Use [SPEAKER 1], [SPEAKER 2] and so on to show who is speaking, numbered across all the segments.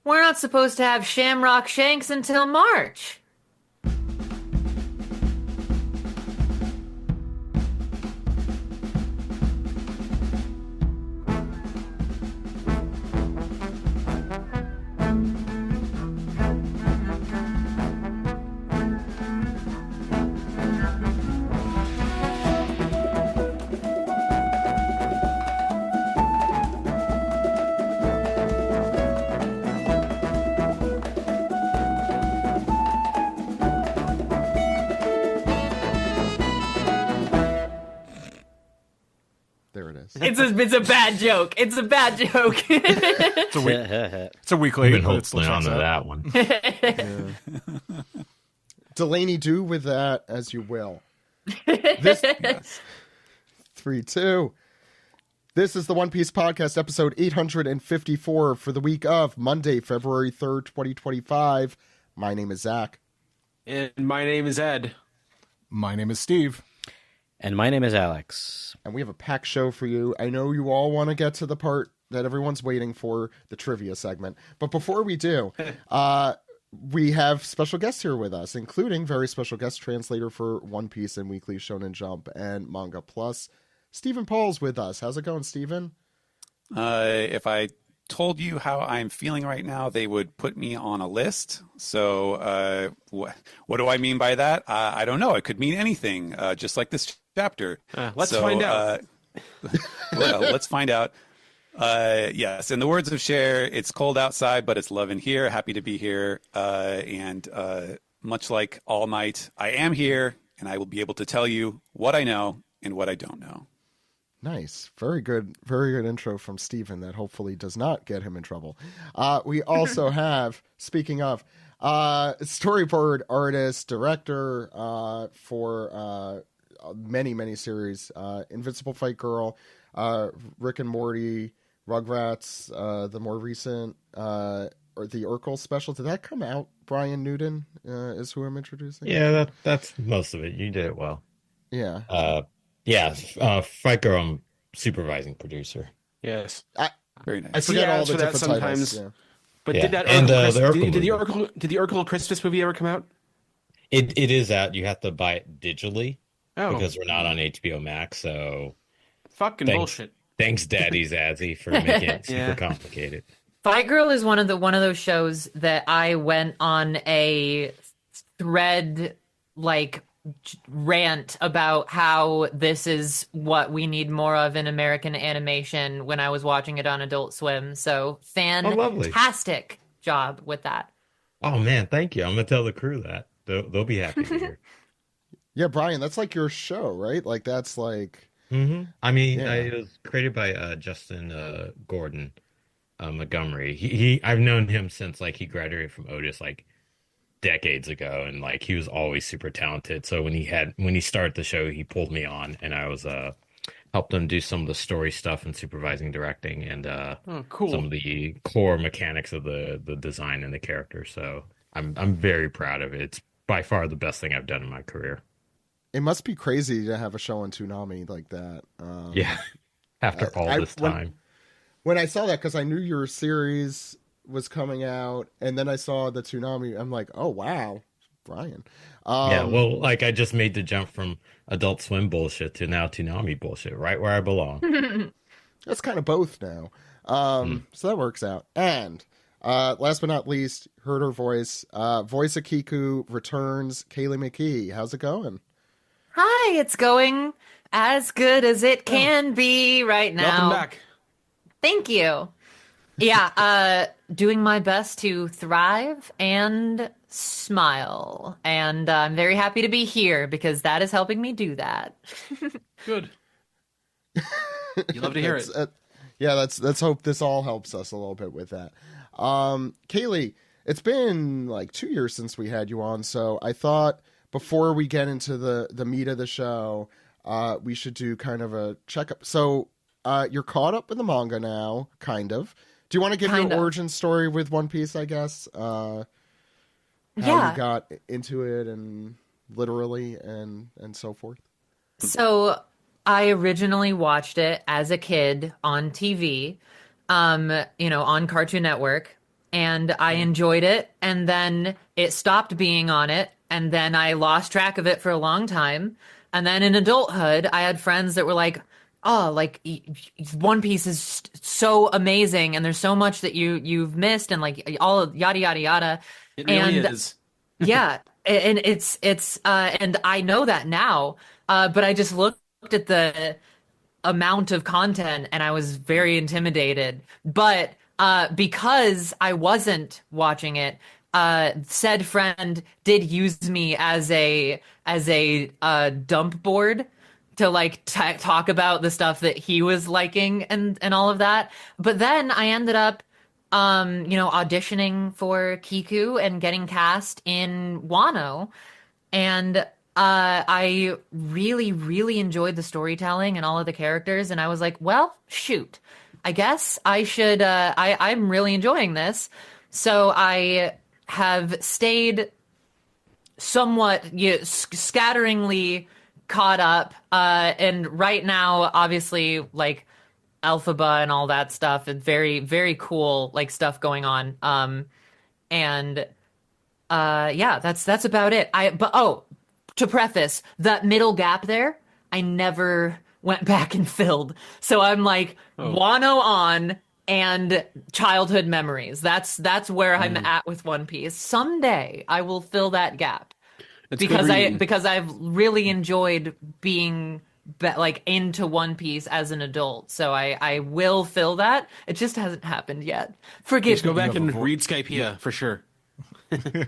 [SPEAKER 1] We're not supposed to have Shamrock Shanks until March. It's a bad joke. It's a bad joke.
[SPEAKER 2] It's a weekly.
[SPEAKER 3] Been holding on to that one.
[SPEAKER 4] Delaney, do with that as you will. Yes. 3-2. This is the One Piece Podcast, episode 854 for the week of Monday, February 3rd, 2025. My name is Zach.
[SPEAKER 5] And my name is Ed.
[SPEAKER 2] My name is Steve.
[SPEAKER 6] And my name is Alex.
[SPEAKER 4] And we have a packed show for you. I know you all want to get to the part that everyone's waiting for, the trivia segment. But before we do, we have special guests here with us, including very special guest translator for One Piece and Weekly Shonen Jump and Manga Plus. Stephen Paul's with us. How's it going, Stephen?
[SPEAKER 7] If I told you how I'm feeling right now, they would put me on a list. So what do I mean by that? I don't know. It could mean anything, just like this chapter.
[SPEAKER 5] Let's find out.
[SPEAKER 7] Well, let's find out. Yes, in the words of Cher, it's cold outside, but it's love in here. Happy to be here. And much like All Might, I am here, and I will be able to tell you what I know and what I don't know.
[SPEAKER 4] Nice. Very good intro from Stephen that hopefully does not get him in trouble. We also have, speaking of, storyboard artist, director for many series, Invincible Fight Girl, Rick and Morty, Rugrats, the more recent, or the Urkel special. Did that come out? Bryan Newton is who I'm introducing.
[SPEAKER 3] Yeah, that's most of it. You did it well.
[SPEAKER 4] Yeah.
[SPEAKER 3] Fight Girl, I'm supervising producer.
[SPEAKER 5] Yes.
[SPEAKER 7] Very nice.
[SPEAKER 4] I forget all the different
[SPEAKER 5] sometimes.
[SPEAKER 4] titles. Yeah.
[SPEAKER 5] But
[SPEAKER 3] Yeah.
[SPEAKER 5] did that
[SPEAKER 3] And,
[SPEAKER 5] did the Urkel Christmas movie ever come out?
[SPEAKER 3] It is out. You have to buy it digitally because we're not on HBO Max. So
[SPEAKER 5] fucking bullshit.
[SPEAKER 3] Thanks, Daddy Zazzy, for making it super complicated.
[SPEAKER 1] Fight Girl is one of those shows that I went on a thread rant about how this is what we need more of in American animation when I was watching it on Adult Swim. So fantastic job with that.
[SPEAKER 3] Oh man, thank you. I'm gonna tell the crew that they'll be happy to hear.
[SPEAKER 4] Yeah, Brian, that's like your show, right? Like that's like.
[SPEAKER 3] Mm-hmm. I mean, it was created by Justin Gordon Montgomery. I've known him since he graduated from Otis decades ago, and he was always super talented. So when he started the show, he pulled me on, and I was helped him do some of the story stuff and supervising directing and some of the core mechanics of the design and the character. So I'm very proud of it. It's by far the best thing I've done in my career.
[SPEAKER 4] It must be crazy to have a show on Toonami like that.
[SPEAKER 3] After all this time.
[SPEAKER 4] When I saw that, because I knew your series was coming out, and then I saw the Toonami, I'm like, oh, wow, Brian.
[SPEAKER 3] I just made the jump from Adult Swim bullshit to now Toonami bullshit, right where I belong.
[SPEAKER 4] That's kind of both now. So that works out. And last but not least, heard her voice. Voice of Kiku returns, Kayleigh McKee. How's it going?
[SPEAKER 1] Hi, it's going as good as it can be right now.
[SPEAKER 5] Welcome back.
[SPEAKER 1] Thank you. Yeah, doing my best to thrive and smile. And I'm very happy to be here because that is helping me do that.
[SPEAKER 5] Good. You love to hear it.
[SPEAKER 4] Let's hope this all helps us a little bit with that. Kayleigh, it's been 2 years since we had you on, so I thought before we get into the meat of the show, we should do kind of a checkup. So you're caught up in the manga now, kind of. Do you want to give your origin story with One Piece, I guess? How you got into it and literally and so forth?
[SPEAKER 1] So I originally watched it as a kid on TV, on Cartoon Network. and I enjoyed it, and then it stopped being on it, and then I lost track of it for a long time. And then in adulthood, I had friends that were like, "Oh, like One Piece is so amazing, and there's so much that you've missed, and like all yada yada yada."
[SPEAKER 5] It really
[SPEAKER 1] And
[SPEAKER 5] is.
[SPEAKER 1] yeah, and it's and I know that now, but I just looked at the amount of content and I was very intimidated. But because I wasn't watching it, said friend did use me as a dump board to like talk about the stuff that he was liking and all of that. But then I ended up auditioning for Kiku and getting cast in Wano. And I really, really enjoyed the storytelling and all of the characters. And I was like, well, shoot, I guess I should, I'm really enjoying this. So I have stayed somewhat scatteringly caught up. And right now, obviously, like Alphaba and all that stuff, and very, very cool, like stuff going on. And yeah, that's about it. To preface, that middle gap there, I never went back and filled. So I'm like Wano on and childhood memories. That's where I'm at with One Piece. Someday I will fill that gap.
[SPEAKER 5] It's
[SPEAKER 1] Because I've really enjoyed being like into One Piece as an adult. So I will fill that. It just hasn't happened yet. Forgive
[SPEAKER 5] Just go
[SPEAKER 1] me.
[SPEAKER 5] back and read Skypiea for sure.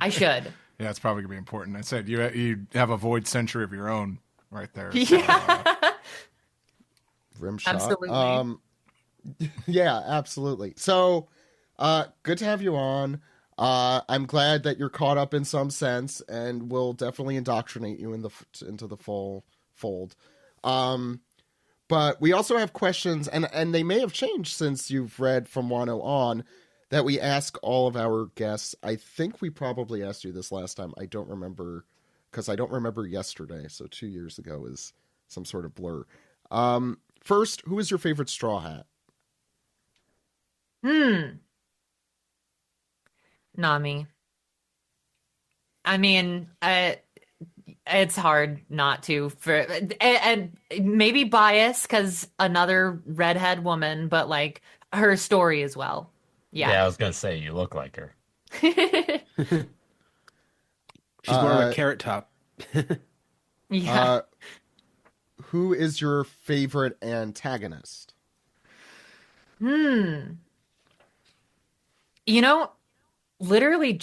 [SPEAKER 1] I should.
[SPEAKER 2] Yeah, it's probably gonna be important. I said you have a void century of your own right there. So,
[SPEAKER 1] Yeah.
[SPEAKER 4] Rim shot.
[SPEAKER 1] Absolutely.
[SPEAKER 4] Yeah, absolutely. So, good to have you on. I'm glad that you're caught up in some sense, and we'll definitely indoctrinate you into the full fold. But we also have questions, and they may have changed since you've read from Wano on, that we ask all of our guests. I think we probably asked you this last time. I don't remember, because I don't remember yesterday, so 2 years ago is some sort of blur. First, who is your favorite Straw Hat?
[SPEAKER 1] Nami. I mean, it's hard not to and maybe bias because another redhead woman, but like her story as well.
[SPEAKER 8] Yeah, I was gonna say you look like her.
[SPEAKER 5] She's more of a carrot top.
[SPEAKER 1] Yeah.
[SPEAKER 4] Who is your favorite antagonist?
[SPEAKER 1] Literally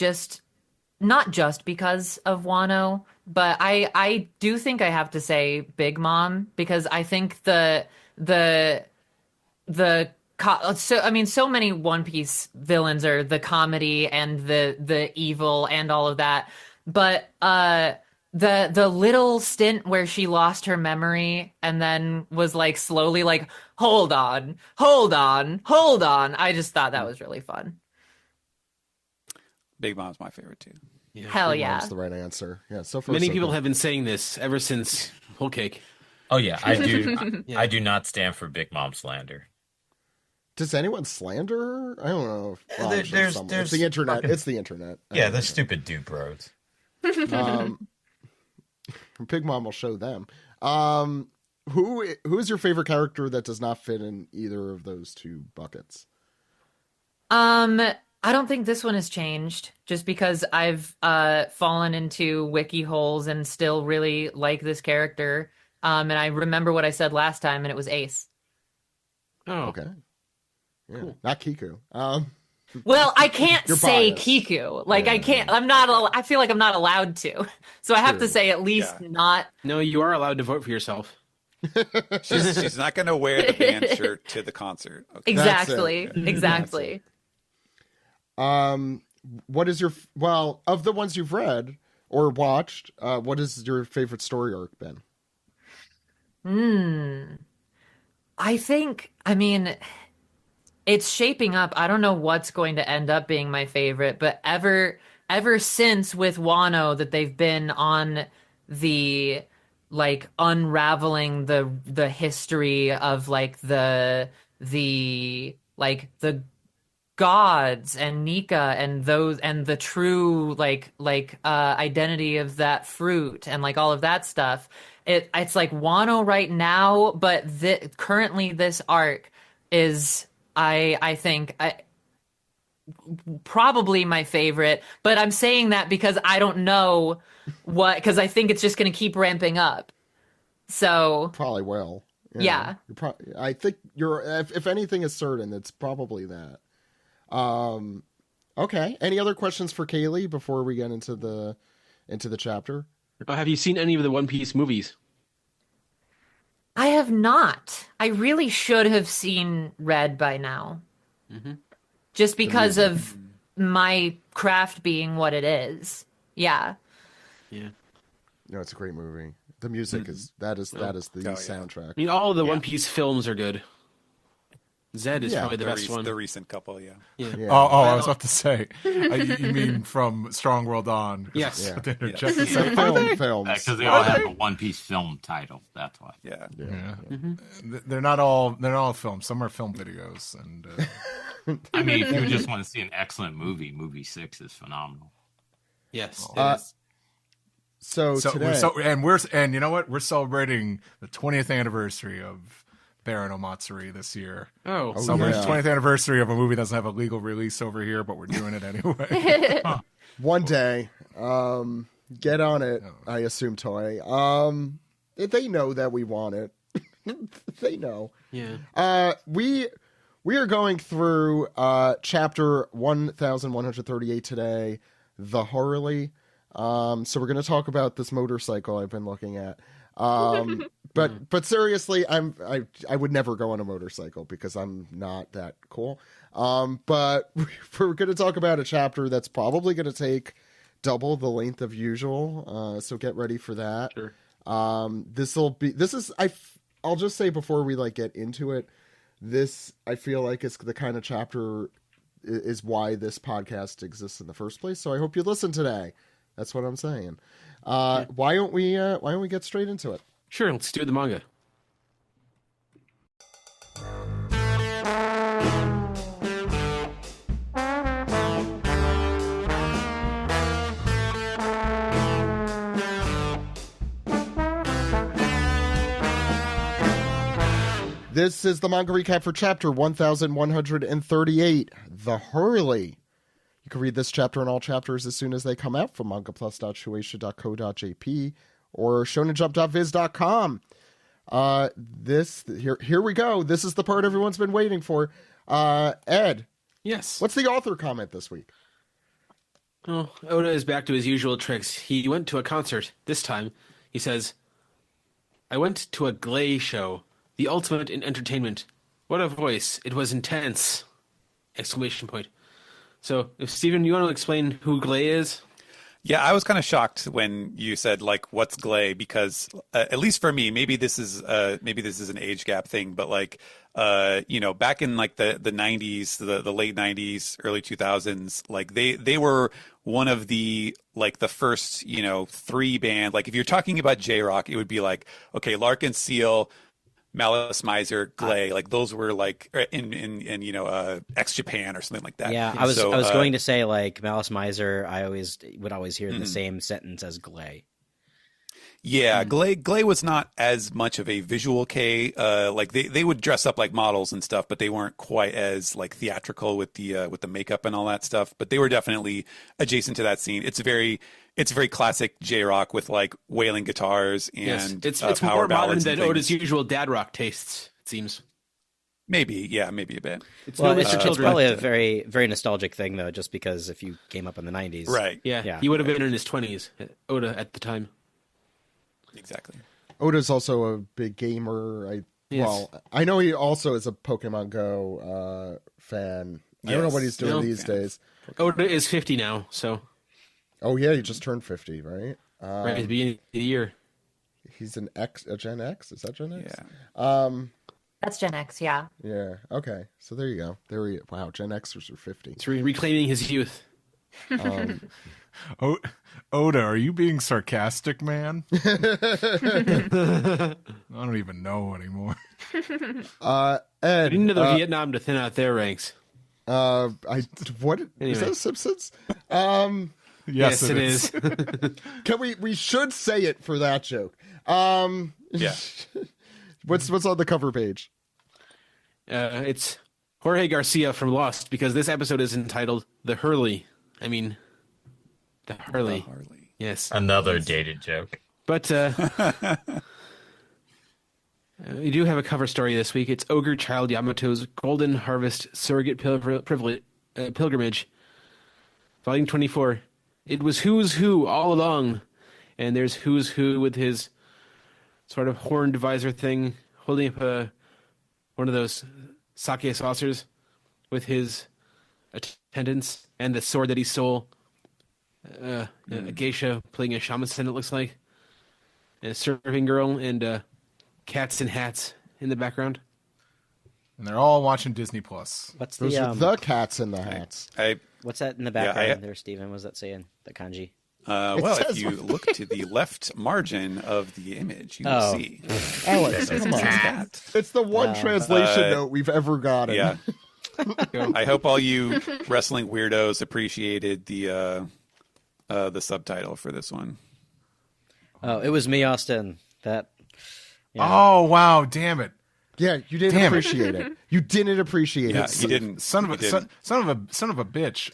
[SPEAKER 1] not just because of Wano, but I do think I have to say Big Mom, because I think so many One Piece villains are the comedy and the evil and all of that, but the little stint where she lost her memory and then was like slowly like, hold on, I just thought that was really fun.
[SPEAKER 7] Big Mom's my favorite too.
[SPEAKER 5] Yeah.
[SPEAKER 1] Hell
[SPEAKER 4] Big
[SPEAKER 1] yeah.
[SPEAKER 4] Mom's the right answer. Yeah, so far
[SPEAKER 5] Many
[SPEAKER 4] so
[SPEAKER 5] people
[SPEAKER 4] good.
[SPEAKER 5] have been saying this ever since Whole Cake.
[SPEAKER 8] Oh yeah, I do.
[SPEAKER 5] Yeah.
[SPEAKER 8] I do not stand for Big Mom slander.
[SPEAKER 4] Does anyone slander her? I don't know. Well, I'm sure
[SPEAKER 8] There's-
[SPEAKER 4] someone.
[SPEAKER 8] there's
[SPEAKER 4] It's the internet.
[SPEAKER 8] fucking-
[SPEAKER 4] It's the internet.
[SPEAKER 8] Yeah, the stupid dude bros.
[SPEAKER 4] Big Mom will show them. Who is your favorite character that does not fit in either of those two buckets?
[SPEAKER 1] I don't think this one has changed, just because I've fallen into wiki holes and still really like this character. And I remember what I said last time, and it was Ace.
[SPEAKER 5] Oh,
[SPEAKER 4] Okay. Yeah, not Kiku.
[SPEAKER 1] Well, I can't
[SPEAKER 4] You're
[SPEAKER 1] say
[SPEAKER 4] biased.
[SPEAKER 1] Kiku. Like, I
[SPEAKER 4] Yeah.
[SPEAKER 1] can't, I feel like I'm not allowed to. So I have to
[SPEAKER 4] True.
[SPEAKER 1] say at least not.
[SPEAKER 5] No, you are allowed to vote for yourself.
[SPEAKER 7] She's not going to wear the band shirt to the concert. Okay.
[SPEAKER 1] Exactly.
[SPEAKER 4] it.
[SPEAKER 1] Exactly.
[SPEAKER 4] What is of the ones you've read or watched, what is your favorite story arc been?
[SPEAKER 1] I mean, it's shaping up. I don't know what's going to end up being my favorite, but ever since with Wano that they've been on the like unraveling the history of like the gods and Nika and those and the true identity of that fruit and like all of that stuff. It's like Wano right now, but currently this arc is I think probably my favorite, but I'm saying that because I don't know because I think it's just going to keep ramping up. So
[SPEAKER 4] Probably will.
[SPEAKER 1] yeah.
[SPEAKER 4] I think if anything is certain, it's probably that. Okay. Any other questions for Kayleigh before we get into the chapter?
[SPEAKER 5] Have you seen any of the One Piece movies?
[SPEAKER 1] I have not. I really should have seen Red by now. Just because of my craft being what it is. Yeah.
[SPEAKER 5] Yeah.
[SPEAKER 4] No, it's a great movie. The music is the soundtrack.
[SPEAKER 5] I mean, all of the One Piece films are good. Zed is probably the best one.
[SPEAKER 7] The recent couple, yeah.
[SPEAKER 4] Yeah.
[SPEAKER 2] I was about to say, you mean from Strong World On?
[SPEAKER 5] Yes.
[SPEAKER 4] Yeah.
[SPEAKER 2] Check this out.
[SPEAKER 4] Films.
[SPEAKER 8] Because they all have a One Piece film title. That's why.
[SPEAKER 7] Yeah.
[SPEAKER 2] Yeah. They're not all films. Some are film videos, and
[SPEAKER 8] I mean, if you just want to see an excellent movie, movie 6 is phenomenal.
[SPEAKER 5] Yes.
[SPEAKER 8] It is.
[SPEAKER 4] So today,
[SPEAKER 2] and you know what? We're celebrating the 20th anniversary of Baron Omatsuri this year.
[SPEAKER 5] Oh,
[SPEAKER 2] So
[SPEAKER 4] yeah.
[SPEAKER 2] 20th anniversary of a movie that doesn't have a legal release over here, but we're doing it anyway.
[SPEAKER 4] one day, get on it. I assume Toei. They know that we want it. They know.
[SPEAKER 5] yeah.
[SPEAKER 4] We are going through chapter 1138 today, the Harley. So we're going to talk about this motorcycle I've been looking at. But seriously, I would never go on a motorcycle because I'm not that cool. But we're going to talk about a chapter that's probably going to take double the length of usual. So get ready for that.
[SPEAKER 5] Sure.
[SPEAKER 4] I'll just say before we get into it, this I feel like is the kind of chapter is why this podcast exists in the first place. So I hope you listen today. That's what I'm saying. Why don't we get straight into it?
[SPEAKER 5] Sure, let's do the manga.
[SPEAKER 4] This is the manga recap for chapter 1138, The Harley. You can read this chapter and all chapters as soon as they come out from mangaplus.shueisha.co.jp or shonenjump.viz.com. Here we go. This is the part everyone's been waiting for. Ed,
[SPEAKER 5] Yes.
[SPEAKER 4] what's the author comment this week?
[SPEAKER 5] Oh, Oda is back to his usual tricks. He went to a concert. This time, he says, I went to a Glay show. The ultimate in entertainment. What a voice. It was intense. Exclamation point. So, if Steven, you want to explain who Glay is?
[SPEAKER 7] Yeah, I was kind of shocked when you said what's Glay, because at least for me, maybe this is an age gap thing, but back in the 90s, the late 90s, early 2000s, they were one of the the first 3 band. If you're talking about J-Rock, it would be okay, Larkin, Seal, Malice Miser, Glay, those were in X Japan or something like that.
[SPEAKER 6] Yeah, I was going to say Malice Miser. I would always hear the same sentence as Glay.
[SPEAKER 7] Yeah, Glay was not as much of a visual K. They would dress up like models and stuff, but they weren't quite as theatrical with the makeup and all that stuff. But they were definitely adjacent to that scene. It's very classic J-rock with wailing guitars and
[SPEAKER 5] it's
[SPEAKER 7] power
[SPEAKER 5] more modern
[SPEAKER 7] ballads
[SPEAKER 5] than
[SPEAKER 7] and
[SPEAKER 5] Oda's usual dad rock tastes. It seems.
[SPEAKER 7] Maybe a bit.
[SPEAKER 5] It's
[SPEAKER 6] It's probably a very, very nostalgic thing, though, just because if you came up in the 90s.
[SPEAKER 7] Right.
[SPEAKER 5] Yeah. He would have been in his 20s, Oda, at the time.
[SPEAKER 7] Exactly.
[SPEAKER 4] Oda's also a big gamer. I know he also is a Pokemon Go fan. I don't know what he's doing these days.
[SPEAKER 5] Oda is 50 now, so.
[SPEAKER 4] Oh yeah, he just turned 50, right?
[SPEAKER 5] Right at the beginning of the year.
[SPEAKER 4] He's a Gen X. Is that Gen X?
[SPEAKER 7] Yeah.
[SPEAKER 1] That's Gen X, yeah.
[SPEAKER 4] Yeah. Okay. So there you go. Wow, Gen Xers are 50.
[SPEAKER 5] It's reclaiming his youth.
[SPEAKER 2] Oda, are you being sarcastic, man? I don't even know anymore.
[SPEAKER 4] Ed,
[SPEAKER 5] Into the Vietnam to thin out their ranks.
[SPEAKER 4] What is
[SPEAKER 5] Anyway.
[SPEAKER 4] that Simpsons?
[SPEAKER 2] Yes,
[SPEAKER 5] it is.
[SPEAKER 4] Can we should say it for that joke.
[SPEAKER 7] Yeah.
[SPEAKER 4] What's on the cover page?
[SPEAKER 5] It's Jorge Garcia from Lost, because this episode is entitled The Hurley. I mean, the Harley.
[SPEAKER 7] Harley.
[SPEAKER 5] Yes.
[SPEAKER 3] Another dated joke.
[SPEAKER 5] But we do have a cover story this week. It's Ogre Child Yamato's Golden Harvest Surrogate Pilgrimage, Volume 24. It was Who's Who all along. And there's Who's Who with his sort of horned visor thing, holding up one of those sake saucers with his attendants and the sword that he stole. A geisha playing a shamisen, it looks like. And a serving girl and cats in hats in the background.
[SPEAKER 2] And they're all watching Disney Plus.
[SPEAKER 6] What's
[SPEAKER 4] Those are the cats in the hats.
[SPEAKER 6] what's that in the background there, Stephen? What's that saying? The kanji?
[SPEAKER 7] Well, if you look to the left margin of the image, you will see.
[SPEAKER 4] Alex, come on. It's the one translation note we've ever gotten.
[SPEAKER 7] Yeah. I hope all you wrestling weirdos appreciated the subtitle for this one.
[SPEAKER 6] Oh, it was me, Austin. That.
[SPEAKER 2] Yeah. Oh wow! Damn it!
[SPEAKER 4] Yeah, you didn't appreciate it. You didn't appreciate it.
[SPEAKER 7] You didn't.
[SPEAKER 2] Son of a bitch.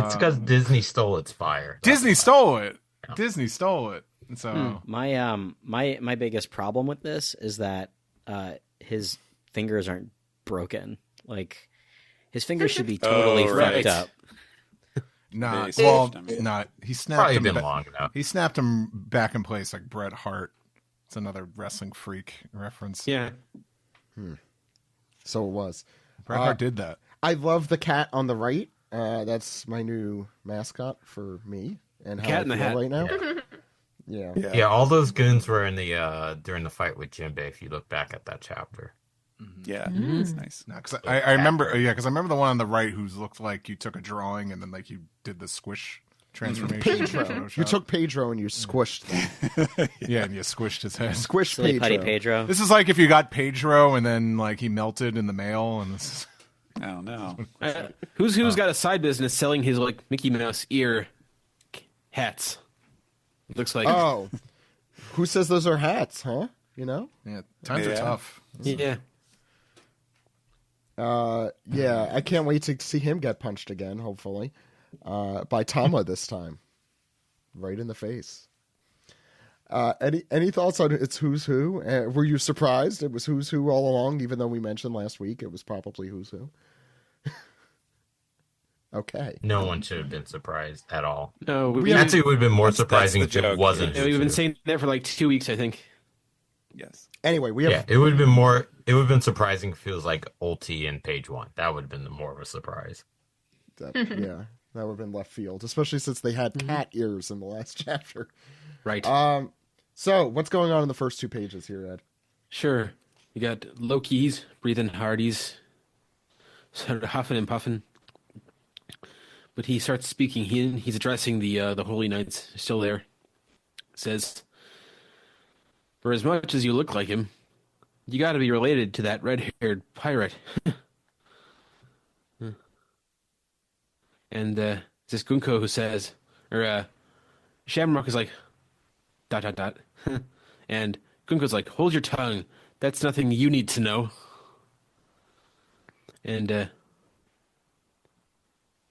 [SPEAKER 3] It's because Disney stole its fire.
[SPEAKER 2] Disney stole it. Yeah. Disney stole it. So
[SPEAKER 6] my biggest problem with this is that his fingers aren't broken. Like his fingers should be totally fucked up.
[SPEAKER 2] He snapped
[SPEAKER 3] Probably
[SPEAKER 2] him
[SPEAKER 3] been long enough.
[SPEAKER 2] He snapped him back in place like Bret Hart. It's another wrestling freak reference.
[SPEAKER 5] Yeah.
[SPEAKER 4] So it was.
[SPEAKER 2] Bret Hart did that.
[SPEAKER 4] I love the cat on the right. That's my new mascot for me and how
[SPEAKER 5] Cat
[SPEAKER 4] I
[SPEAKER 5] in the
[SPEAKER 4] feel
[SPEAKER 5] hat.
[SPEAKER 4] right now.
[SPEAKER 3] Yeah.
[SPEAKER 4] Yeah.
[SPEAKER 3] Yeah, all those goons were in the during the fight with Jinbei. If you look back at that chapter.
[SPEAKER 7] Yeah, it's nice.
[SPEAKER 2] No, because I remember. Yeah, because I remember the one on the right who looked like you took a drawing and then like you did the squish transformation.
[SPEAKER 4] Pedro. You took Pedro and you squished him.
[SPEAKER 2] Yeah, and you squished his head.
[SPEAKER 4] Squished
[SPEAKER 6] Silly putty
[SPEAKER 4] Pedro.
[SPEAKER 6] Pedro.
[SPEAKER 2] This is like if you got Pedro and then like he melted in the mail, and this is...
[SPEAKER 7] Oh no.
[SPEAKER 5] Who's got a side business selling his like Mickey Mouse ear hats? Looks like.
[SPEAKER 4] Oh, who says those are hats? Huh? You know?
[SPEAKER 2] Yeah, times are tough.
[SPEAKER 5] Yeah.
[SPEAKER 4] Yeah. I can't wait to see him get punched again. Hopefully, by Tama this time, right in the face. Any thoughts on it's Who's Who? Were you surprised it was Who's Who all along, even though we mentioned last week it was probably Who's Who? Okay.
[SPEAKER 3] No one should have been surprised at all.
[SPEAKER 5] No,
[SPEAKER 3] Actually, it would have been more surprising
[SPEAKER 7] that's
[SPEAKER 3] if
[SPEAKER 7] the
[SPEAKER 3] it
[SPEAKER 7] joke,
[SPEAKER 3] wasn't.
[SPEAKER 5] we've been saying that for like 2 weeks, I think.
[SPEAKER 7] Yes.
[SPEAKER 4] Anyway, we have.
[SPEAKER 3] Yeah, it would have been more. It would have been surprising if it was like Ulti in page 1. That would have been more of a surprise.
[SPEAKER 4] That would have been left field, especially since they had cat ears in the last chapter.
[SPEAKER 5] Right.
[SPEAKER 4] So what's going on in the first 2 pages here, Ed?
[SPEAKER 5] Sure. You got Loki's breathing hard. He's sort of huffing and puffing. But he starts speaking. He's addressing the Holy Knights still there. Says, "For as much as you look like him, you got to be related to that red-haired pirate." And this Gunko who says, or Shamrock is like, ... and Gunko's like, "Hold your tongue. That's nothing you need to know." And is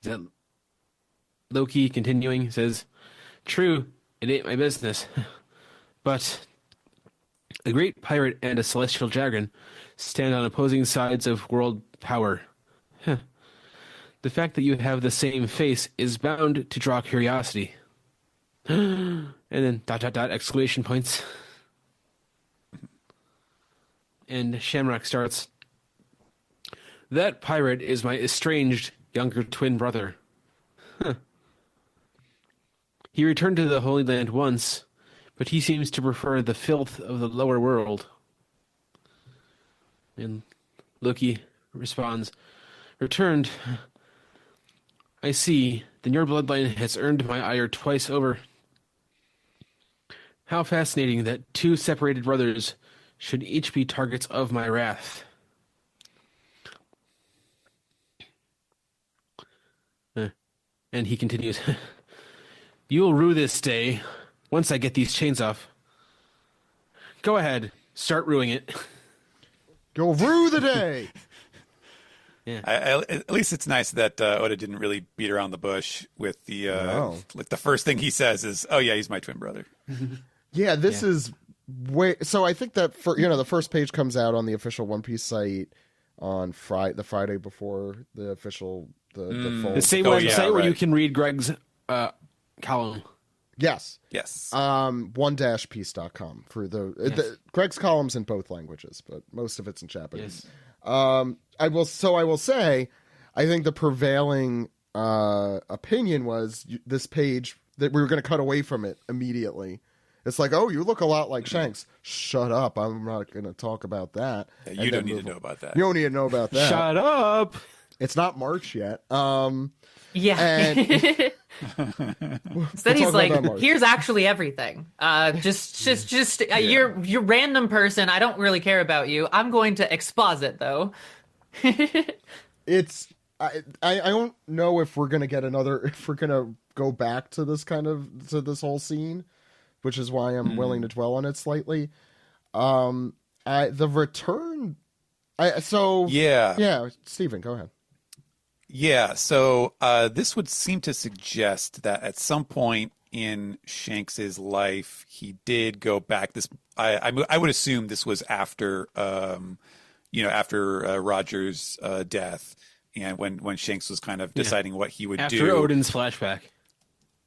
[SPEAKER 5] that Loki continuing says, "True, it ain't my business, but a great pirate and a celestial dragon stand on opposing sides of world power. The fact that you have the same face is bound to draw curiosity." And then ... exclamation points. And Shamrock starts, "That pirate is my estranged younger twin brother. He returned to the Holy Land once, but he seems to prefer the filth of the lower world." And Loki responds, "Returned. I see. Then your bloodline has earned my ire twice over. How fascinating that 2 separated brothers should each be targets of my wrath." And he continues, "You'll rue this day once I get these chains off. Go ahead, start ruining it."
[SPEAKER 4] You'll rue the day.
[SPEAKER 7] At least it's nice that Oda didn't really beat around the bush with the like the first thing he says is, "Oh yeah, he's my twin brother."
[SPEAKER 4] Yeah, this is way. So I think that the first page comes out on the official One Piece site on the Friday before the official the full.
[SPEAKER 5] The site where you can read Greg's column.
[SPEAKER 4] Yes.
[SPEAKER 5] Yes.
[SPEAKER 4] one-piece.com for the Greg's columns in both languages, but most of it's in Japanese.
[SPEAKER 5] Yes.
[SPEAKER 4] I will say, I think the prevailing opinion was this page that we were going to cut away from it immediately. It's like, oh, you look a lot like Shanks. Shut up! I'm not going to talk about that.
[SPEAKER 7] Yeah, you don't need to know about that.
[SPEAKER 4] You don't need to know about that.
[SPEAKER 5] Shut up!
[SPEAKER 4] It's not March yet.
[SPEAKER 1] Yeah.
[SPEAKER 4] And
[SPEAKER 1] So then he's like, "Here's actually everything. You're random person. I don't really care about you. I'm going to exposit though."
[SPEAKER 4] It's I don't know if we're gonna get if we're gonna go back to this this whole scene, which is why I'm willing to dwell on it slightly. Stephen, go ahead.
[SPEAKER 7] Yeah, so this would seem to suggest that at some point in Shanks's life, he did go back. I would assume this was after Roger's death, and when Shanks was kind of deciding what he would do
[SPEAKER 5] after Odin's flashback,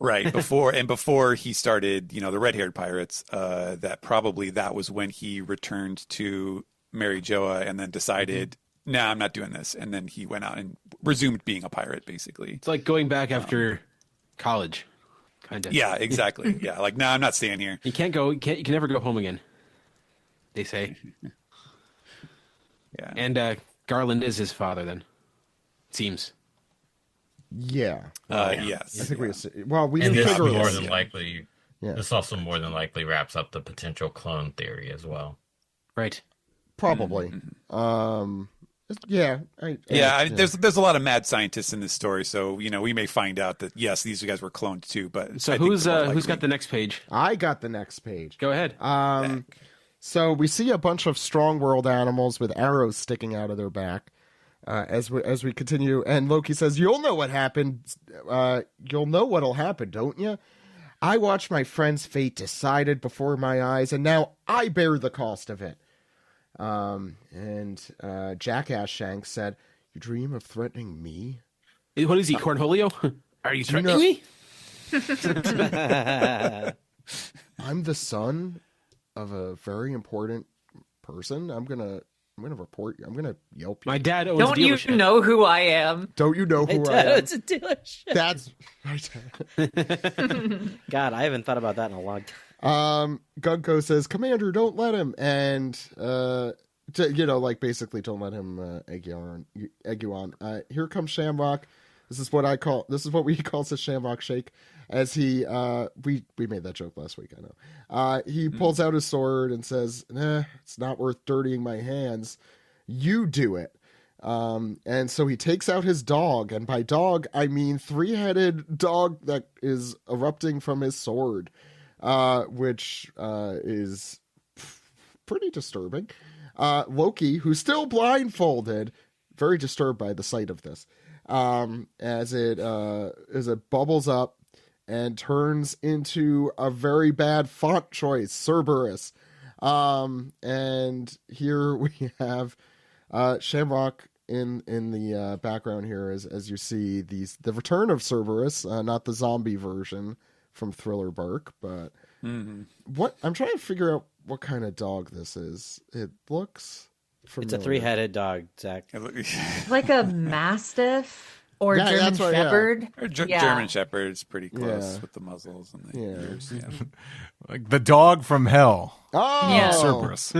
[SPEAKER 7] right before he started, the red-haired pirates. That was when he returned to Mary Joa and then decided. No, I'm not doing this. And then he went out and resumed being a pirate, basically.
[SPEAKER 5] It's like going back after college, kind of.
[SPEAKER 7] Yeah, exactly. Yeah, like, no, I'm not staying here.
[SPEAKER 5] You can't go. You can never go home again. They say.
[SPEAKER 7] Yeah.
[SPEAKER 5] And Garland is his father. Then, it seems.
[SPEAKER 4] Yeah.
[SPEAKER 7] Yes.
[SPEAKER 4] I think we
[SPEAKER 3] and
[SPEAKER 4] didn't
[SPEAKER 3] this
[SPEAKER 4] figure
[SPEAKER 3] more
[SPEAKER 4] this.
[SPEAKER 3] than likely.
[SPEAKER 4] Yeah.
[SPEAKER 3] This also more than likely wraps up the potential clone theory as well.
[SPEAKER 5] Right.
[SPEAKER 4] Probably.
[SPEAKER 7] There's a lot of mad scientists in this story, so we may find out that yes, these guys were cloned too. But
[SPEAKER 5] so who's got the next page?
[SPEAKER 4] I got the next page.
[SPEAKER 5] Go ahead.
[SPEAKER 4] So we see a bunch of strong world animals with arrows sticking out of their back as we continue, and Loki says, "You'll know what happened. You'll know what'll happen, don't you? I watched my friend's fate decided before my eyes, and now I bear the cost of it." And Jackass Shanks said, "You dream of threatening me?
[SPEAKER 5] What is he, Cornholio? Are you threatening me?"
[SPEAKER 4] I'm the son of a very important person. I'm gonna report you. I'm gonna yelp you.
[SPEAKER 5] My dad owns
[SPEAKER 1] Don't
[SPEAKER 5] a dealership.
[SPEAKER 1] you know who I am?
[SPEAKER 4] Don't you know who I am?
[SPEAKER 6] It's a dealership.
[SPEAKER 4] That's right.
[SPEAKER 6] God, I haven't thought about that in a long time.
[SPEAKER 4] Gunko says, "Commander, don't let him," and basically don't let him egg you on. Here comes Shamrock. This is what we call the Shamrock Shake. As he we made that joke last week, I know. He pulls out his sword and says, "It's not worth dirtying my hands. You do it." And so he takes out his dog, and by dog I mean 3-headed dog that is erupting from his sword. Which is pretty disturbing. Loki, who's still blindfolded, very disturbed by the sight of this, as it bubbles up and turns into a very bad font choice, Cerberus. And here we have Shamrock in the background here, as you see the return of Cerberus, not the zombie version from Thriller Bark, but what I'm trying to figure out what kind of dog this is. It looks familiar.
[SPEAKER 6] It's a 3-headed dog, Zach.
[SPEAKER 1] Like a Mastiff or German Shepherd.
[SPEAKER 7] Or German Shepherd is pretty close with the muzzles and the ears. Yeah.
[SPEAKER 2] Like the dog from hell.
[SPEAKER 4] Oh,
[SPEAKER 1] Yeah.
[SPEAKER 2] Cerberus.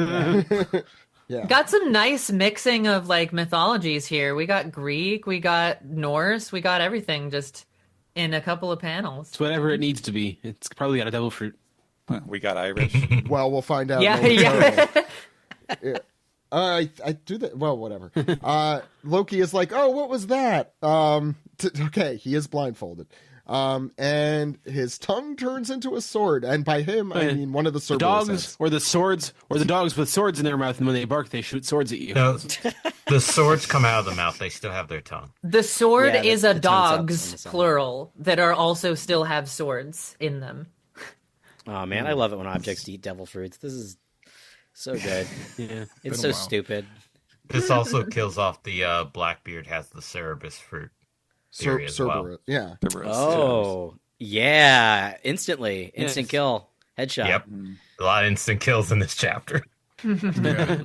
[SPEAKER 4] Yeah.
[SPEAKER 1] Got some nice mixing of like mythologies here. We got Greek, we got Norse, we got everything just in a couple of panels.
[SPEAKER 5] It's whatever it needs to be. It's probably got a devil fruit.
[SPEAKER 7] We got Irish.
[SPEAKER 4] Well, we'll find out.
[SPEAKER 1] Yeah.
[SPEAKER 4] Yeah. I do that. Well, whatever. Loki is like, "Oh, what was that?" Okay, he is blindfolded. And his tongue turns into a sword, and by him I mean one of the
[SPEAKER 5] The
[SPEAKER 4] Cerberus
[SPEAKER 5] dogs
[SPEAKER 4] heads.
[SPEAKER 5] or the swords or the dogs with swords in their mouth, and when they bark, they shoot swords at you.
[SPEAKER 3] No, the swords come out of the mouth. They still have their tongue.
[SPEAKER 1] The sword
[SPEAKER 6] Yeah,
[SPEAKER 1] is
[SPEAKER 6] the
[SPEAKER 1] a
[SPEAKER 6] tongue's up on the
[SPEAKER 1] dogs,
[SPEAKER 6] side.
[SPEAKER 1] plural, that are also still have swords in them.
[SPEAKER 6] Oh man, I love it when objects eat devil fruits. This is so good.
[SPEAKER 5] Yeah.
[SPEAKER 6] It's
[SPEAKER 2] Been a
[SPEAKER 6] so
[SPEAKER 2] while.
[SPEAKER 6] stupid.
[SPEAKER 3] This also kills off the Blackbeard has the Cerebus fruit theory as well.
[SPEAKER 4] Cerberus. Yeah.
[SPEAKER 7] Cerberus.
[SPEAKER 6] Oh, yeah. Instantly. Instant
[SPEAKER 5] Yes.
[SPEAKER 6] kill. Headshot.
[SPEAKER 3] Yep. A lot of instant kills in this chapter.
[SPEAKER 2] Yeah.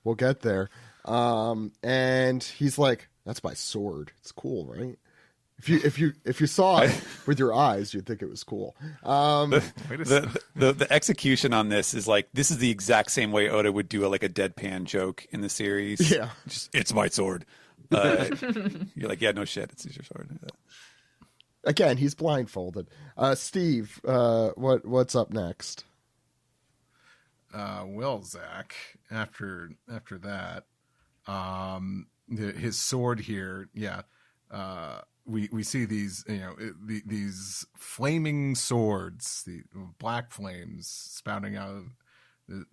[SPEAKER 4] We'll get there. And he's like, "That's my sword. It's cool, right?" If you saw it with your eyes, you'd think it was cool.
[SPEAKER 2] Wait a second.
[SPEAKER 7] The execution on this is like, this is the exact same way Oda would do a deadpan joke in the series.
[SPEAKER 4] Yeah.
[SPEAKER 7] Just, it's my sword. You're like, yeah, no shit, it's your sword.
[SPEAKER 4] Again, he's blindfolded. Steve, what's up next?
[SPEAKER 2] Well, Zach, after that, his sword here, yeah. We see these, these flaming swords, the black flames spouting out of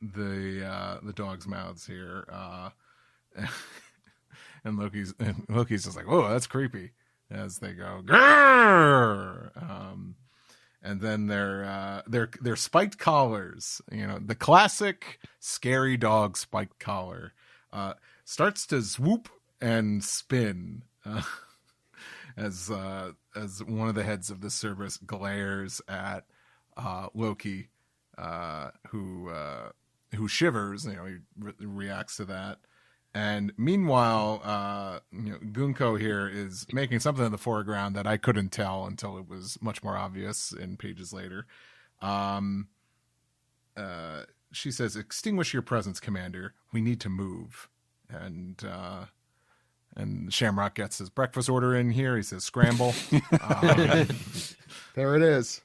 [SPEAKER 2] the dog's mouths here, and Loki's just like, "Whoa, that's creepy," as they go, "Grrr!" And then their spiked collars, the classic scary dog spiked collar, starts to swoop and spin. As one of the heads of the Cerberus glares at Loki, who shivers, he reacts to that. And meanwhile, Gunko here is making something in the foreground that I couldn't tell until it was much more obvious in pages later. She says, "Extinguish your presence, Commander. We need to move." And Shamrock gets his breakfast order in here. He says, "Scramble."
[SPEAKER 4] There it is.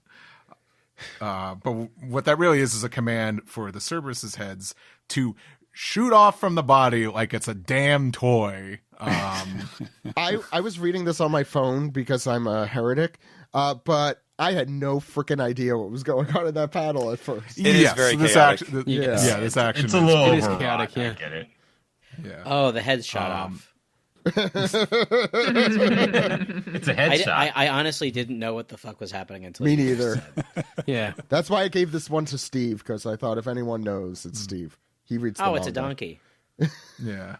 [SPEAKER 2] But what that really is a command for the Cerberus's heads to shoot off from the body like it's a damn toy.
[SPEAKER 4] I was reading this on my phone because I'm a heretic, but I had no freaking idea what was going on in that panel at first.
[SPEAKER 7] It is very
[SPEAKER 2] this
[SPEAKER 7] chaotic.
[SPEAKER 2] action,
[SPEAKER 5] Yeah.
[SPEAKER 2] this action.
[SPEAKER 3] It's a little
[SPEAKER 5] It is
[SPEAKER 3] overwrought.
[SPEAKER 5] chaotic, yeah.
[SPEAKER 3] I get it.
[SPEAKER 2] Yeah.
[SPEAKER 6] Oh, the head shot off.
[SPEAKER 3] It's a headshot.
[SPEAKER 6] I honestly didn't know what the fuck was happening until
[SPEAKER 4] Me
[SPEAKER 6] you
[SPEAKER 4] neither.
[SPEAKER 6] said.
[SPEAKER 5] Yeah.
[SPEAKER 4] That's why I gave this one to Steve, because I thought if anyone knows, it's Steve. He reads.
[SPEAKER 6] Oh,
[SPEAKER 4] the
[SPEAKER 6] it's a
[SPEAKER 4] manga.
[SPEAKER 6] donkey.
[SPEAKER 2] Yeah.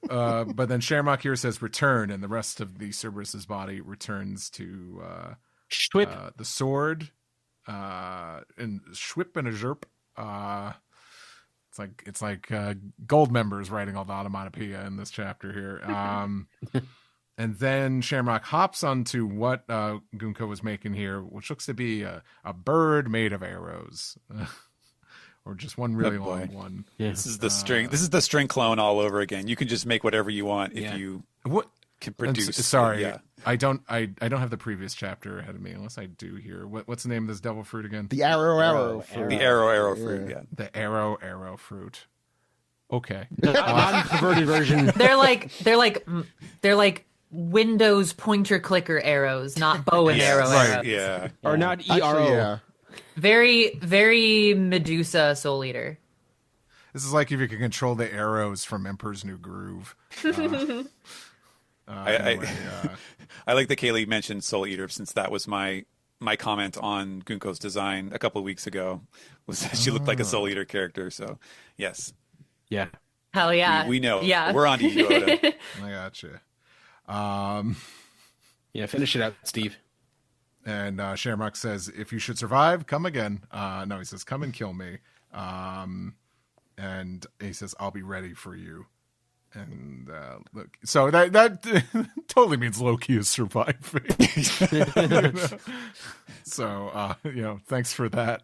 [SPEAKER 2] But then Shamrock here says return, and the rest of the Cerberus's body returns to
[SPEAKER 5] Schwip.
[SPEAKER 2] the sword, and Schwip and a Zerp. It's like Gold members writing all the onomatopoeia in this chapter here. And then Shamrock hops onto what Gunko was making here, which looks to be a bird made of arrows. Or just one really long one.
[SPEAKER 5] Yeah.
[SPEAKER 7] This is the string. This is the string clone all over again. You can just make whatever you want if you
[SPEAKER 2] What?
[SPEAKER 7] can produce.
[SPEAKER 2] Sorry,
[SPEAKER 7] Yeah.
[SPEAKER 2] I don't have the previous chapter ahead of me, unless I do here. What's the name of this devil fruit again?
[SPEAKER 4] The arrow fruit.
[SPEAKER 7] The arrow fruit. Yeah.
[SPEAKER 2] The arrow fruit. Okay.
[SPEAKER 5] Non-perverted version.
[SPEAKER 1] They're like Windows pointer clicker arrows, not bow and arrow
[SPEAKER 2] right,
[SPEAKER 1] arrows.
[SPEAKER 7] Yeah.
[SPEAKER 5] Or not ERO.
[SPEAKER 4] Actually, yeah.
[SPEAKER 1] Very, very Medusa Soul Eater.
[SPEAKER 2] This is like if you could control the arrows from Emperor's New Groove. Anyway,
[SPEAKER 7] I like that Kayleigh mentioned Soul Eater, since that was my comment on Gunko's design a couple of weeks ago, was that she looked like a Soul Eater character. So yes,
[SPEAKER 5] Yeah.
[SPEAKER 1] Hell yeah.
[SPEAKER 7] we know.
[SPEAKER 1] Yeah.
[SPEAKER 7] We're on to you, Oda.
[SPEAKER 2] I gotcha.
[SPEAKER 5] Yeah, finish it out, Steve.
[SPEAKER 2] And Shamrock says, "If you should survive, come again." No, he says, "Come and kill me." And he says, "I'll be ready for you." And look, so that totally means Loki is surviving. So thanks for that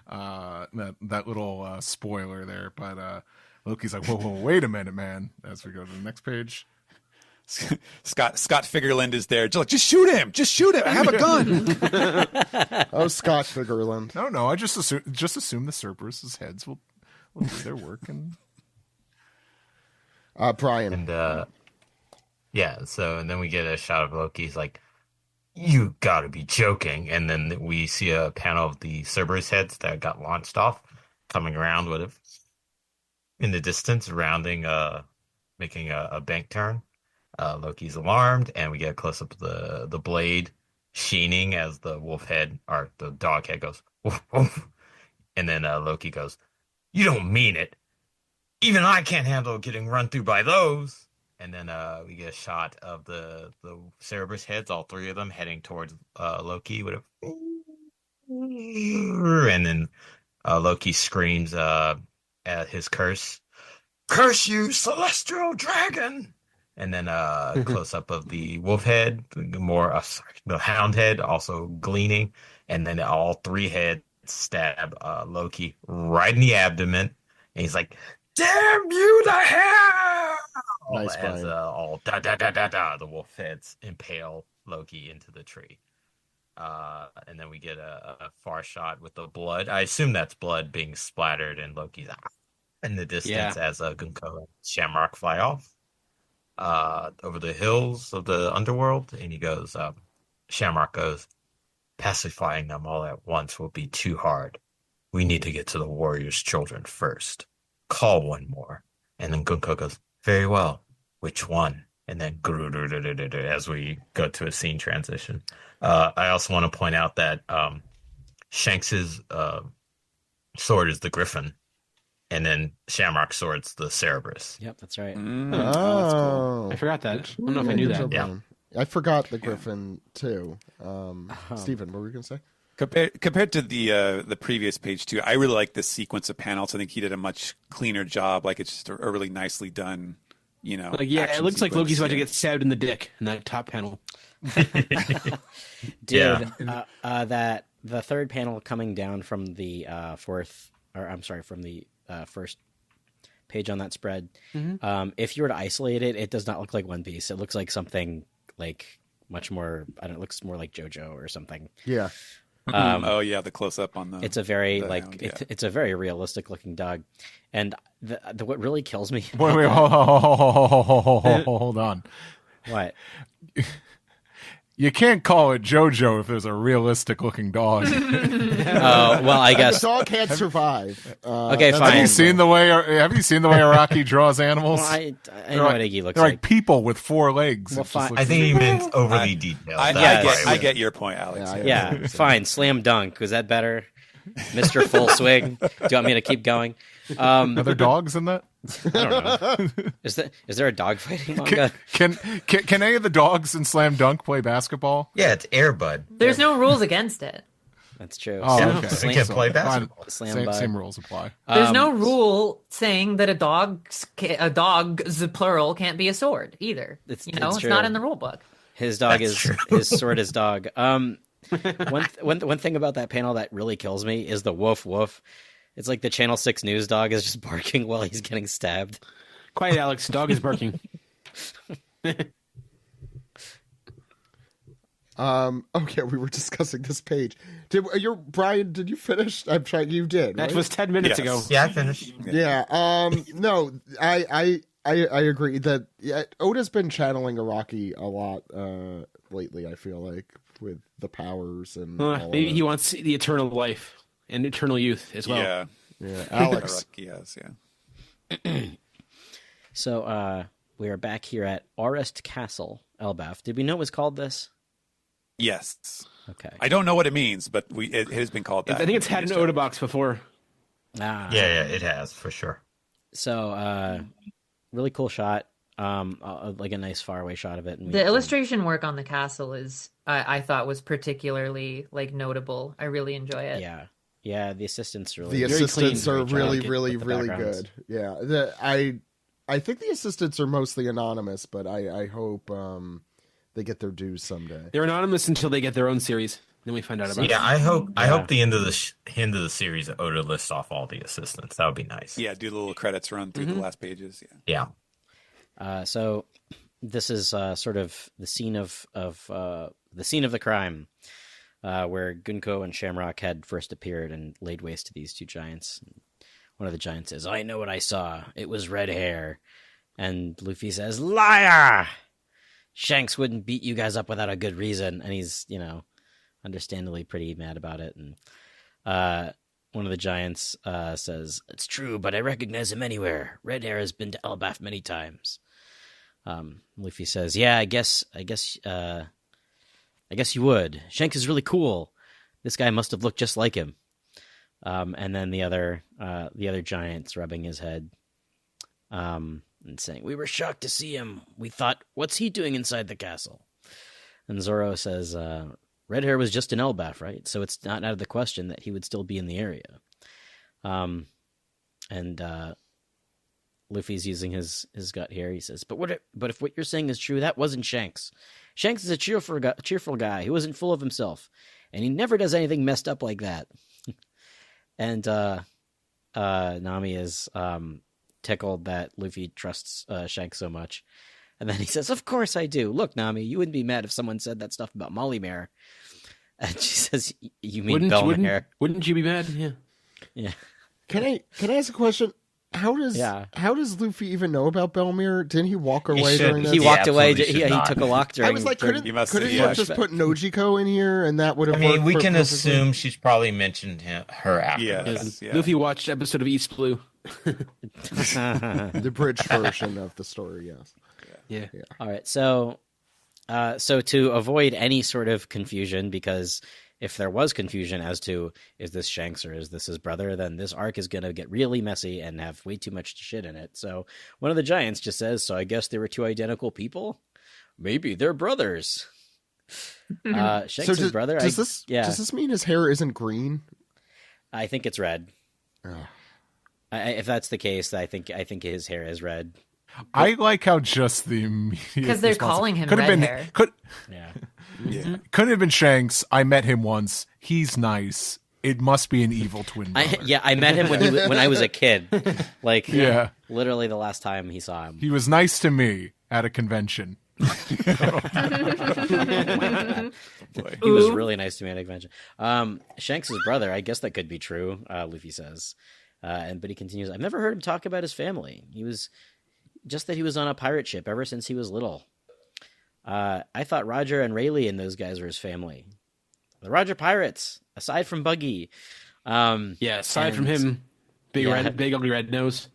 [SPEAKER 2] that little spoiler there. But Loki's like, whoa, wait a minute, man. As we go to the next page.
[SPEAKER 7] Scott Figureland is there. Just shoot him. Just shoot him. I have a gun.
[SPEAKER 4] Oh, Scott Figureland.
[SPEAKER 2] No, I just assume the Cerberus's heads will do their work. And
[SPEAKER 4] Brian.
[SPEAKER 3] And Yeah, so and then we get a shot of Loki. He's like, "You gotta be joking!" And then we see a panel of the Cerberus heads that got launched off, coming around with it in the distance, making a bank turn. Loki's alarmed, and we get a close up of the blade sheening as the wolf head or the dog head goes woof woof, and then Loki goes, "You don't mean it! Even I can't handle getting run through by those." And then we get a shot of the Cerberus heads, all three of them, heading towards Loki with a, and then Loki screams at his curse, "Curse you, celestial dragon!" And then close up of the wolf head, the hound head also gleaning, and then all three heads stab Loki right in the abdomen, and he's like, "Damn you to hell!"
[SPEAKER 4] Nice,
[SPEAKER 3] as
[SPEAKER 4] Bryan.
[SPEAKER 3] all da da da da da, the wolf heads impale Loki into the tree. And then we get a far shot with the blood. I assume that's blood being splattered in Loki's in the distance as Gunko and Shamrock fly off over the hills of the underworld. And he goes, Shamrock goes, "Pacifying them all at once will be too hard. We need to get to the warrior's children first. Call one more." And then Gunko goes, "Very well. Which one?" And then as we go to a scene transition. I also want to point out that Shanks's sword is the Griffin, and then Shamrock's sword's the Cerberus.
[SPEAKER 6] Yep, that's right.
[SPEAKER 5] That's cool. I forgot that. I don't know if I knew that.
[SPEAKER 4] Yeah. I forgot the Griffin too. Steven, what were you going to say?
[SPEAKER 7] Compared to the previous page too, I really like this sequence of panels. I think he did a much cleaner job. Like it's just a really nicely done,
[SPEAKER 5] Like it looks like Loki's about to get stabbed in the dick in that top panel.
[SPEAKER 6] Dude, that the third panel coming down from the from the first page on that spread.
[SPEAKER 5] Mm-hmm.
[SPEAKER 6] If you were to isolate it, it does not look like One Piece. It looks like something like much more. I don't know, it looks more like JoJo or something.
[SPEAKER 4] Yeah.
[SPEAKER 7] Oh yeah, the close up on the.
[SPEAKER 6] It's a very
[SPEAKER 7] hound,
[SPEAKER 6] it's a very realistic looking dog, and the what really kills me.
[SPEAKER 2] Wait, hold on.
[SPEAKER 6] What?
[SPEAKER 2] You can't call it JoJo if there's a realistic looking dog.
[SPEAKER 6] Oh well, I guess
[SPEAKER 4] The dog can't survive.
[SPEAKER 6] Okay,
[SPEAKER 2] Have
[SPEAKER 6] fine.
[SPEAKER 2] you seen the way Araki draws animals?
[SPEAKER 6] Well, I know what Iggy looks
[SPEAKER 2] They're
[SPEAKER 6] like.
[SPEAKER 2] like people with four legs.
[SPEAKER 6] Well,
[SPEAKER 2] It just
[SPEAKER 6] fine.
[SPEAKER 2] looks
[SPEAKER 3] I think he meant overly detailed.
[SPEAKER 7] I get your point, Alex.
[SPEAKER 6] Yeah, fine. Slam dunk. Was that better? Mr. Full Swing. Do you want me to keep going?
[SPEAKER 2] Are there dogs in that?
[SPEAKER 6] I don't know. Is there a dog fighting manga?
[SPEAKER 2] Can any of the dogs in Slam Dunk play basketball?
[SPEAKER 3] Yeah, it's Air Bud.
[SPEAKER 1] There's no rules against it.
[SPEAKER 6] That's true.
[SPEAKER 2] Oh,
[SPEAKER 6] Slam-
[SPEAKER 2] okay.
[SPEAKER 6] slam-
[SPEAKER 3] They can play
[SPEAKER 2] Fine.
[SPEAKER 3] basketball.
[SPEAKER 6] Slam
[SPEAKER 2] Same
[SPEAKER 6] bud.
[SPEAKER 2] rules apply.
[SPEAKER 1] There's no rule saying that a dog's plural can't be a sword either.
[SPEAKER 6] It's
[SPEAKER 1] it's
[SPEAKER 6] true.
[SPEAKER 1] not in the rule book.
[SPEAKER 6] His dog
[SPEAKER 3] That's
[SPEAKER 6] is
[SPEAKER 3] true.
[SPEAKER 6] his sword is dog. One thing about that panel that really kills me is the woof woof. It's like the Channel 6 news dog is just barking while he's getting stabbed.
[SPEAKER 5] Quiet, Alex. Dog is barking.
[SPEAKER 4] Okay, we were discussing this page. Brian, did you finish? I'm trying. You did.
[SPEAKER 5] That
[SPEAKER 4] right?
[SPEAKER 5] was 10 minutes ago.
[SPEAKER 3] Yeah, I finished.
[SPEAKER 4] Yeah. No, I agree that Oda's been channeling Araki a lot lately. I feel like with the powers and all
[SPEAKER 5] Maybe
[SPEAKER 4] of
[SPEAKER 5] he
[SPEAKER 4] it.
[SPEAKER 5] wants the eternal life and eternal youth as well.
[SPEAKER 4] Yeah, Alex.
[SPEAKER 7] Yes, yeah.
[SPEAKER 6] So we are back here at Orest Castle, Elbaf. Did we know it was called this?
[SPEAKER 7] Yes.
[SPEAKER 6] Okay.
[SPEAKER 7] I don't know what it means, but it has been called that.
[SPEAKER 5] I think it's had an Oda box before.
[SPEAKER 3] Yeah, it has for sure.
[SPEAKER 6] So really cool shot. Like a nice faraway shot of it. And
[SPEAKER 1] The illustration work on the castle is, I thought, was particularly notable. I really enjoy it.
[SPEAKER 6] Yeah. The assistants really.
[SPEAKER 4] The
[SPEAKER 6] very
[SPEAKER 4] assistants
[SPEAKER 6] clean,
[SPEAKER 4] are
[SPEAKER 6] great job
[SPEAKER 4] really,
[SPEAKER 6] with
[SPEAKER 4] really,
[SPEAKER 6] the
[SPEAKER 4] really
[SPEAKER 6] backgrounds.
[SPEAKER 4] good. Yeah, I think the assistants are mostly anonymous, but I hope they get their dues someday.
[SPEAKER 5] They're anonymous until they get their own series. Then we find out about it.
[SPEAKER 3] Yeah, I hope the end of the series Oda lists off all the assistants. That would be nice.
[SPEAKER 7] Yeah, do the little credits run through the last pages.
[SPEAKER 3] Yeah.
[SPEAKER 6] So this is sort of the scene of the crime, where Gunko and Shamrock had first appeared and laid waste to these two giants. One of the giants says, "I know what I saw. It was red hair." And Luffy says, "Liar!" Shanks wouldn't beat you guys up without a good reason. And he's, understandably pretty mad about it. And one of the giants says, "It's true, but I recognize him anywhere. Red Hair has been to Elbaf many times." Luffy says, "Yeah, I guess you would. Shanks is really cool. This guy must have looked just like him." And then the other giant's rubbing his head and saying, "We were shocked to see him. We thought, what's he doing inside the castle?" And Zoro says, "Red Hair was just in Elbaf, right? So it's not out of the question that he would still be in the area." And Luffy's using his gut here. He says, "But if what you're saying is true, that wasn't Shanks. Shanks is a cheerful guy. He wasn't full of himself, and he never does anything messed up like that." And Nami is tickled that Luffy trusts Shanks so much. And then he says, "Of course I do. Look, Nami, you wouldn't be mad if someone said that stuff about Molly Mare." And she says, "You mean Belmare?"
[SPEAKER 5] Wouldn't you be mad? Yeah.
[SPEAKER 6] Yeah.
[SPEAKER 4] Can I ask a question? How does Luffy even know about Belmere? Didn't he walk away during that?
[SPEAKER 6] He walked away.
[SPEAKER 8] absolutely
[SPEAKER 6] He
[SPEAKER 8] should
[SPEAKER 6] took a lock during.
[SPEAKER 4] I was like, couldn't he have just put Nojiko in here and that would have worked?
[SPEAKER 8] we can
[SPEAKER 4] perfectly?
[SPEAKER 8] assume she's probably mentioned her after.
[SPEAKER 7] Yes, yeah.
[SPEAKER 5] Luffy watched episode of East Blue.
[SPEAKER 4] The bridge version of the story, yes.
[SPEAKER 5] Yeah.
[SPEAKER 6] All right, so to avoid any sort of confusion, because if there was confusion as to is this Shanks or is this his brother, then this arc is going to get really messy and have way too much shit in it. So one of the giants just says, "So I guess they were two identical people? Maybe they're brothers." Shanks' his brother.
[SPEAKER 4] Does this mean his hair isn't green?
[SPEAKER 6] I think it's red.
[SPEAKER 4] Oh.
[SPEAKER 6] If that's the case, I think his hair is red.
[SPEAKER 2] I like how just the immediate
[SPEAKER 1] Because they're
[SPEAKER 2] response
[SPEAKER 1] calling him
[SPEAKER 2] could have
[SPEAKER 1] Red
[SPEAKER 2] been
[SPEAKER 1] Hair.
[SPEAKER 6] Yeah.
[SPEAKER 2] couldn't have been Shanks. I met him once. He's nice. It must be an evil twin brother.
[SPEAKER 6] I met him when I was a kid. Like,
[SPEAKER 2] Yeah.
[SPEAKER 6] literally the last time he saw him.
[SPEAKER 2] He was nice to me at a convention.
[SPEAKER 6] He was really nice to me at a convention. Shanks' brother, I guess that could be true, Luffy says. But he continues, "I've never heard him talk about his family. He was on a pirate ship ever since he was little. I thought Roger and Rayleigh and those guys were his family. The Roger Pirates, aside from Buggy."
[SPEAKER 5] Aside from him, big ugly red nose.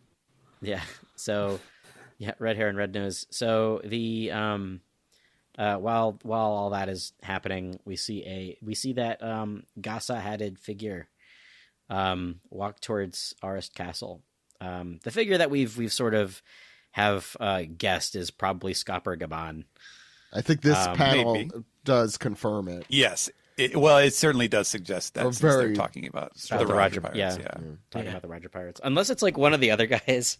[SPEAKER 6] Yeah. So, red hair and red nose. So the while all that is happening, we see that Gasa-hatted figure walk towards Arist Castle. The figure that we've sort of have guessed is probably Scopper Gaban.
[SPEAKER 4] I think this panel
[SPEAKER 7] maybe.
[SPEAKER 4] does confirm it.
[SPEAKER 7] Yes. It certainly does suggest that since they're talking about the Roger Pirates. Yeah.
[SPEAKER 6] Talking about the Roger Pirates. Unless it's like one of the other guys,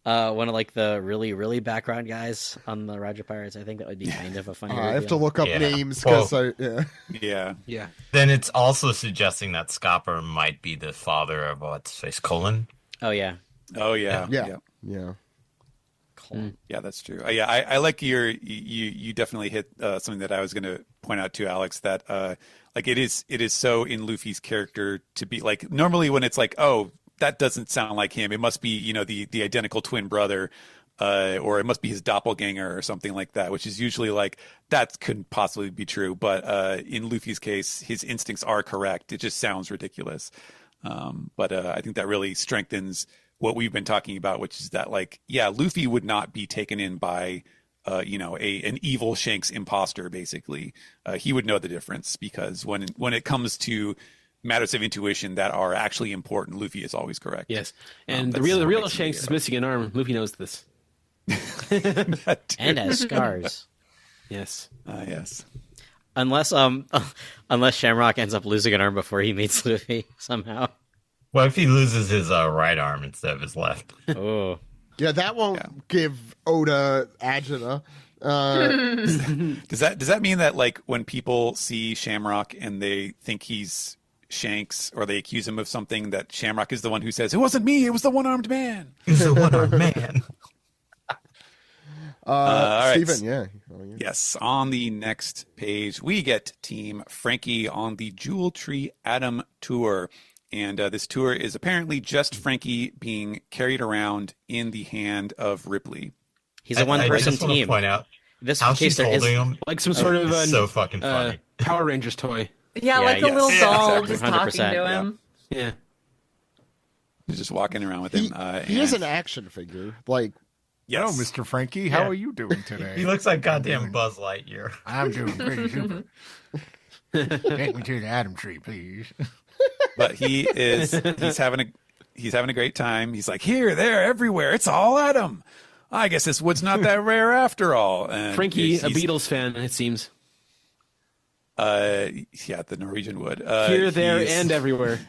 [SPEAKER 6] one of like the really, really background guys on the Roger Pirates. I think that would be kind of a funny
[SPEAKER 4] I have to look up names because
[SPEAKER 7] Yeah.
[SPEAKER 8] Then it's also suggesting that Scopper might be the father of what's his face, Colin.
[SPEAKER 6] Oh yeah.
[SPEAKER 7] Oh yeah.
[SPEAKER 4] Yeah.
[SPEAKER 7] Yeah, that's true. I like you definitely hit something that I was going to point out to Alex, that like it is so in Luffy's character to be like, normally when it's like, oh, that doesn't sound like him, it must be the identical twin brother, or it must be his doppelganger or something like that, which is usually like that couldn't possibly be true. But in Luffy's case, his instincts are correct. It just sounds ridiculous. But I think that really strengthens what we've been talking about, which is that, like, yeah, Luffy would not be taken in by, an evil Shanks imposter. Basically, he would know the difference, because when it comes to matters of intuition that are actually important, Luffy is always correct.
[SPEAKER 5] Yes, and the real Shanks is missing an arm. Luffy knows this,
[SPEAKER 6] and has scars.
[SPEAKER 5] Yes.
[SPEAKER 7] Yes.
[SPEAKER 6] Unless Shamrock ends up losing an arm before he meets Luffy somehow.
[SPEAKER 8] What if he loses his right arm instead of his left?
[SPEAKER 6] Oh.
[SPEAKER 4] Yeah, that won't give Oda agita.
[SPEAKER 7] Does that mean that, like, when people see Shamrock and they think he's Shanks, or they accuse him of something, that Shamrock is the one who says, "It wasn't me, it was the one-armed man"?
[SPEAKER 8] He's the one-armed man.
[SPEAKER 7] All right.
[SPEAKER 4] Steven,
[SPEAKER 7] Yes, on the next page, we get Team Frankie on the Jewel Tree Atom tour. And this tour is apparently just Frankie being carried around in the hand of Ripley.
[SPEAKER 6] He's a one-person
[SPEAKER 8] I just want
[SPEAKER 6] team.
[SPEAKER 8] to point out,
[SPEAKER 6] this
[SPEAKER 8] How
[SPEAKER 6] case
[SPEAKER 8] she's
[SPEAKER 6] there is
[SPEAKER 8] holding him,
[SPEAKER 5] Like some sort of
[SPEAKER 8] is so fucking funny.
[SPEAKER 5] Power Rangers toy.
[SPEAKER 1] Yeah,
[SPEAKER 6] Yeah,
[SPEAKER 1] like a
[SPEAKER 6] yes.
[SPEAKER 1] little
[SPEAKER 7] Yeah,
[SPEAKER 1] doll
[SPEAKER 7] exactly.
[SPEAKER 1] just talking
[SPEAKER 6] 100%,
[SPEAKER 1] to him.
[SPEAKER 5] Yeah.
[SPEAKER 7] He's just walking around with him.
[SPEAKER 4] He is
[SPEAKER 7] and-
[SPEAKER 4] an action figure. Like,
[SPEAKER 2] Hello,
[SPEAKER 7] Yes.
[SPEAKER 2] Mr. Frankie. How
[SPEAKER 8] Yeah.
[SPEAKER 2] are you doing today?
[SPEAKER 8] He looks like goddamn Buzz Lightyear.
[SPEAKER 2] I'm doing pretty super. Take me to the Adam tree, please.
[SPEAKER 7] But he's having a great time. He's like, here, there, everywhere. It's all Adam. I guess this wood's not that rare after all. And
[SPEAKER 5] Frankie, a
[SPEAKER 7] he's-
[SPEAKER 5] Beatles fan, it seems.
[SPEAKER 7] yeah, the Norwegian wood.
[SPEAKER 5] Here, there,
[SPEAKER 7] he's-
[SPEAKER 5] and everywhere.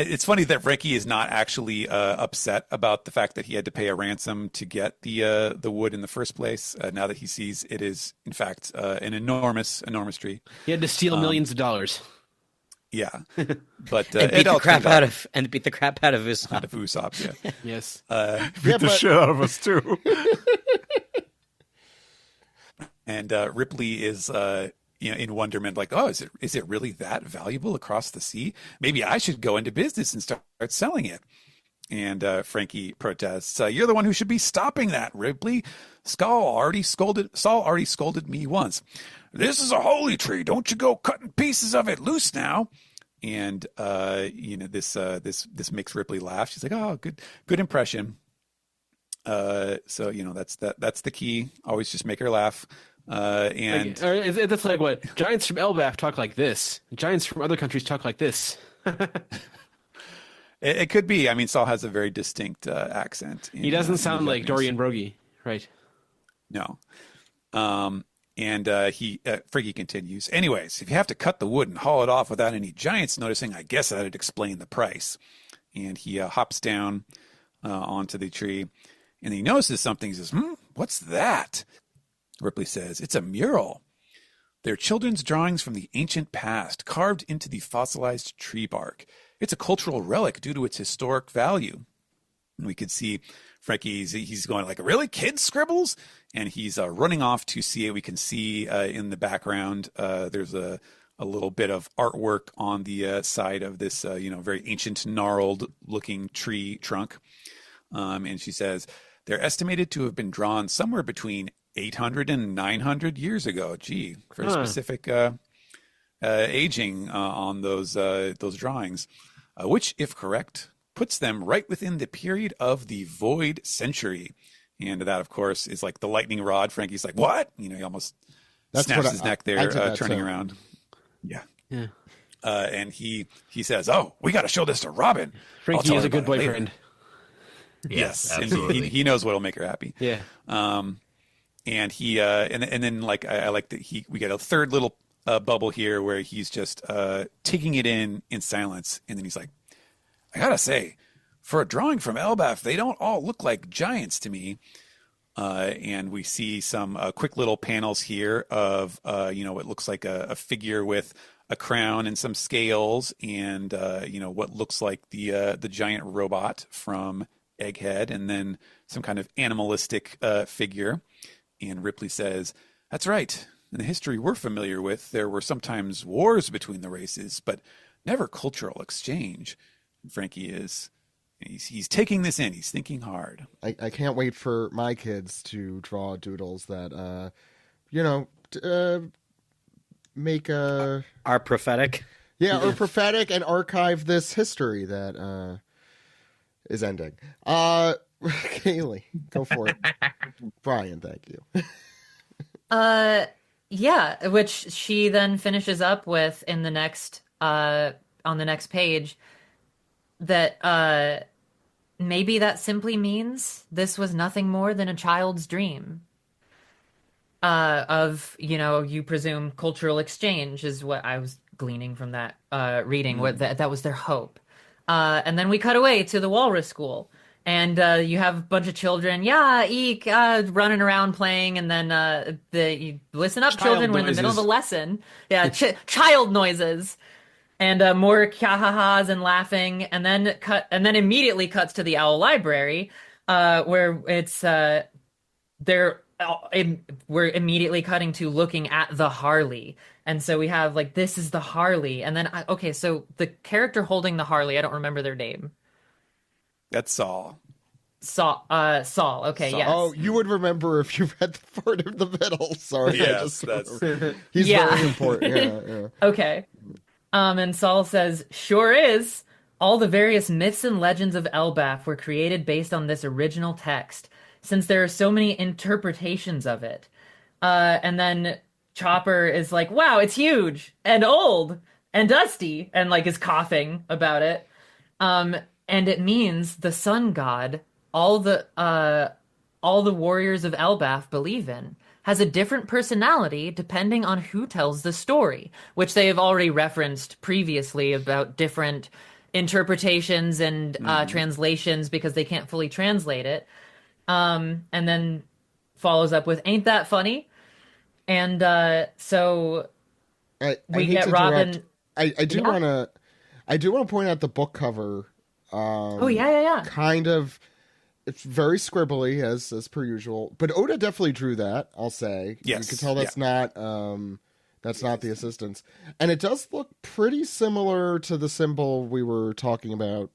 [SPEAKER 7] It's funny that Frankie is not actually upset about the fact that he had to pay a ransom to get the wood in the first place. Now that he sees it is in fact an enormous tree.
[SPEAKER 5] He had to steal millions of dollars.
[SPEAKER 7] Yeah, but
[SPEAKER 6] and beat
[SPEAKER 7] it
[SPEAKER 6] the
[SPEAKER 7] all
[SPEAKER 6] crap
[SPEAKER 7] turned
[SPEAKER 6] out of and beat the crap out of his.
[SPEAKER 7] out of Usopp. Yeah.
[SPEAKER 5] Yes.
[SPEAKER 2] Beat the shit out of us, too.
[SPEAKER 7] And Ripley is, in wonderment, like, oh, is it really that valuable across the sea? Maybe I should go into business and start selling it. And Frankie protests, "You're the one who should be stopping that, Ripley. Saul already scolded me once. This is a holy tree. Don't you go cutting pieces of it loose now." And this makes Ripley laugh. She's like, "Oh, good impression." So that's the key. Always just make her laugh. And
[SPEAKER 5] That's like what? Giants from Elbaf talk like this. Giants from other countries talk like this.
[SPEAKER 7] it could be. I mean, Saul has a very distinct accent.
[SPEAKER 5] He doesn't sound like
[SPEAKER 7] Japanese.
[SPEAKER 5] Dorian Broggie. Right.
[SPEAKER 7] No. Frankie continues. Anyways, if you have to cut the wood and haul it off without any giants noticing, I guess that'd explain the price. And he hops down onto the tree, and he notices something. He says, what's that? Ripley says, it's a mural. They're children's drawings from the ancient past, carved into the fossilized tree bark. It's a cultural relic due to its historic value. And we could see Frankie, he's going like, really? Kids scribbles? And he's running off to see it. We can see in the background, there's a little bit of artwork on the side of this, very ancient, gnarled looking tree trunk. And she says, they're estimated to have been drawn somewhere between 800 and 900 years ago. Gee, very specific aging on those drawings, which, if correct, puts them right within the period of the Void Century. And that, of course, is like the lightning rod. Frankie's like, what? He almost snaps his neck there, turning around. Yeah. And he says, oh, we got to show this to Robin.
[SPEAKER 5] Frankie is a good boyfriend.
[SPEAKER 7] Yes,
[SPEAKER 8] absolutely.
[SPEAKER 7] and he knows what'll make her happy.
[SPEAKER 5] Yeah.
[SPEAKER 7] And he and then like I like that we get a third little bubble here where he's just taking it in silence, and then he's like, I gotta say, for a drawing from Elbaf, they don't all look like giants to me. And we see some quick little panels here of what looks like a figure with a crown and some scales, and what looks like the giant robot from Egghead, and then some kind of animalistic figure. And Ripley says, that's right. In the history we're familiar with, there were sometimes wars between the races, but never cultural exchange. And Frankie he's taking this in. He's thinking hard.
[SPEAKER 4] I can't wait for my kids to draw doodles that, make a...
[SPEAKER 6] Are prophetic.
[SPEAKER 4] Yeah, or prophetic, and archive this history that is ending. Kayleigh, go for it. Brian, thank you.
[SPEAKER 1] Yeah, which she then finishes up with in the next on the next page, that maybe that simply means this was nothing more than a child's dream. Of, you presume cultural exchange is what I was gleaning from that reading. What that was their hope. And then we cut away to the Walrus School. And you have a bunch of children, eek, running around playing, and then you listen up, children, we're in the middle of a lesson. Yeah, child noises, and more ha-ha-has and laughing, and then immediately cuts to the Owl Library, where it's we're immediately cutting to looking at the Harley. And so we have like, this is the Harley, and then so the character holding the Harley, I don't remember their name.
[SPEAKER 7] That's Saul.
[SPEAKER 1] Saul. Okay, yes.
[SPEAKER 4] Oh, you would remember if you read the part in the middle. Sorry,
[SPEAKER 7] Yes, that's
[SPEAKER 4] he's
[SPEAKER 1] Yeah.
[SPEAKER 4] very important. Yeah.
[SPEAKER 1] Okay. And Saul says, "Sure is. All the various myths and legends of Elbaf were created based on this original text, since there are so many interpretations of it." And then Chopper is like, "Wow, it's huge and old and dusty," and like is coughing about it. And it means the sun god, all the warriors of Elbaf believe in, has a different personality depending on who tells the story, which they have already referenced previously about different interpretations and translations because they can't fully translate it. And then follows up with, "Ain't that funny?" And so we
[SPEAKER 4] hate
[SPEAKER 1] get
[SPEAKER 4] to
[SPEAKER 1] Robin.
[SPEAKER 4] interrupt. I do
[SPEAKER 1] Yeah.
[SPEAKER 4] want to point out the book cover.
[SPEAKER 1] Oh yeah.
[SPEAKER 4] Kind of, it's very scribbly as per usual. But Oda definitely drew that. I'll say.
[SPEAKER 7] Yes,
[SPEAKER 4] You can tell that's not the assistants, and it does look pretty similar to the symbol we were talking about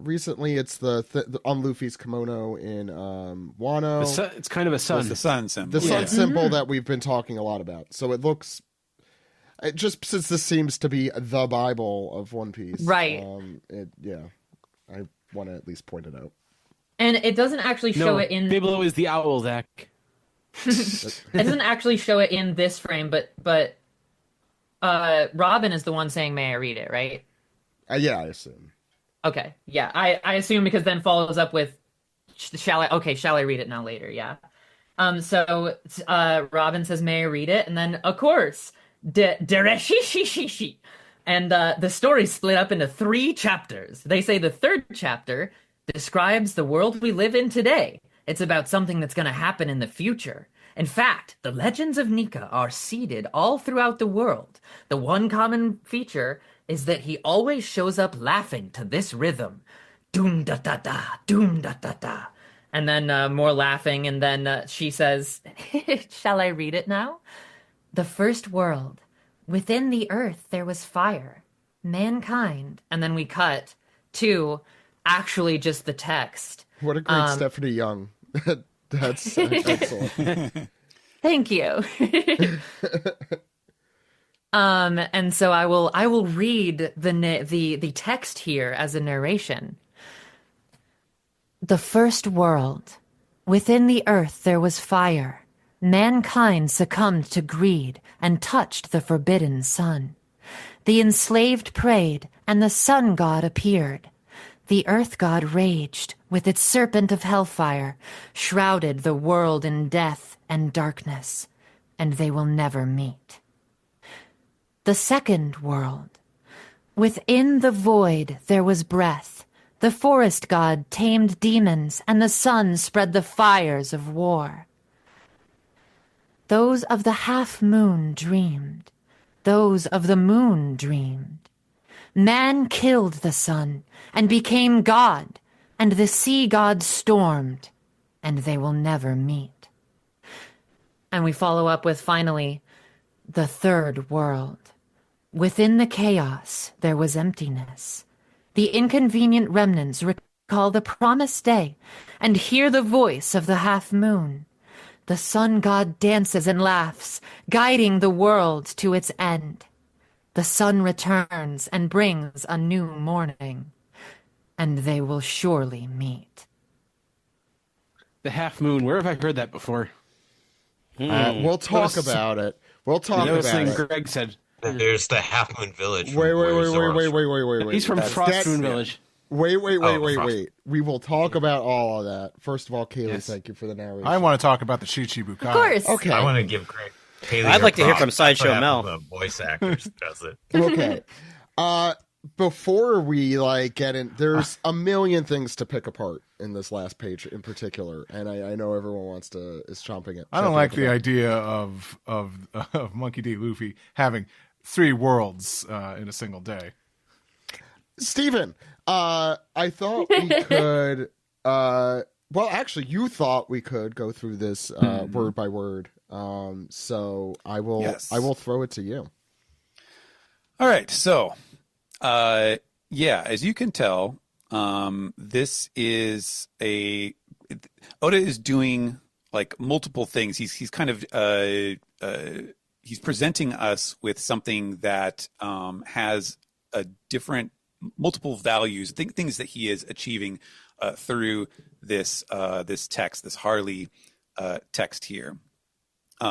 [SPEAKER 4] recently. It's the on Luffy's kimono in Wano.
[SPEAKER 5] It's kind of a sun.
[SPEAKER 7] It's the sun symbol.
[SPEAKER 4] The sun symbol that we've been talking a lot about. So it looks, just since this seems to be the Bible of One Piece,
[SPEAKER 1] Right.
[SPEAKER 4] I want to at least point it out.
[SPEAKER 1] And it doesn't actually show
[SPEAKER 5] No,
[SPEAKER 1] it in.
[SPEAKER 5] Biblo is the owl, Zach.
[SPEAKER 1] It doesn't actually show it in this frame, but Robin is the one saying, "May I read it?" Right?
[SPEAKER 4] Yeah, I assume.
[SPEAKER 1] Okay, yeah, I assume, because then follows up with, "Shall I?" Okay, shall I read it now? Later, yeah. So Robin says, "May I read it?" And then, of course, Dereshishishishi. And the story's split up into 3 chapters. They say the 3rd chapter describes the world we live in today. It's about something that's going to happen in the future. In fact, the legends of Nika are seeded all throughout the world. The one common feature is that he always shows up laughing to this rhythm. Doom da da da, doom da da da. And then more laughing, and then she says, "Shall I read it now?" "The first world. Within the earth there was fire. Mankind." And then we cut to actually just the text.
[SPEAKER 4] What a great Stephanie Young. That's excellent.
[SPEAKER 1] Thank you. And so I will read the text here as a narration. "The first world. Within the earth there was fire. Mankind succumbed to greed and touched the forbidden sun. The enslaved prayed, and the sun god appeared. The earth god raged with its serpent of hellfire, shrouded the world in death and darkness, and they will never meet. The second world. Within the void there was breath. The forest god tamed demons, and the sun spread the fires of war. Those of the half-moon dreamed. Those of the moon dreamed. Man killed the sun and became god, and the sea god stormed, and they will never meet." And we follow up with, finally, "The third world. Within the chaos there was emptiness. The inconvenient remnants recall the promised day and hear the voice of the half-moon. The sun god dances and laughs, guiding the world to its end. The sun returns and brings a new morning, and they will surely meet."
[SPEAKER 5] The half moon. Where have I heard that before?
[SPEAKER 4] We'll talk about it. We'll talk
[SPEAKER 5] That was
[SPEAKER 4] about
[SPEAKER 5] something
[SPEAKER 4] it.
[SPEAKER 5] Greg said.
[SPEAKER 8] There's the Half Moon Village. from
[SPEAKER 4] Wait.
[SPEAKER 8] Wait.
[SPEAKER 5] He's from Frost Moon Village.
[SPEAKER 4] Wait.
[SPEAKER 8] Frost.
[SPEAKER 4] We will talk about all of that. First of all, Kayleigh,
[SPEAKER 5] Yes.
[SPEAKER 4] thank you for the narration.
[SPEAKER 2] I want to talk about the Shichibukai.
[SPEAKER 1] Of course.
[SPEAKER 4] Okay.
[SPEAKER 8] I want to give Greg. Kayleigh
[SPEAKER 6] I'd like to hear
[SPEAKER 8] props.
[SPEAKER 6] from
[SPEAKER 8] That's what
[SPEAKER 6] Sideshow
[SPEAKER 8] happens
[SPEAKER 6] Mel.
[SPEAKER 8] when a voice actor does it.
[SPEAKER 4] Okay. Before we get in, there's a million things to pick apart in this last page in particular, and I know everyone is chomping it.
[SPEAKER 2] I don't like the idea of Monkey D. Luffy having 3 worlds in a single day.
[SPEAKER 4] Steven, I thought we could. Well, actually, you thought we could go through this word by word. So I will.
[SPEAKER 7] Yes.
[SPEAKER 4] I will throw it to you.
[SPEAKER 7] All right. So, as you can tell, This is Oda is doing like multiple things. He's kind of he's presenting us with something that has a different multiple values, things that he is achieving through this text, this Harley text here.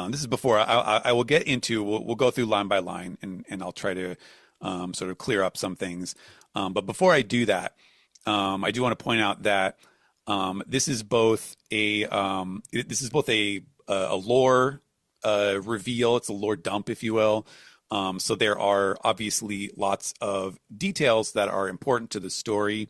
[SPEAKER 7] This is before I will get into. We'll go through line by line, and I'll try to sort of clear up some things. But before I do that, I do want to point out that this is both a lore reveal. It's a lore dump, if you will. So there are obviously lots of details that are important to the story.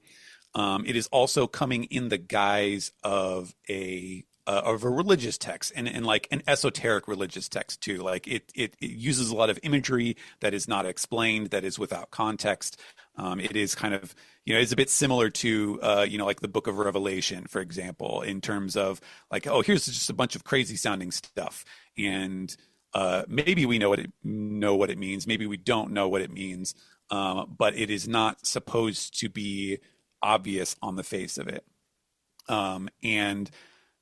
[SPEAKER 7] It is also coming in the guise of a religious text and like an esoteric religious text too. Like it uses a lot of imagery that is not explained, that is without context. It is kind of, it's a bit similar to, like the Book of Revelation, for example, in terms of like, oh, here's just a bunch of crazy sounding stuff. And maybe we know what it means. Maybe we don't know what it means. But it is not supposed to be obvious on the face of it. And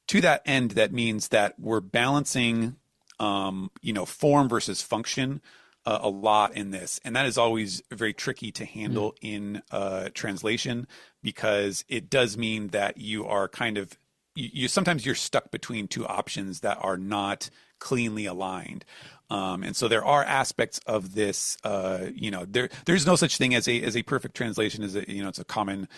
[SPEAKER 7] to that end, that means that we're balancing, form versus function a lot in this. And that is always very tricky to handle in translation, because it does mean that you are kind of, sometimes you're stuck between two options that are not cleanly aligned. And so there are aspects of this, there's no such thing as a perfect translation. It's a common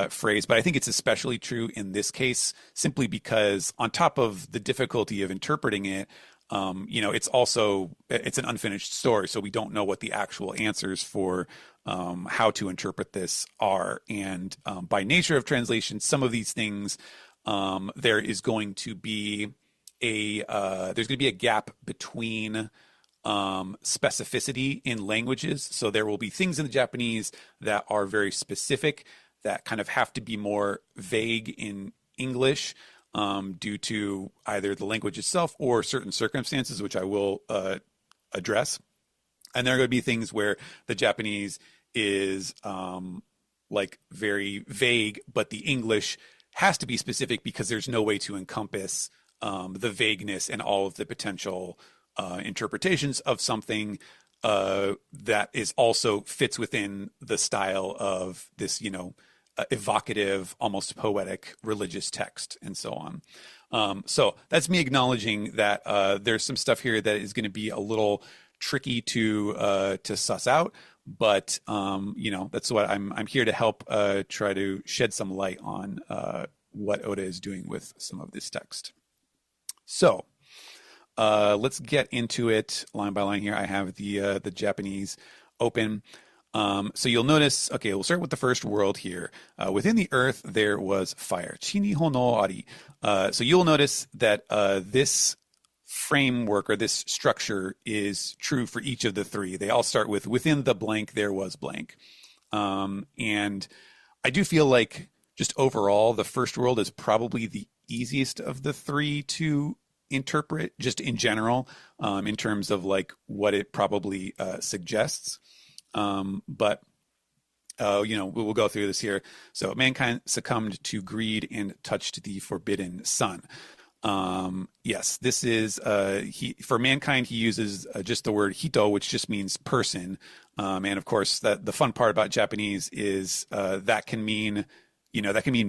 [SPEAKER 7] phrase, but I think it's especially true in this case, simply because on top of the difficulty of interpreting it, it's an unfinished story. So we don't know what the actual answers for how to interpret this are. And by nature of translation, some of these things, there is going to be there's going to be a gap between specificity in languages. So there will be things in the Japanese that are very specific that kind of have to be more vague in English due to either the language itself or certain circumstances, which I will address. And there are going to be things where the Japanese is like very vague, but the English has to be specific because there's no way to encompass the vagueness and all of the potential interpretations of something that is also fits within the style of this, evocative, almost poetic religious text and so on. So that's me acknowledging that there's some stuff here that is going to be a little tricky to suss out, but that's what I'm here to help try to shed some light on what Oda is doing with some of this text. So let's get into it line by line here. I have the Japanese open. So you'll notice, okay, we'll start with the first world here. Within the earth, there was fire. Chini hono ari. So you'll notice that this framework or this structure is true for each of the three. They all start with within the blank, there was blank. And I do feel like just overall, the first world is probably the easiest of the three to interpret, just in general, in terms of like what it probably suggests. But we will go through this here. So mankind succumbed to greed and touched the forbidden sun. Yes, this is for mankind. He uses just the word hito, which just means person. And of course, that the fun part about Japanese is that can mean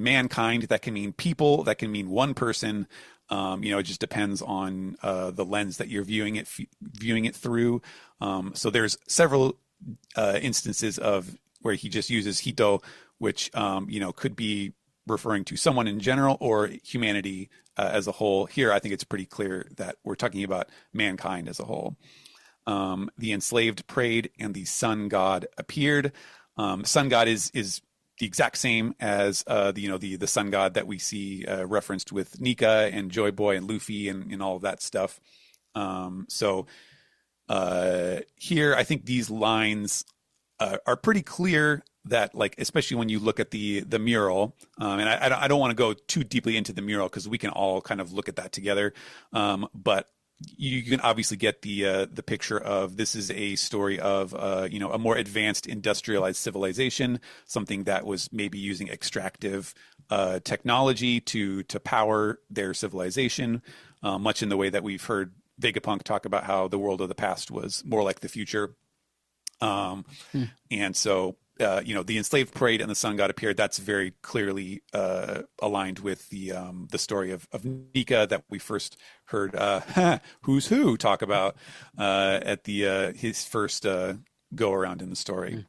[SPEAKER 7] mankind, that can mean people, that can mean one person. It just depends on the lens that you're viewing it through. So there's several instances of where he just uses hito, which could be referring to someone in general or humanity as a whole. Here, I think it's pretty clear that we're talking about mankind as a whole. The enslaved prayed, and the sun god appeared. Sun god is the exact same as the sun god that we see referenced with Nika and Joy Boy and Luffy and all of that stuff. So here, I think these lines are pretty clear that, like, especially when you look at the mural, and I don't want to go too deeply into the mural because we can all kind of look at that together. But you can obviously get the picture of this is a story of a more advanced industrialized civilization, something that was maybe using extractive technology to power their civilization, much in the way that we've heard Vegapunk talk about how the world of the past was more like the future. And so the enslaved parade and the sun god appeared. That's very clearly aligned with the story of Nika that we first heard Who's Who talk about at his first go around in the story.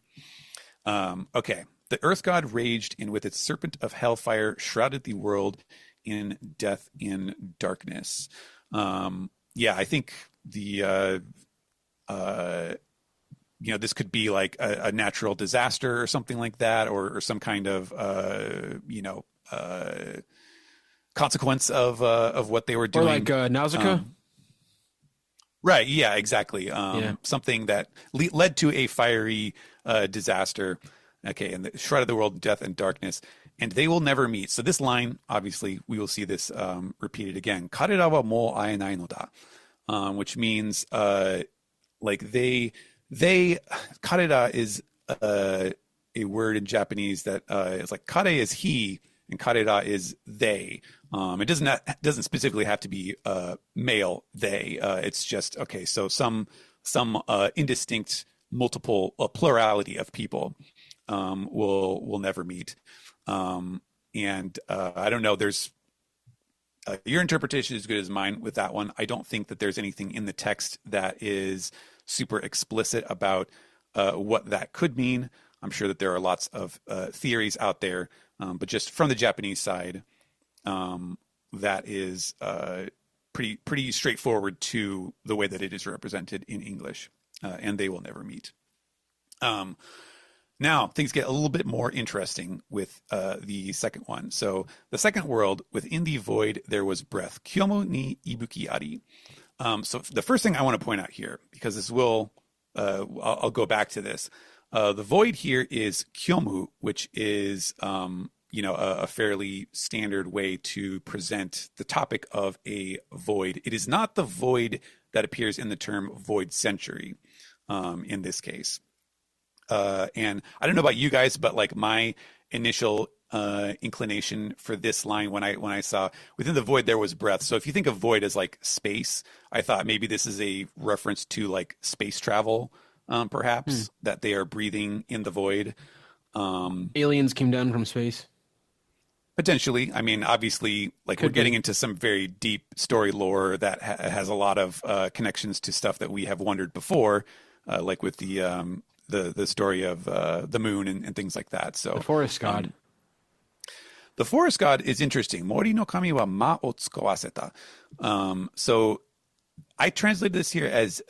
[SPEAKER 7] Okay. The earth god raged, and with its serpent of hellfire shrouded the world in death and darkness. I think this could be like a natural disaster or something like that, or some kind of consequence of what they were doing.
[SPEAKER 5] Or like Nausicaa.
[SPEAKER 7] Right. Yeah. Exactly. Something that led to a fiery disaster. Okay, and the shrouded the world in death and darkness, and they will never meet. So this line, obviously, we will see this repeated again. Karera wa mou aenai no da, which means like they karera is a word in Japanese that is like kare is he and karera is they. It doesn't specifically have to be male they. It's just okay. So some indistinct multiple plurality of people will never meet. And I don't know. There's your interpretation is as good as mine with that one. I don't think that there's anything in the text that is super explicit about what that could mean. I'm sure that there are lots of theories out there, but just from the Japanese side, that is pretty straightforward to the way that it is represented in English, and they will never meet. Now things get a little bit more interesting with the second one. So the second world, within the void there was breath. Kyomu ni ibuki ari. So the first thing I want to point out here, because this will, I'll go back to this. The void here is kyomu, which is, a fairly standard way to present the topic of a void. It is not the void that appears in the term void century, in this case. And I don't know about you guys, but like my initial inclination for this line when I saw within the void there was breath. So if you think of void as like space, I thought maybe this is a reference to like space travel, perhaps that they are breathing in the void.
[SPEAKER 5] Aliens came down from space.
[SPEAKER 7] Potentially. I mean, obviously, like we're getting into some very deep story lore that has a lot of connections to stuff that we have wondered before, like with the story of the moon and things like that. So
[SPEAKER 5] the forest god.
[SPEAKER 7] The forest god is interesting. Mori no kami wa ma o tsukawaseta. So I translated this here as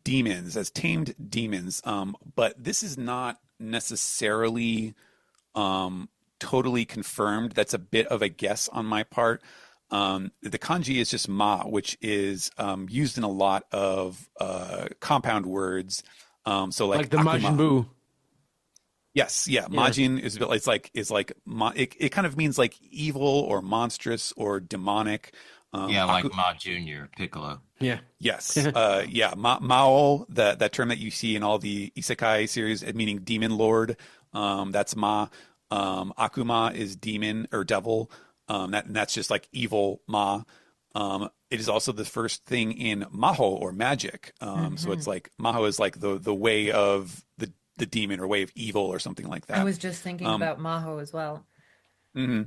[SPEAKER 7] demons, as tamed demons. But this is not necessarily totally confirmed. That's a bit of a guess on my part. The kanji is just ma, which is used in a lot of compound words. So like
[SPEAKER 5] the
[SPEAKER 7] akuma.
[SPEAKER 5] Majin Buu.
[SPEAKER 7] Yes, yeah. Majin is it kind of means like evil or monstrous or demonic.
[SPEAKER 8] Like Ma Junior Piccolo.
[SPEAKER 5] Yeah.
[SPEAKER 7] Yes. Mao, that term that you see in all the isekai series, meaning demon lord. That's Ma. Akuma is demon or devil. That's just like evil Ma. It is also the first thing in Maho or magic. So it's like Maho is like the way of the demon or way of evil or something like that.
[SPEAKER 1] I was just thinking about Maho as well.
[SPEAKER 7] Mm-hmm.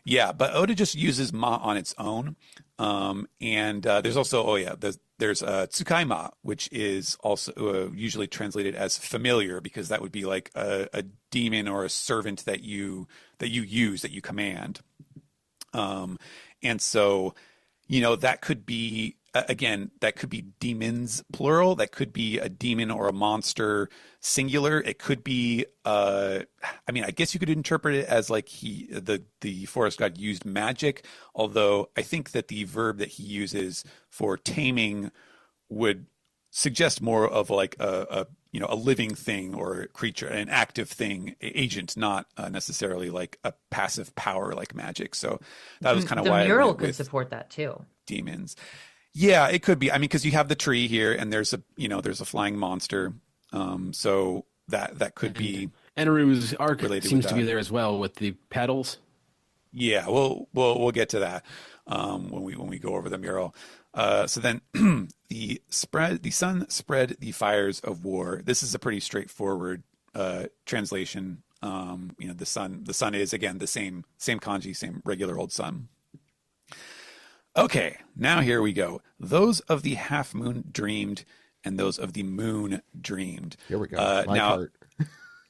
[SPEAKER 7] Yeah, but Oda just uses Ma on its own. And there's also, there's Tsukaima, which is also usually translated as familiar, because that would be like a demon or a servant that you use, that you command. And so, that could be, again, that could be demons plural. That could be a demon or a monster singular. It could be, I guess you could interpret it as like the forest god used magic. Although I think that the verb that he uses for taming would suggest more of like a living thing or a creature, an active thing, agent, not necessarily like a passive power like magic. So that was kind of why
[SPEAKER 1] the mural could support that too.
[SPEAKER 7] Demons. Yeah, it could be. I mean, because you have the tree here, and there's a flying monster. So that could be.
[SPEAKER 5] Enaru's arc
[SPEAKER 7] related
[SPEAKER 5] seems
[SPEAKER 7] with
[SPEAKER 5] to be
[SPEAKER 7] that.
[SPEAKER 5] there as well with the paddles.
[SPEAKER 7] Yeah, we'll get to that when we go over the mural. So then the sun spread the fires of war. This is a pretty straightforward translation. The sun is again the same kanji, same regular old sun. Okay, now here we go. Those of the half moon dreamed, and those of the moon dreamed.
[SPEAKER 4] Here we go.
[SPEAKER 7] Now,
[SPEAKER 4] part.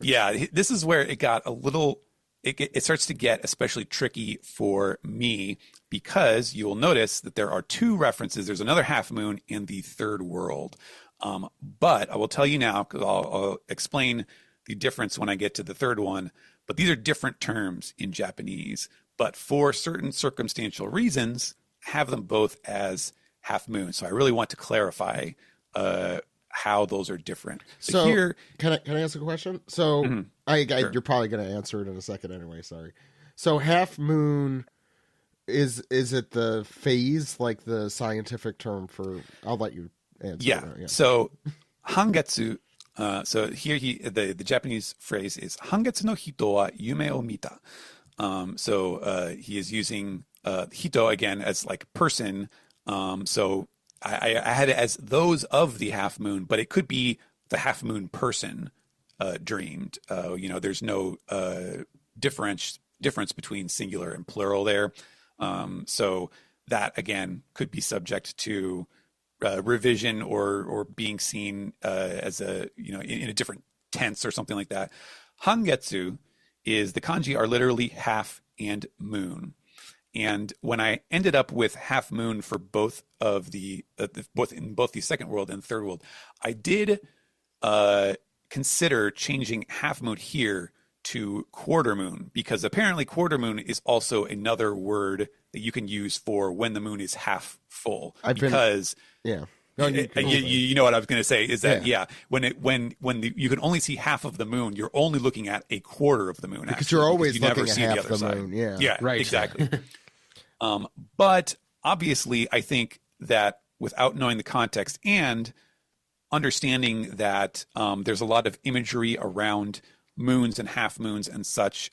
[SPEAKER 7] yeah, this is where it got a little. It starts to get especially tricky for me because you will notice that there are two references. There's another half moon in the third world. But I will tell you now, because I'll explain the difference when I get to the third one. But these are different terms in Japanese. But for certain circumstantial reasons, have them both as half moon. So I really want to clarify how those are different.
[SPEAKER 4] So
[SPEAKER 7] here,
[SPEAKER 4] can I ask a question? So
[SPEAKER 7] Sure.
[SPEAKER 4] you're probably going to answer it in a second anyway. Sorry. So half moon is it the phase, like the scientific term for? I'll let you answer.
[SPEAKER 7] Yeah.
[SPEAKER 4] That, yeah.
[SPEAKER 7] So hangetsu. So here the Japanese phrase is hangetsu no hito wa yume o mita. So he is using hito again as like person. So I had it as those of the half moon, but it could be the half moon person dreamed. There's no difference between singular and plural there. So that again could be subject to revision or being seen as in a different tense or something like that. Hangetsu is the kanji are literally half and moon. And when I ended up with half moon for both of both the second world and third world, I did consider changing half moon here to quarter moon, because apparently quarter moon is also another word that you can use for when the moon is half full.
[SPEAKER 4] Yeah. No,
[SPEAKER 7] you know what I was going to say is that when you can only see half of the moon, you're only looking at a quarter of the moon,
[SPEAKER 4] because you're always
[SPEAKER 7] you
[SPEAKER 4] looking
[SPEAKER 7] never
[SPEAKER 4] at
[SPEAKER 7] see
[SPEAKER 4] half
[SPEAKER 7] the other
[SPEAKER 4] the
[SPEAKER 7] side.
[SPEAKER 4] moon. Yeah.
[SPEAKER 7] Yeah,
[SPEAKER 5] Right.
[SPEAKER 7] exactly. But obviously, I think that without knowing the context and understanding that there's a lot of imagery around moons and half moons and such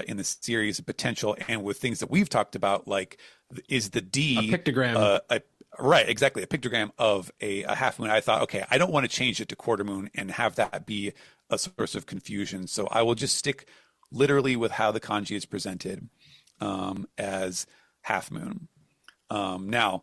[SPEAKER 7] in the series of potential, and with things that we've talked about, like is the D
[SPEAKER 5] A pictogram.
[SPEAKER 7] Right, exactly. A pictogram of a half moon. I thought, okay, I don't want to change it to quarter moon and have that be a source of confusion. So I will just stick literally with how the kanji is presented as half moon. Now,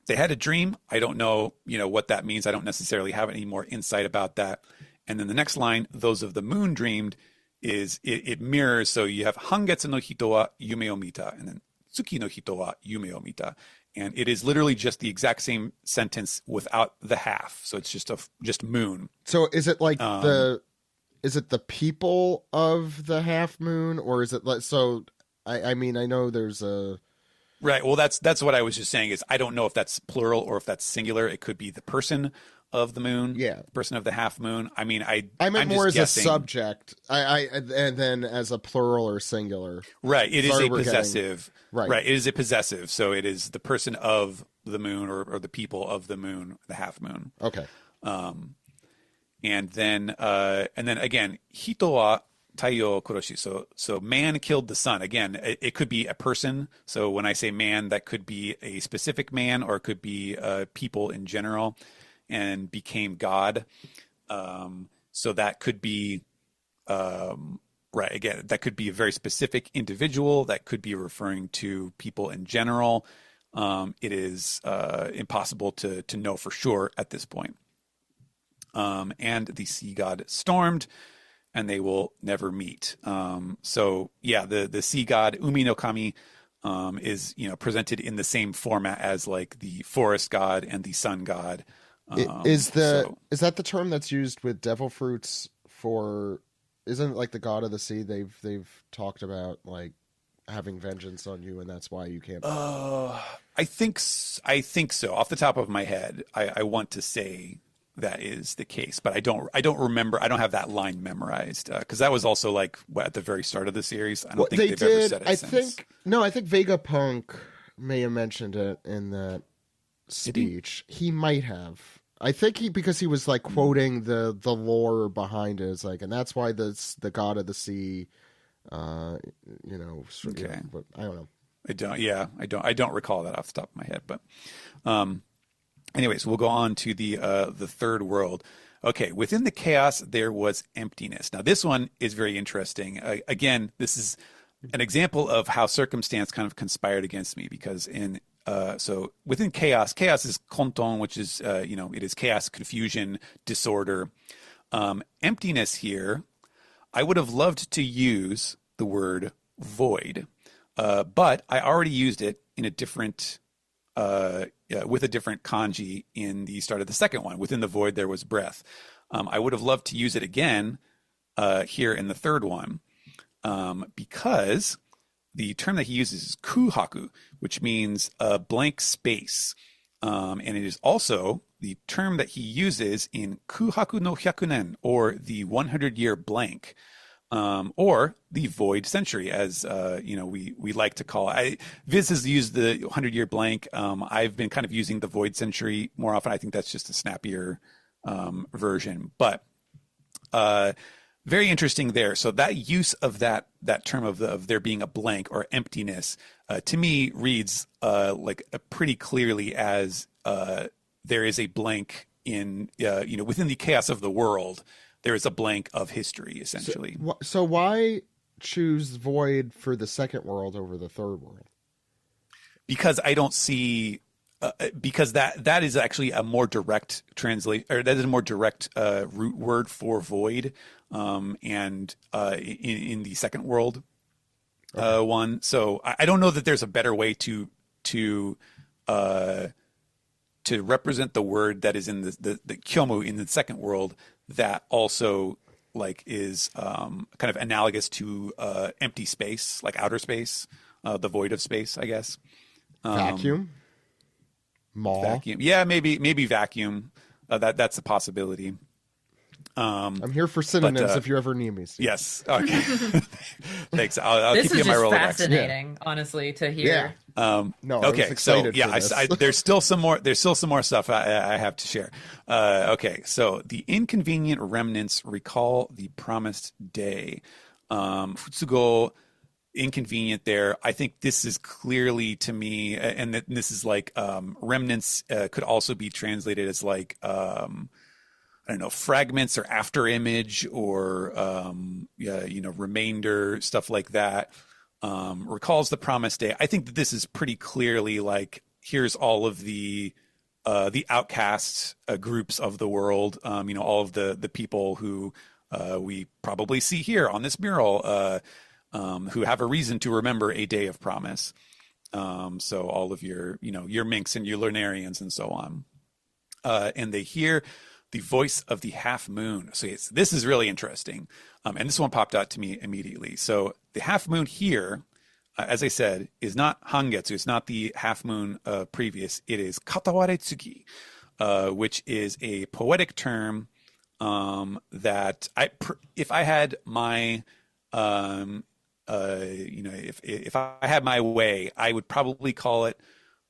[SPEAKER 7] they had a dream. I don't know, what that means. I don't necessarily have any more insight about that. And then the next line, those of the moon dreamed, is it mirrors. So you have hangetsu no hito wa yume o mita, and then tsuki no hito wa yume o mita. And it is literally just the exact same sentence without the half. So it's just moon.
[SPEAKER 4] So is it like is it the people of the half moon, or is it like, so I mean, I know there's a
[SPEAKER 7] Right. Well, that's what I was just saying is I don't know if that's plural or if that's singular. It could be the person of the moon.
[SPEAKER 4] Yeah.
[SPEAKER 7] The person of the half moon. I mean,
[SPEAKER 4] I meant
[SPEAKER 7] I'm
[SPEAKER 4] more as
[SPEAKER 7] just guessing.
[SPEAKER 4] a subject. And then as a plural or singular.
[SPEAKER 7] Right. It is
[SPEAKER 4] Sorry,
[SPEAKER 7] a
[SPEAKER 4] we're
[SPEAKER 7] possessive.
[SPEAKER 4] Right.
[SPEAKER 7] Right. It is a possessive. So it is the person of the moon or the people of the moon, the half moon.
[SPEAKER 4] Okay.
[SPEAKER 7] And then again, hito wa taiyo koroshi. So man killed the sun. Again, it could be a person. So when I say man, that could be a specific man, or it could be people in general, and became God. So that could be right. Again, that could be a very specific individual. That could be referring to people in general. It is impossible to know for sure at this point. And the sea god stormed, and they will never meet. So yeah, the sea god Umi no Kami is presented in the same format as like the forest god and the sun god.
[SPEAKER 4] Is that the term that's used with devil fruits for? Isn't it like the god of the sea? They've talked about like having vengeance on you, and that's why you can't.
[SPEAKER 7] I think so. Off the top of my head, I want to say that is the case, but I don't remember. I don't have that line memorized because that was also like at the very start of the series. I don't think they've ever said it since.
[SPEAKER 4] I think Vegapunk may have mentioned it in that speech. He might have. I think because he was like quoting the lore behind it. It's like, and that's why the god of the sea,
[SPEAKER 7] Okay.
[SPEAKER 4] but I don't know.
[SPEAKER 7] I don't recall that off the top of my head, but anyways, we'll go on to the third world. Okay, within the chaos there was emptiness. Now this one is very interesting. Again, this is an example of how circumstance kind of conspired against me, because so within chaos is konton, which is it is chaos, confusion, disorder. Emptiness here, I would have loved to use the word void. But I already used it in a different, with a different kanji in the start of the second one. Within the void, there was breath. I would have loved to use it again here in the third one, because the term that he uses is kuhaku, which means a blank space. And it is also the term that he uses in kuhaku no hyakunen, or the 100-year blank. Or the void century, as we like to call it. Viz has used the 100-year blank. I've been kind of using the void century more often. I think that's just a snappier version. But very interesting there. So that use of that term of there being a blank or emptiness, to me reads like pretty clearly as there is a blank in within the chaos of the world. There is a blank of history, essentially.
[SPEAKER 4] So why choose void for the second world over the third world?
[SPEAKER 7] Because I don't see, because that is actually a more direct that is a more direct root word for void, and in the second world one. So I don't know that there's a better way to represent the word that is in the kyomu in the second world, that also like is kind of analogous to empty space, like outer space, the void of space, I guess.
[SPEAKER 4] Vacuum? Mall?
[SPEAKER 7] Vacuum. Yeah, maybe vacuum. That's a possibility.
[SPEAKER 4] I'm here for synonyms if you ever need me. Steve.
[SPEAKER 7] Yes. Okay. Thanks. I'll keep you in my Rolodex.
[SPEAKER 1] This is fascinating, honestly, to hear.
[SPEAKER 4] Yeah. No.
[SPEAKER 7] Okay. So yeah, there's still some more. There's still some more stuff I have to share. Okay. So the inconvenient remnants recall the promised day. Futsugo, inconvenient there. I think this is clearly to me, and this is like remnants could also be translated as like I don't know, fragments or after image or remainder, stuff like that. Recalls the promised day. I think that this is pretty clearly like, here's all of the outcast groups of the world, all of the people who we probably see here on this mural, who have a reason to remember a day of promise. So all of your minks and your lunarians and so on. And they hear the voice of the half moon. So this is really interesting. And this one popped out to me immediately. So the half moon here, as I said, is not hangetsu. It's not the half moon previous. It is katawaretsugi, which is a poetic term that if I had my, if I had my way, I would probably call it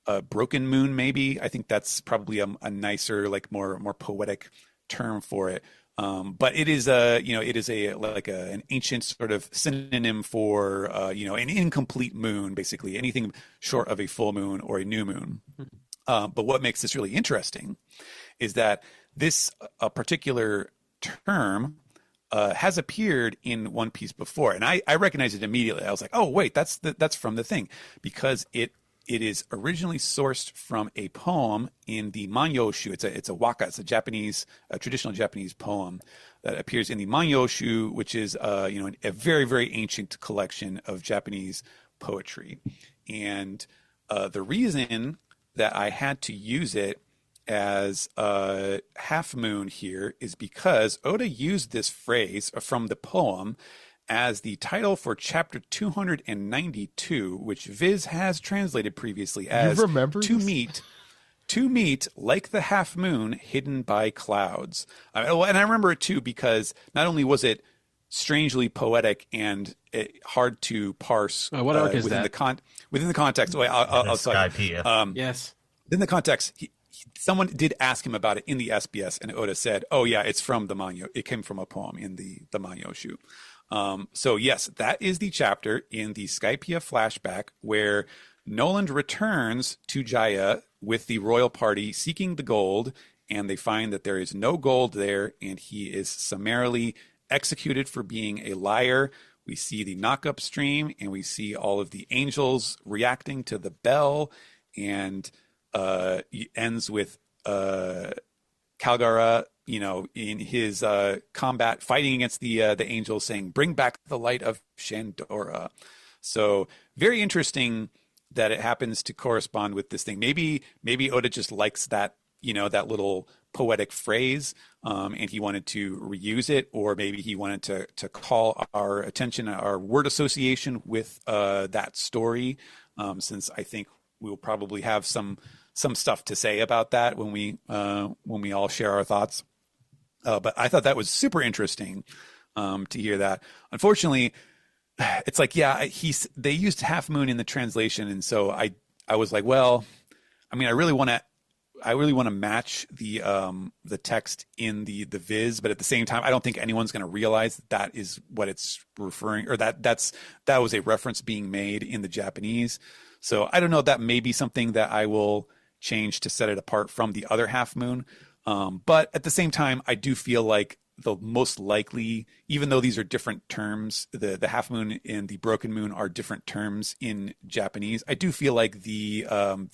[SPEAKER 7] a broken moon, maybe. I think that's probably a nicer, like more poetic term for it. But it is an ancient sort of synonym for an incomplete moon, basically anything short of a full moon or a new moon. But what makes this really interesting is that this particular term has appeared in One Piece before, and I recognized it immediately. I was like, oh wait, that's from the thing, because it is originally sourced from a poem in the Manyoshu. It's a waka. It's a traditional Japanese poem that appears in the Manyoshu, which is a very, very ancient collection of Japanese poetry. And the reason that I had to use it as a half moon here is because Oda used this phrase from the poem as the title for chapter 292, which Viz has translated previously as to meet like the half moon hidden by clouds. And I remember it too because not only was it strangely poetic and hard to parse
[SPEAKER 5] what arc is
[SPEAKER 7] within
[SPEAKER 5] that?
[SPEAKER 7] within the context. Wait, I'll tell you.
[SPEAKER 5] Yes.
[SPEAKER 7] in the context, someone did ask him about it in the SBS, and Oda said, "Oh yeah, it's from the Manyo. It came from a poem in the Manyoshu." So yes, that is the chapter in the Skypiea flashback where Noland returns to Jaya with the royal party seeking the gold, and they find that there is no gold there, and he is summarily executed for being a liar. We see the knock-up stream, and we see all of the angels reacting to the bell, and it ends with Kalgara, in his combat, fighting against the angels, saying, "Bring back the light of Shandora." So very interesting that it happens to correspond with this thing. Maybe Oda just likes that, that little poetic phrase, and he wanted to reuse it, or maybe he wanted to call our attention, our word association with that story, since I think we'll probably have some stuff to say about that when we all share our thoughts. But I thought that was super interesting to hear that. Unfortunately, it's like, they used half moon in the translation, and so I was like, well, I mean, I really want to match the text in the viz, but at the same time, I don't think anyone's going to realize that is what it's referring, or that was a reference being made in the Japanese. So I don't know. That may be something that I will change to set it apart from the other half moon. But at the same time, I do feel like the most likely, even though these are different terms, the half moon and the broken moon are different terms in Japanese, I do feel like the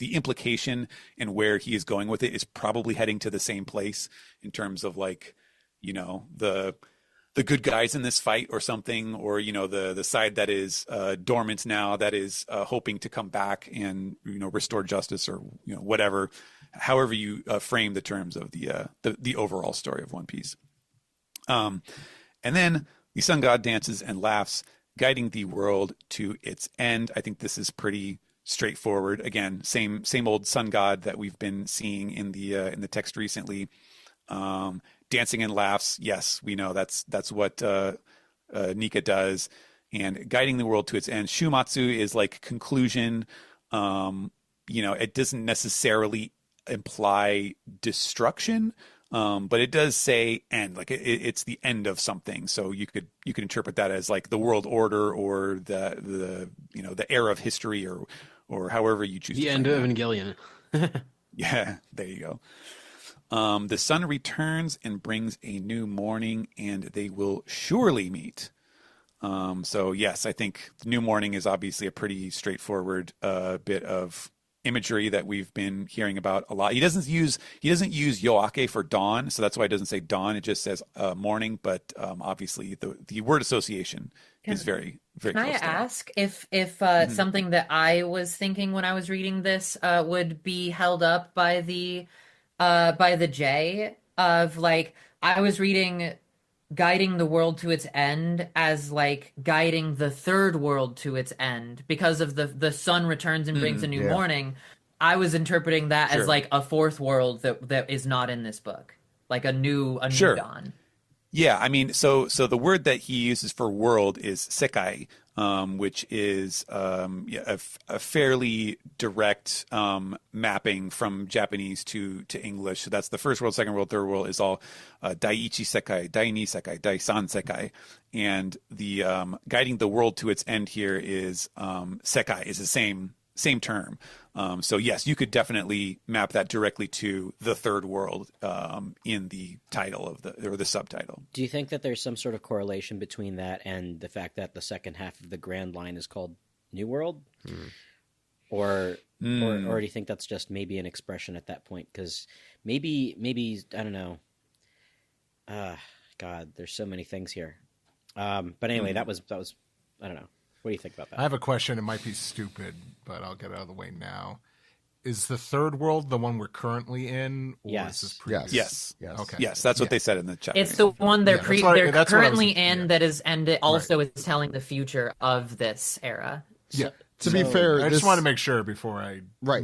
[SPEAKER 7] implication and where he is going with it is probably heading to the same place in terms of, like, the good guys in this fight or something, or the side that is dormant now, that is hoping to come back and restore justice, or whatever, however you frame the terms of the overall story of One Piece. And then the sun god dances and laughs, guiding the world to its end. I think this is pretty straightforward. Again, same old sun god that we've been seeing in the text recently. Dancing and laughs, yes, we know that's what Nika does, and guiding the world to its end. Shumatsu is like conclusion. It doesn't necessarily imply destruction, but it does say end, like it's the end of something. So you could interpret that as like the world order, or the era of history, or however you choose.
[SPEAKER 5] The end of Evangelion.
[SPEAKER 7] Yeah, there you go. The sun returns and brings a new morning, and they will surely meet. So yes, I think the new morning is obviously a pretty straightforward bit of imagery that we've been hearing about a lot. He doesn't use yoake for dawn, so that's why it doesn't say dawn. It just says morning. But obviously the word association is very, very
[SPEAKER 1] Can
[SPEAKER 7] close
[SPEAKER 1] I
[SPEAKER 7] there.
[SPEAKER 1] ask if something that I was thinking when I was reading this would be held up by the J of, like, I was reading guiding the world to its end as like guiding the third world to its end because of the sun returns and brings a new morning. I was interpreting that as like a fourth world that is not in this book, like a new dawn.
[SPEAKER 7] Yeah, I mean, so the word that he uses for world is sekai, which is a fairly direct mapping from Japanese to English. So that's the first world, second world, third world is all daiichi sekai, daini sekai, daisan sekai, and the guiding the world to its end here is sekai, is the same term. So yes, you could definitely map that directly to the third world in the title of the subtitle.
[SPEAKER 6] Do you think that there's some sort of correlation between that and the fact that the second half of the Grand Line is called New World? Or do you think that's just maybe an expression at that point? Because maybe I don't know. God, there's so many things here. But anyway, that was I don't know. What do you think about that?
[SPEAKER 2] I have a question. It might be stupid, but I'll get it out of the way now. Is the third world the one we're currently in? Or
[SPEAKER 6] Yes.
[SPEAKER 2] Is this previous?
[SPEAKER 7] Yes.
[SPEAKER 2] Okay.
[SPEAKER 7] Yes, that's what they said in the chat.
[SPEAKER 1] It's the one they're
[SPEAKER 2] that's what I
[SPEAKER 1] currently
[SPEAKER 2] was-
[SPEAKER 1] in
[SPEAKER 2] yeah.
[SPEAKER 1] that is, and it also is telling the future of this era.
[SPEAKER 2] Yeah.
[SPEAKER 4] To be fair,
[SPEAKER 2] I
[SPEAKER 4] this,
[SPEAKER 2] just want to make sure before I
[SPEAKER 4] Right.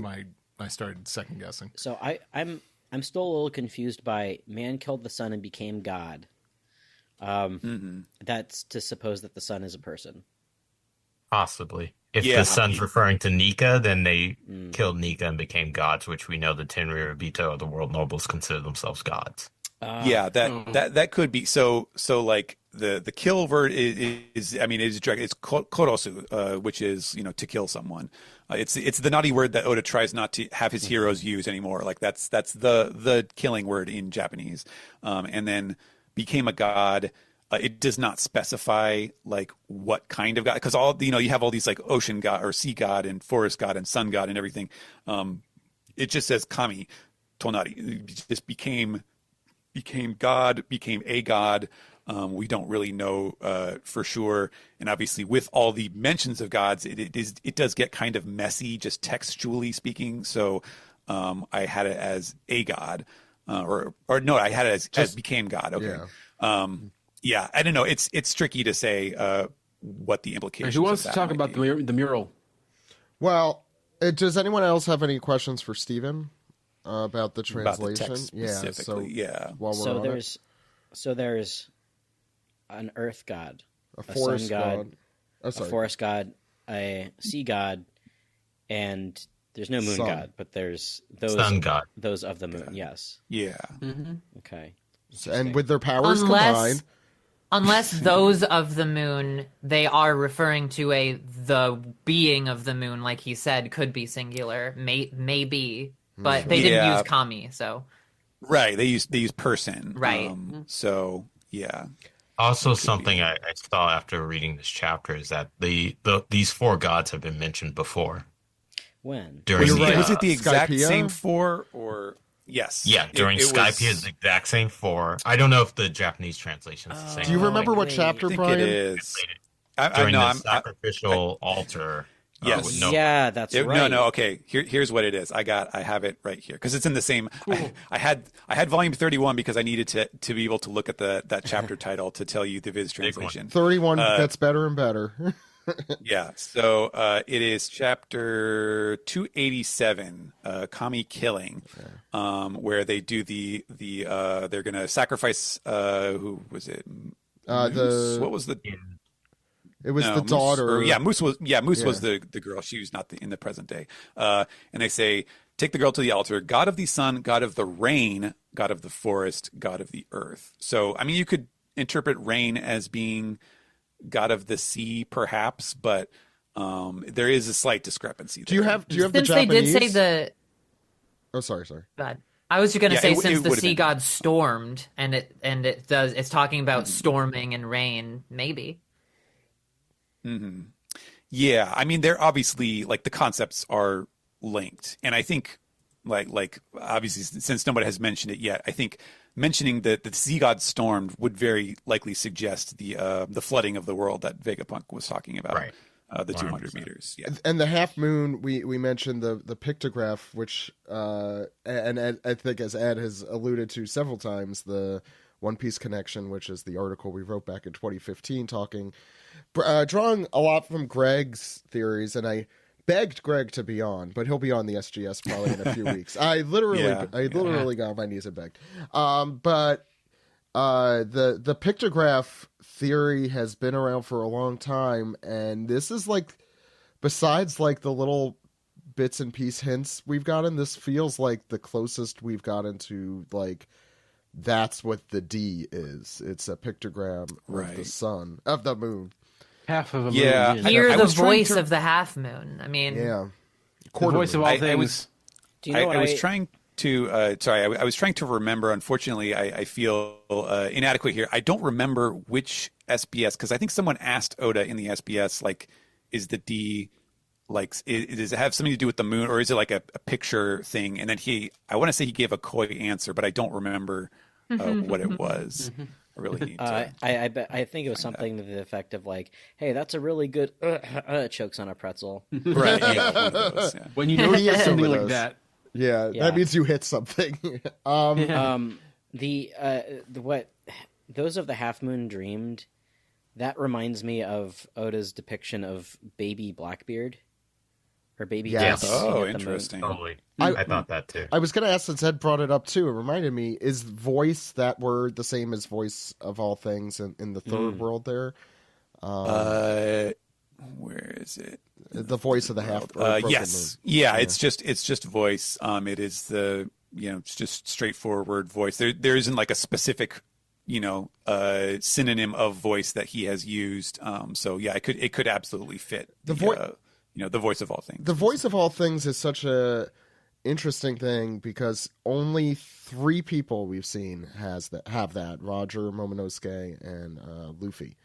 [SPEAKER 2] I started second guessing.
[SPEAKER 6] So I'm still a little confused by man killed the sun and became God. That's to suppose that the sun is a person.
[SPEAKER 8] Possibly. If
[SPEAKER 7] Yeah.
[SPEAKER 8] the sun's referring to Nika, then they killed Nika and became gods, which we know the Tenryubito Bito of the world nobles consider themselves gods.
[SPEAKER 7] Yeah, that could be so like the kill word is I mean it's direct, it's korosu, which is to kill someone. It's the naughty word that Oda tries not to have his heroes use anymore. Like that's the killing word in Japanese. And then became a god. It does not specify like what kind of god, because all you have all these like ocean god or sea god and forest god and sun god and everything. It just says kami tonari. It just became god, became a god. We don't really know for sure, and obviously with all the mentions of gods, it does get kind of messy, just textually speaking. So I had it as a god, or no, I had it as became god. Okay, yeah, I don't know. It's tricky to say what the implications.
[SPEAKER 5] Who wants to
[SPEAKER 7] of
[SPEAKER 5] talk
[SPEAKER 7] that
[SPEAKER 5] about
[SPEAKER 7] might
[SPEAKER 5] the mural?
[SPEAKER 4] Well, does anyone else have any questions for Steven about the
[SPEAKER 7] be. About the
[SPEAKER 4] translation?
[SPEAKER 7] text specifically,
[SPEAKER 4] While we're on it.
[SPEAKER 6] there's an earth god,
[SPEAKER 4] A forest
[SPEAKER 6] sun god,
[SPEAKER 4] Oh,
[SPEAKER 6] a
[SPEAKER 4] sorry.
[SPEAKER 6] forest god, a sea god, and there's no moon
[SPEAKER 4] Sun.
[SPEAKER 6] god, but there's those
[SPEAKER 8] Sun god.
[SPEAKER 6] those of the moon. Yes.
[SPEAKER 7] Yeah.
[SPEAKER 6] Okay.
[SPEAKER 4] And with their powers combined,
[SPEAKER 1] Unless those of the moon, they are referring to the being of the moon, like he said, could be singular, maybe, but they didn't use kami, so
[SPEAKER 7] Right. They use person.
[SPEAKER 1] Right.
[SPEAKER 7] So yeah.
[SPEAKER 8] Also, something I saw after reading this chapter is that these four gods have been mentioned before.
[SPEAKER 6] When?
[SPEAKER 8] During
[SPEAKER 4] You're
[SPEAKER 8] the,
[SPEAKER 4] right.
[SPEAKER 7] Was it the exact
[SPEAKER 4] Skypea?
[SPEAKER 7] same four or yes?
[SPEAKER 8] Yeah, during
[SPEAKER 7] it
[SPEAKER 8] Skype,
[SPEAKER 7] was-
[SPEAKER 8] is the exact same four. I don't know if the Japanese translation is the same.
[SPEAKER 4] do you remember what
[SPEAKER 6] wait.
[SPEAKER 4] chapter,
[SPEAKER 7] I think
[SPEAKER 4] Brian?
[SPEAKER 7] it is. I
[SPEAKER 8] During
[SPEAKER 7] know.
[SPEAKER 8] the
[SPEAKER 7] I'm.
[SPEAKER 8] sacrificial altar.
[SPEAKER 7] Yes.
[SPEAKER 8] with no-
[SPEAKER 6] Yeah, that's right.
[SPEAKER 7] No. Okay. Here's what it is. I have it right here because it's in the same. I had volume 31 because I needed to be able to look at that chapter title to tell you the Viz translation.
[SPEAKER 4] 31 gets better and better.
[SPEAKER 7] Yeah. So it is chapter 287, Kami killing, where they do they're gonna sacrifice. Who was it? Moose? What was the?
[SPEAKER 4] It was
[SPEAKER 7] No,
[SPEAKER 4] the
[SPEAKER 7] Moose-
[SPEAKER 4] daughter.
[SPEAKER 7] Moose was the girl. She was not in the present day. And they say, take the girl to the altar, god of the sun, god of the rain, god of the forest, god of the earth. So I mean, you could interpret rain as being god of the sea, perhaps, but there is a slight discrepancy there.
[SPEAKER 4] Do you have the
[SPEAKER 1] since they did
[SPEAKER 4] Japanese?
[SPEAKER 1] say
[SPEAKER 4] Oh, sorry.
[SPEAKER 1] God. I was just gonna
[SPEAKER 7] Yeah,
[SPEAKER 1] say
[SPEAKER 7] it
[SPEAKER 1] since the
[SPEAKER 7] would've
[SPEAKER 1] sea
[SPEAKER 7] been.
[SPEAKER 1] god stormed and it's talking about storming and rain, maybe.
[SPEAKER 7] Yeah, I mean, they're obviously like the concepts are linked, and I think like obviously since nobody has mentioned it yet, I think mentioning that the sea god stormed would very likely suggest the flooding of the world that Vegapunk was talking about.
[SPEAKER 8] Right.
[SPEAKER 7] The 200
[SPEAKER 8] 100%.
[SPEAKER 7] meters. Yeah.
[SPEAKER 4] And the half moon, we mentioned the pictograph, which and Ed, I think as Ed has alluded to several times, the One Piece connection, which is the article we wrote back in 2015, drawing a lot from Greg's theories, and I begged Greg to be on, but he'll be on the SGS probably in a few weeks. I literally got on my knees and begged. But the pictograph theory has been around for a long time, and this is like, besides like the little bits and piece hints we've gotten, this feels like the closest we've gotten to like that's what the D is. It's a pictogram of the sun, of the moon.
[SPEAKER 5] Half of a
[SPEAKER 7] Yeah.
[SPEAKER 5] moon.
[SPEAKER 1] Hear
[SPEAKER 7] I
[SPEAKER 1] the
[SPEAKER 7] was trying
[SPEAKER 1] voice
[SPEAKER 7] to-
[SPEAKER 1] of the half moon. I mean,
[SPEAKER 4] Yeah,
[SPEAKER 5] The voice of all
[SPEAKER 7] I
[SPEAKER 5] things.
[SPEAKER 7] was
[SPEAKER 6] Do you know what
[SPEAKER 7] I was trying to I was trying to remember. Unfortunately, I feel inadequate here. I don't remember which SBS, because I think someone asked Oda in the SBS, like, is the D like does it have something to do with the moon, or is it like a picture thing? And then I want to say he gave a coy answer, but I don't remember what it was. I really need to.
[SPEAKER 6] I think it was something to the effect of like, "Hey, that's a really good chokes on a pretzel."
[SPEAKER 7] Right. Yeah, one of those, yeah.
[SPEAKER 5] When you notice
[SPEAKER 4] He is
[SPEAKER 5] something
[SPEAKER 4] some of
[SPEAKER 5] like
[SPEAKER 4] those.
[SPEAKER 5] that,
[SPEAKER 4] Yeah,
[SPEAKER 6] Yeah.
[SPEAKER 4] that means you hit something.
[SPEAKER 6] What those of the half moon dreamed, that reminds me of Oda's depiction of baby Blackbeard, or baby.
[SPEAKER 4] Yes.
[SPEAKER 6] Jack
[SPEAKER 7] Oh,
[SPEAKER 6] at the moon.
[SPEAKER 7] interesting.
[SPEAKER 8] Totally.
[SPEAKER 4] I-
[SPEAKER 8] I thought that too.
[SPEAKER 4] I was going to ask, since Ed brought it up too, it reminded me, is voice that word the same as voice of all things in the third world there?
[SPEAKER 7] where is it?
[SPEAKER 4] The voice of the half. Broken
[SPEAKER 7] Yes,
[SPEAKER 4] Moon.
[SPEAKER 7] yeah, it's just voice. It is the it's just straightforward voice. There isn't like a specific synonym of voice that he has used. So yeah, it could absolutely fit the voice of all things.
[SPEAKER 4] The voice of all things is such a interesting thing because only 3 people we've seen have that: Roger, Momonosuke, and Luffy.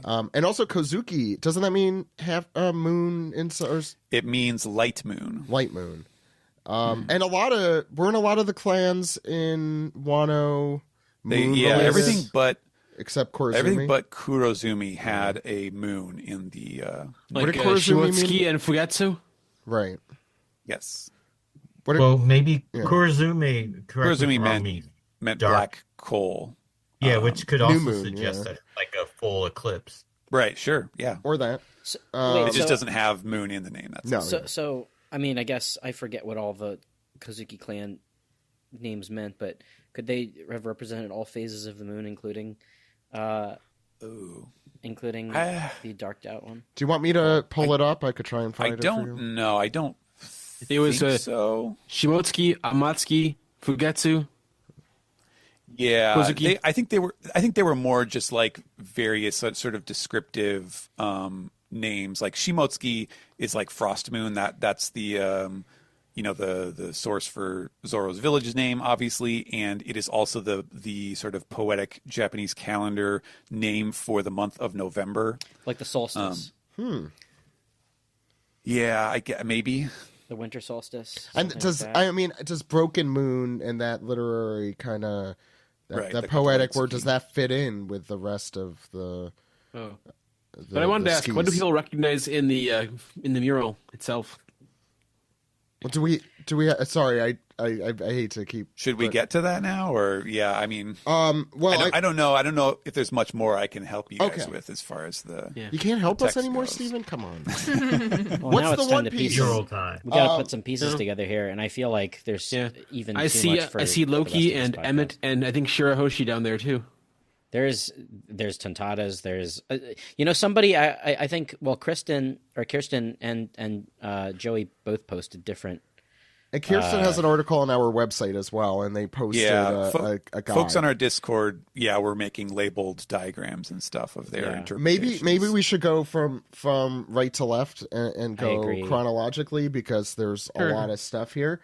[SPEAKER 4] And also Kozuki. Doesn't that mean half moon in stars?
[SPEAKER 7] It means light moon.
[SPEAKER 4] Light moon. And we're in a lot of the clans in Wano.
[SPEAKER 7] Everything but
[SPEAKER 4] except Kurozumi.
[SPEAKER 7] Everything but Kurozumi had a moon in the
[SPEAKER 5] like
[SPEAKER 4] what did Kurozumi
[SPEAKER 5] Shimotsuki
[SPEAKER 4] mean?
[SPEAKER 5] and Fugetsu.
[SPEAKER 4] Right.
[SPEAKER 7] Yes.
[SPEAKER 8] Maybe Kurozumi.
[SPEAKER 7] Kurozumi meant
[SPEAKER 8] dark.
[SPEAKER 7] black coal.
[SPEAKER 8] Yeah, which could also
[SPEAKER 4] moon,
[SPEAKER 8] suggest like a full eclipse.
[SPEAKER 7] Right. Sure. Yeah.
[SPEAKER 4] Or that.
[SPEAKER 7] It just doesn't have moon in the name. That's
[SPEAKER 4] No.
[SPEAKER 6] So I mean, I guess I forget what all the Kozuki clan names meant, but could they have represented all phases of the moon, including the darked out one?
[SPEAKER 4] Do you want me to pull it up? I could try and find it for you.
[SPEAKER 7] I don't know. I don't
[SPEAKER 5] It was
[SPEAKER 7] think so.
[SPEAKER 5] Shimotsuki, Amatsuki, Fugetsu.
[SPEAKER 7] Yeah,
[SPEAKER 5] Kozuki.
[SPEAKER 7] I think they were more just like various sort of descriptive names. Like Shimotsuki is like Frost Moon. That's the the source for Zoro's village's name, obviously, and it is also the sort of poetic Japanese calendar name for the month of November.
[SPEAKER 6] Like the solstice.
[SPEAKER 7] Yeah, I get maybe.
[SPEAKER 6] The winter solstice.
[SPEAKER 4] And does Broken Moon and that literary kind of that poetic word, does that fit in with the rest of the?
[SPEAKER 5] But I wanted to ask, what do people recognize in the mural itself?
[SPEAKER 4] Well, do we? Sorry, I hate to keep.
[SPEAKER 7] Should we get to that now, or yeah? I mean,
[SPEAKER 4] well,
[SPEAKER 7] I don't know. I don't know if there's much more I can help you guys with as far as the.
[SPEAKER 5] Yeah.
[SPEAKER 4] You can't help us
[SPEAKER 7] text
[SPEAKER 4] anymore,
[SPEAKER 7] goes.
[SPEAKER 4] Steven? Come on.
[SPEAKER 6] Well, now
[SPEAKER 4] What's
[SPEAKER 6] it's
[SPEAKER 4] the
[SPEAKER 6] time
[SPEAKER 4] One
[SPEAKER 6] to
[SPEAKER 4] Piece?
[SPEAKER 6] piece.
[SPEAKER 8] Your time.
[SPEAKER 6] We gotta put some pieces together here, and I feel like there's even
[SPEAKER 5] I
[SPEAKER 6] too much for
[SPEAKER 5] I see
[SPEAKER 6] for the
[SPEAKER 5] Loki
[SPEAKER 6] rest of
[SPEAKER 5] and
[SPEAKER 6] this podcast.
[SPEAKER 5] Emmett and I think Shirahoshi down there too.
[SPEAKER 6] There's Tontadas. There's somebody I think Kirsten and Joey both posted different.
[SPEAKER 4] And Kirsten has an article on our website as well, and they posted a guide.
[SPEAKER 7] Folks on our Discord, we're making labeled diagrams and stuff of their interpretations.
[SPEAKER 4] Maybe we should go from right to left and go chronologically because there's a lot of stuff here.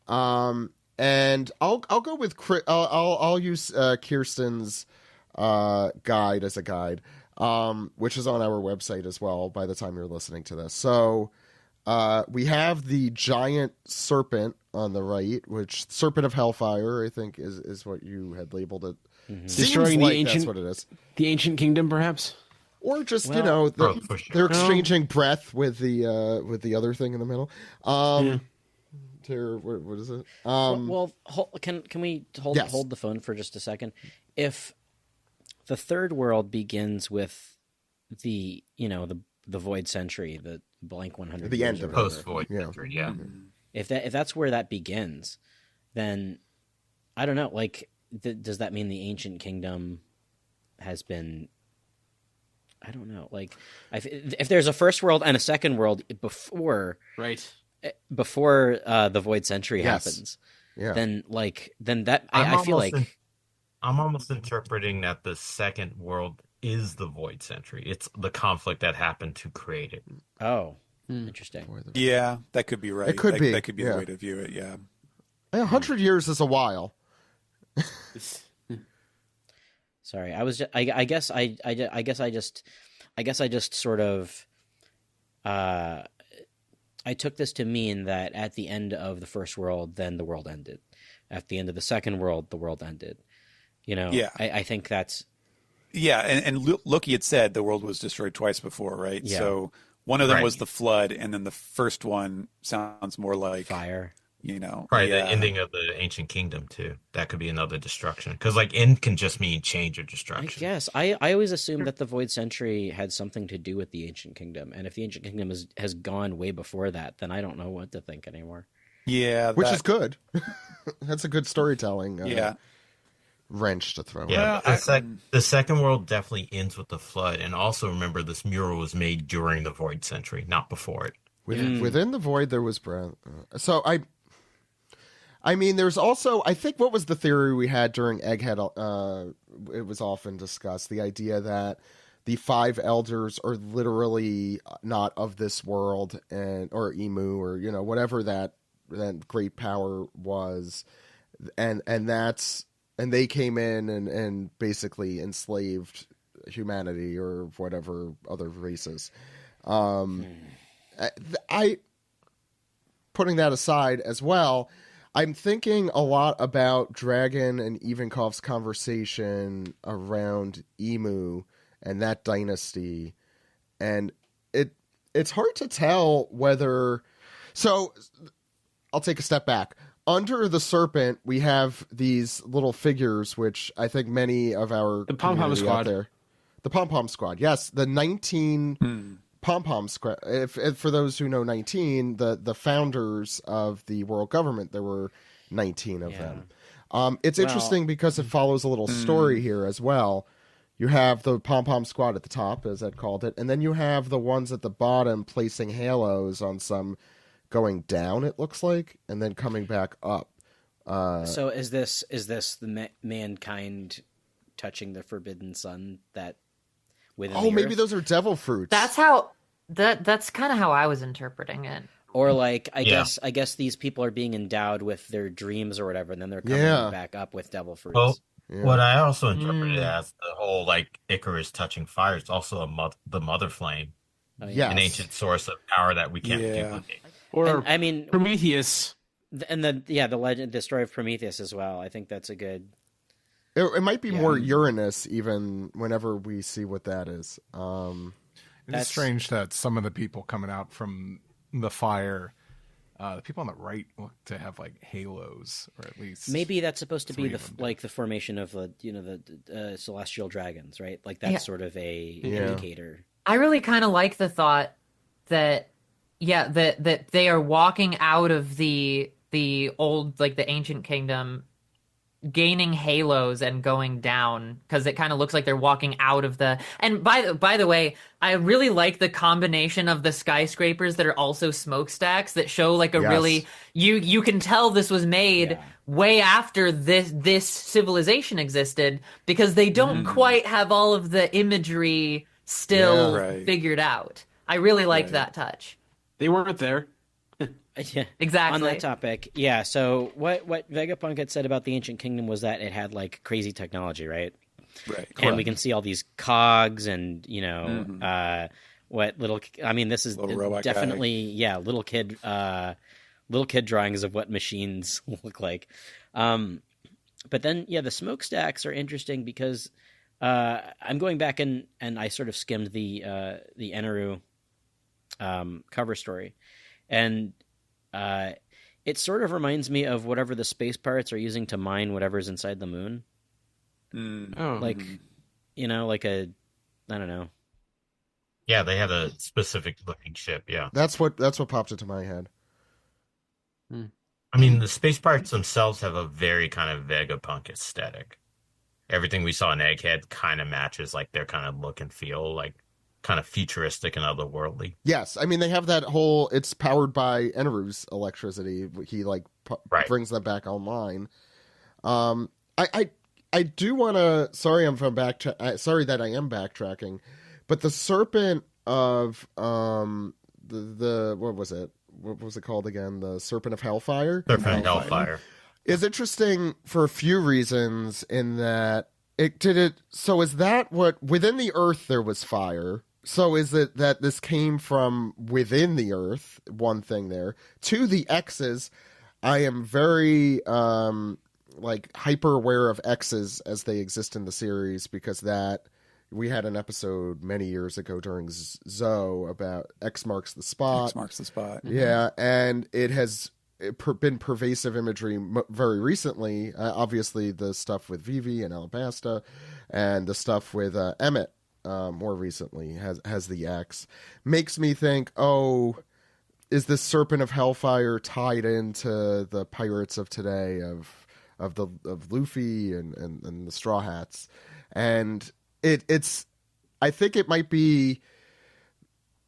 [SPEAKER 4] And I'll go with I'll use Kirsten's guide as a guide, which is on our website as well by the time you're listening to this. So we have the giant serpent on the right, which Serpent of Hellfire, I think, is what you had labeled it.
[SPEAKER 6] Mm-hmm.
[SPEAKER 5] Destroying the ancient,
[SPEAKER 4] that's what it is.
[SPEAKER 5] The ancient kingdom, perhaps,
[SPEAKER 4] or just
[SPEAKER 8] for sure.
[SPEAKER 4] they're exchanging breath with the other thing in the middle. What is it?
[SPEAKER 6] Can we hold the phone for just a second? If the third world begins with the void century, the blank 100,
[SPEAKER 4] the end of
[SPEAKER 8] post void century, yeah.
[SPEAKER 6] If that's where that begins, then I don't know. Like, does that mean the ancient kingdom has been? I don't know. Like, if there's a first world and a second world before the void century happens, then that I feel like
[SPEAKER 8] I'm almost interpreting that the second world is the void century. It's the conflict that happened to create it.
[SPEAKER 6] Oh, interesting.
[SPEAKER 7] Yeah, that could be right.
[SPEAKER 4] It could be.
[SPEAKER 7] That could be the way to view it. Yeah.
[SPEAKER 4] 100 years is a while.
[SPEAKER 6] Sorry, I guess I just sort of I took this to mean that at the end of the first world, then the world ended. At the end of the second world, the world ended. I think that's.
[SPEAKER 7] Yeah, and Loki had said the world was destroyed twice before, right?
[SPEAKER 6] Yeah.
[SPEAKER 7] So one of them was the flood, and then the first one sounds more like
[SPEAKER 6] fire.
[SPEAKER 8] Probably the ending of the ancient kingdom too. That could be another destruction because end can just mean change or destruction.
[SPEAKER 6] Yes, I always assumed that the void century had something to do with the ancient kingdom, and if the ancient kingdom has gone way before that, then I don't know what to think anymore.
[SPEAKER 7] Yeah,
[SPEAKER 4] which is good. That's a good storytelling. wrench to throw.
[SPEAKER 8] Yeah,
[SPEAKER 2] Well,
[SPEAKER 8] the second world definitely ends with the flood, and also remember this mural was made during the Void Century, not before it.
[SPEAKER 4] Within the void, there was breath. So I mean, there's also, I think, what was the theory we had during Egghead? It was often discussed, the idea that the five elders are literally not of this world, or Emu, or whatever that great power was, and they came in and basically enslaved humanity or whatever other races. I putting that aside as well, I'm thinking a lot about Dragon and Ivankov's conversation around Emu and that dynasty, and it's hard to tell whether. So I'll take a step back. Under the serpent, we have these little figures, which I think many of our
[SPEAKER 5] The Pom Pom
[SPEAKER 4] community out
[SPEAKER 5] Squad.
[SPEAKER 4] there, the Pom Pom Squad, yes, the 19 Pom Pom Squad. If for those who know 19, the founders of the world government, there were 19 of them. It's interesting because it follows a little story here as well. You have the Pom Pom Squad at the top, as Ed called it, and then you have the ones at the bottom placing halos on some going down, it looks like, and then coming back up.
[SPEAKER 6] So is this the mankind touching the forbidden sun that within the
[SPEAKER 4] maybe
[SPEAKER 6] earth?
[SPEAKER 4] those are devil fruits.
[SPEAKER 1] That's kind of how I was interpreting it.
[SPEAKER 6] Or like I guess these people are being endowed with their dreams or whatever, and then they're coming back up with devil fruits.
[SPEAKER 8] Well,
[SPEAKER 4] Yeah.
[SPEAKER 8] what I also interpreted as the whole like Icarus touching fire is also the mother flame,
[SPEAKER 4] Yes.
[SPEAKER 8] an ancient source of power that we can't
[SPEAKER 7] Yeah.
[SPEAKER 8] duplicate.
[SPEAKER 5] Or
[SPEAKER 6] And, I mean,
[SPEAKER 5] Prometheus.
[SPEAKER 6] and the story of Prometheus as well. I think that's a good.
[SPEAKER 4] It might be more Uranus, even whenever we see what that is.
[SPEAKER 2] It's strange that some of the people coming out from the fire, the people on the right look to have like halos, or at least
[SPEAKER 6] Maybe that's supposed to be
[SPEAKER 2] three of them do.
[SPEAKER 6] the formation of the celestial dragons, right? Like that's sort of a indicator.
[SPEAKER 1] I really kind of like the thought that that they are walking out of the old, like the ancient kingdom, gaining halos and going down, because it kind of looks like they're walking out of the. And by the way, I really like the combination of the skyscrapers that are also smokestacks that show like a really you can tell this was made way after this civilization existed, because they don't quite have all of the imagery still figured out. I really liked that touch.
[SPEAKER 5] They weren't there.
[SPEAKER 6] Yeah,
[SPEAKER 1] Exactly.
[SPEAKER 6] On that topic, so what Vegapunk had said about the ancient kingdom was that it had like crazy technology, right?
[SPEAKER 7] Right.
[SPEAKER 6] And we can see all these cogs and what little. I mean, this is
[SPEAKER 7] Little robot
[SPEAKER 6] definitely little kid drawings of what machines look like. But then the smokestacks are interesting because I'm going back and I sort of skimmed the Eneru cover story, and it sort of reminds me of whatever the space pirates are using to mine whatever's inside the moon.
[SPEAKER 5] Oh.
[SPEAKER 6] Like, like a, I don't know.
[SPEAKER 8] Yeah, they have a specific looking ship. Yeah,
[SPEAKER 4] That's what popped into my head.
[SPEAKER 8] I mean the space pirates themselves have a very kind of Vegapunk aesthetic. Everything we saw in Egghead kind of matches like their kind of look and feel, like kind of futuristic and otherworldly.
[SPEAKER 4] Yes, I mean they have that whole. It's powered by Eneru's electricity. He brings them back online. I do want to. Sorry, sorry that I am backtracking, but the serpent of the what was it? What was it called again? The Serpent of Hellfire.
[SPEAKER 8] Serpent of Hellfire
[SPEAKER 4] is interesting for a few reasons. In that so is that what within the earth there was fire? So is it that this came from within the earth? One thing there. Two, the X's. I am very hyper aware of X's as they exist in the series, because that we had an episode many years ago during Zoe about X marks the spot.
[SPEAKER 7] X marks the spot.
[SPEAKER 4] Yeah, and it has been pervasive imagery very recently. Obviously, the stuff with Vivi and Alabasta, and the stuff with Emmett more recently has the X. Makes me think, is this Serpent of Hellfire tied into the pirates of today of of Luffy and the Straw Hats, and it's I think it might be,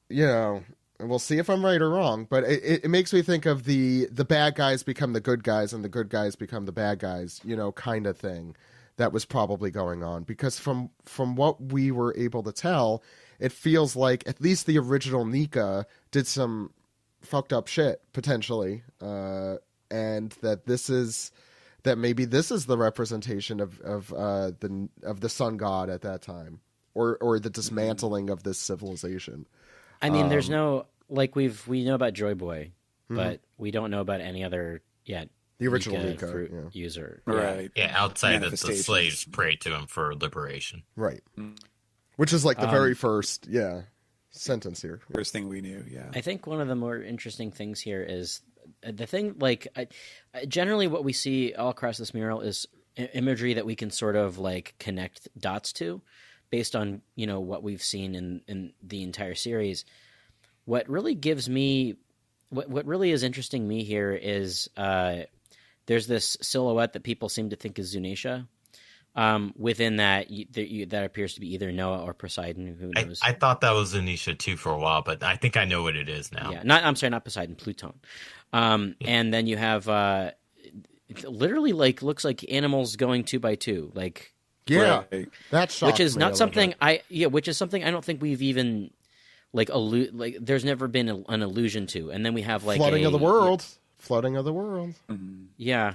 [SPEAKER 4] and we'll see if I'm right or wrong, but it makes me think of the bad guys become the good guys and the good guys become the bad guys, kind of thing that was probably going on. Because from what we were able to tell, it feels like at least the original Nika did some fucked up shit, potentially, and that maybe this is the representation of the sun god at that time, or the dismantling of this civilization.
[SPEAKER 6] I mean, there's no, like, we know about Joy Boy, but we don't know about any other yet. The
[SPEAKER 4] original Nika
[SPEAKER 6] fruit user.
[SPEAKER 7] Right.
[SPEAKER 8] Yeah, outside that the slaves prayed to him for liberation.
[SPEAKER 4] Right. Which is like the very first, sentence here.
[SPEAKER 7] First thing we knew, yeah.
[SPEAKER 6] I think one of the more interesting things here is the thing, like, generally what we see all across this mural is imagery that we can sort of, like, connect dots to based on, what we've seen in the entire series. What really gives me, what really is interesting me here is there's this silhouette that people seem to think is Zunisha. Within that, that appears to be either Noah or Poseidon. Who knows?
[SPEAKER 8] I thought that was Zunisha too for a while, but I think I know what it is now.
[SPEAKER 6] Yeah, not Poseidon, Pluton. And then you have literally looks like animals going 2 by 2, like.
[SPEAKER 4] Yeah, that's
[SPEAKER 6] which is not something which is something I don't think we've even there's never been an allusion to. And then we have like
[SPEAKER 4] flooding of the world.
[SPEAKER 7] Mm-hmm.
[SPEAKER 6] Yeah.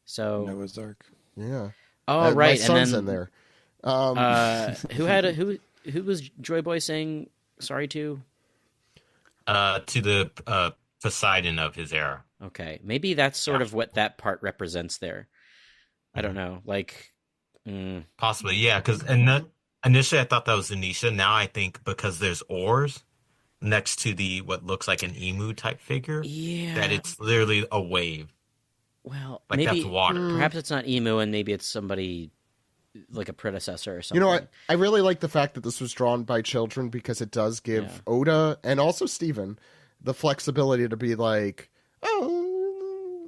[SPEAKER 6] So
[SPEAKER 7] Noah's Ark.
[SPEAKER 4] Yeah.
[SPEAKER 6] Oh, right.
[SPEAKER 4] My son's
[SPEAKER 6] and then,
[SPEAKER 4] in there.
[SPEAKER 6] Who was Joy Boy saying sorry to?
[SPEAKER 8] To the Poseidon of his era.
[SPEAKER 6] Okay, maybe that's sort of what that part represents there. I don't know,
[SPEAKER 8] possibly, yeah. Because initially I thought that was Zunisha. Now I think because there's oars next to the what looks like an emu type figure, that it's literally a wave.
[SPEAKER 6] Well,
[SPEAKER 8] like
[SPEAKER 6] maybe
[SPEAKER 8] that's water.
[SPEAKER 6] Perhaps it's not emu, and maybe it's somebody like a predecessor or something.
[SPEAKER 4] I really like the fact that this was drawn by children because it does give Oda and also Steven the flexibility to be like, oh,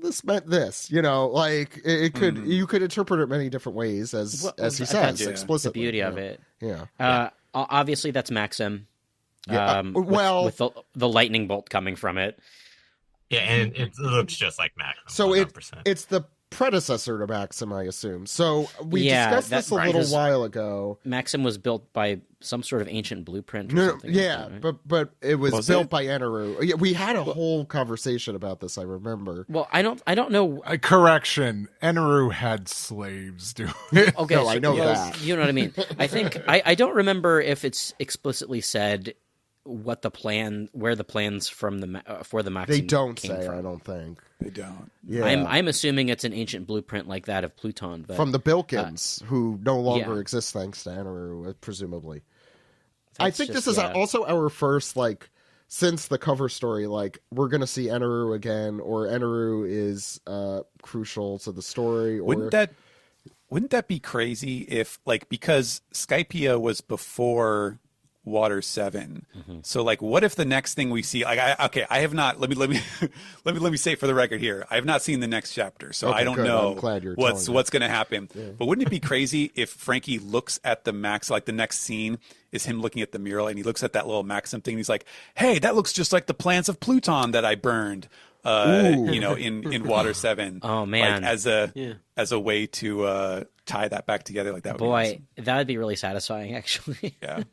[SPEAKER 4] this meant this, like it could you could interpret it many different ways as he says explicitly.
[SPEAKER 6] The beauty of it.
[SPEAKER 4] Yeah.
[SPEAKER 6] Obviously that's Maxim.
[SPEAKER 4] With
[SPEAKER 6] the lightning bolt coming from it.
[SPEAKER 8] Yeah, and it looks just like Maxim.
[SPEAKER 4] So
[SPEAKER 8] 100%.
[SPEAKER 4] it's the predecessor to Maxim, I assume. So we discussed this a little while ago.
[SPEAKER 6] Maxim was built by some sort of ancient blueprint.
[SPEAKER 4] But it was built by Eneru. Yeah, we had a whole conversation about this. I remember.
[SPEAKER 6] Well, I don't know.
[SPEAKER 2] Correction: Eneru had slaves do it.
[SPEAKER 6] Okay,
[SPEAKER 4] no, I know that.
[SPEAKER 6] You know what I mean. I think I don't remember if it's explicitly said what where the plans for the Maxim
[SPEAKER 4] they don't
[SPEAKER 6] came
[SPEAKER 4] say
[SPEAKER 6] from.
[SPEAKER 4] I don't think
[SPEAKER 7] they don't.
[SPEAKER 4] Yeah,
[SPEAKER 6] I'm assuming it's an ancient blueprint like that of Pluton, but
[SPEAKER 4] from the Bilkins, who no longer exist thanks to Eneru, presumably. I think this is also our first since the cover story, we're gonna see Eneru again, or Eneru is crucial to the story. Or
[SPEAKER 7] wouldn't that be crazy if because Skypiea was before Water 7. So what if the next thing we see I have not let me let me say for the record here, I have not seen the next chapter, so I don't know what's going to happen. Yeah. But wouldn't it be crazy if Frankie looks at the Max, the next scene is him looking at the mural and he looks at that little Maxim thing and he's like, hey, that looks just like the plants of Pluton that I burned in Water 7.
[SPEAKER 6] Oh man.
[SPEAKER 7] As a way to tie that back together that would be awesome.
[SPEAKER 6] That would be really satisfying actually.
[SPEAKER 7] Yeah.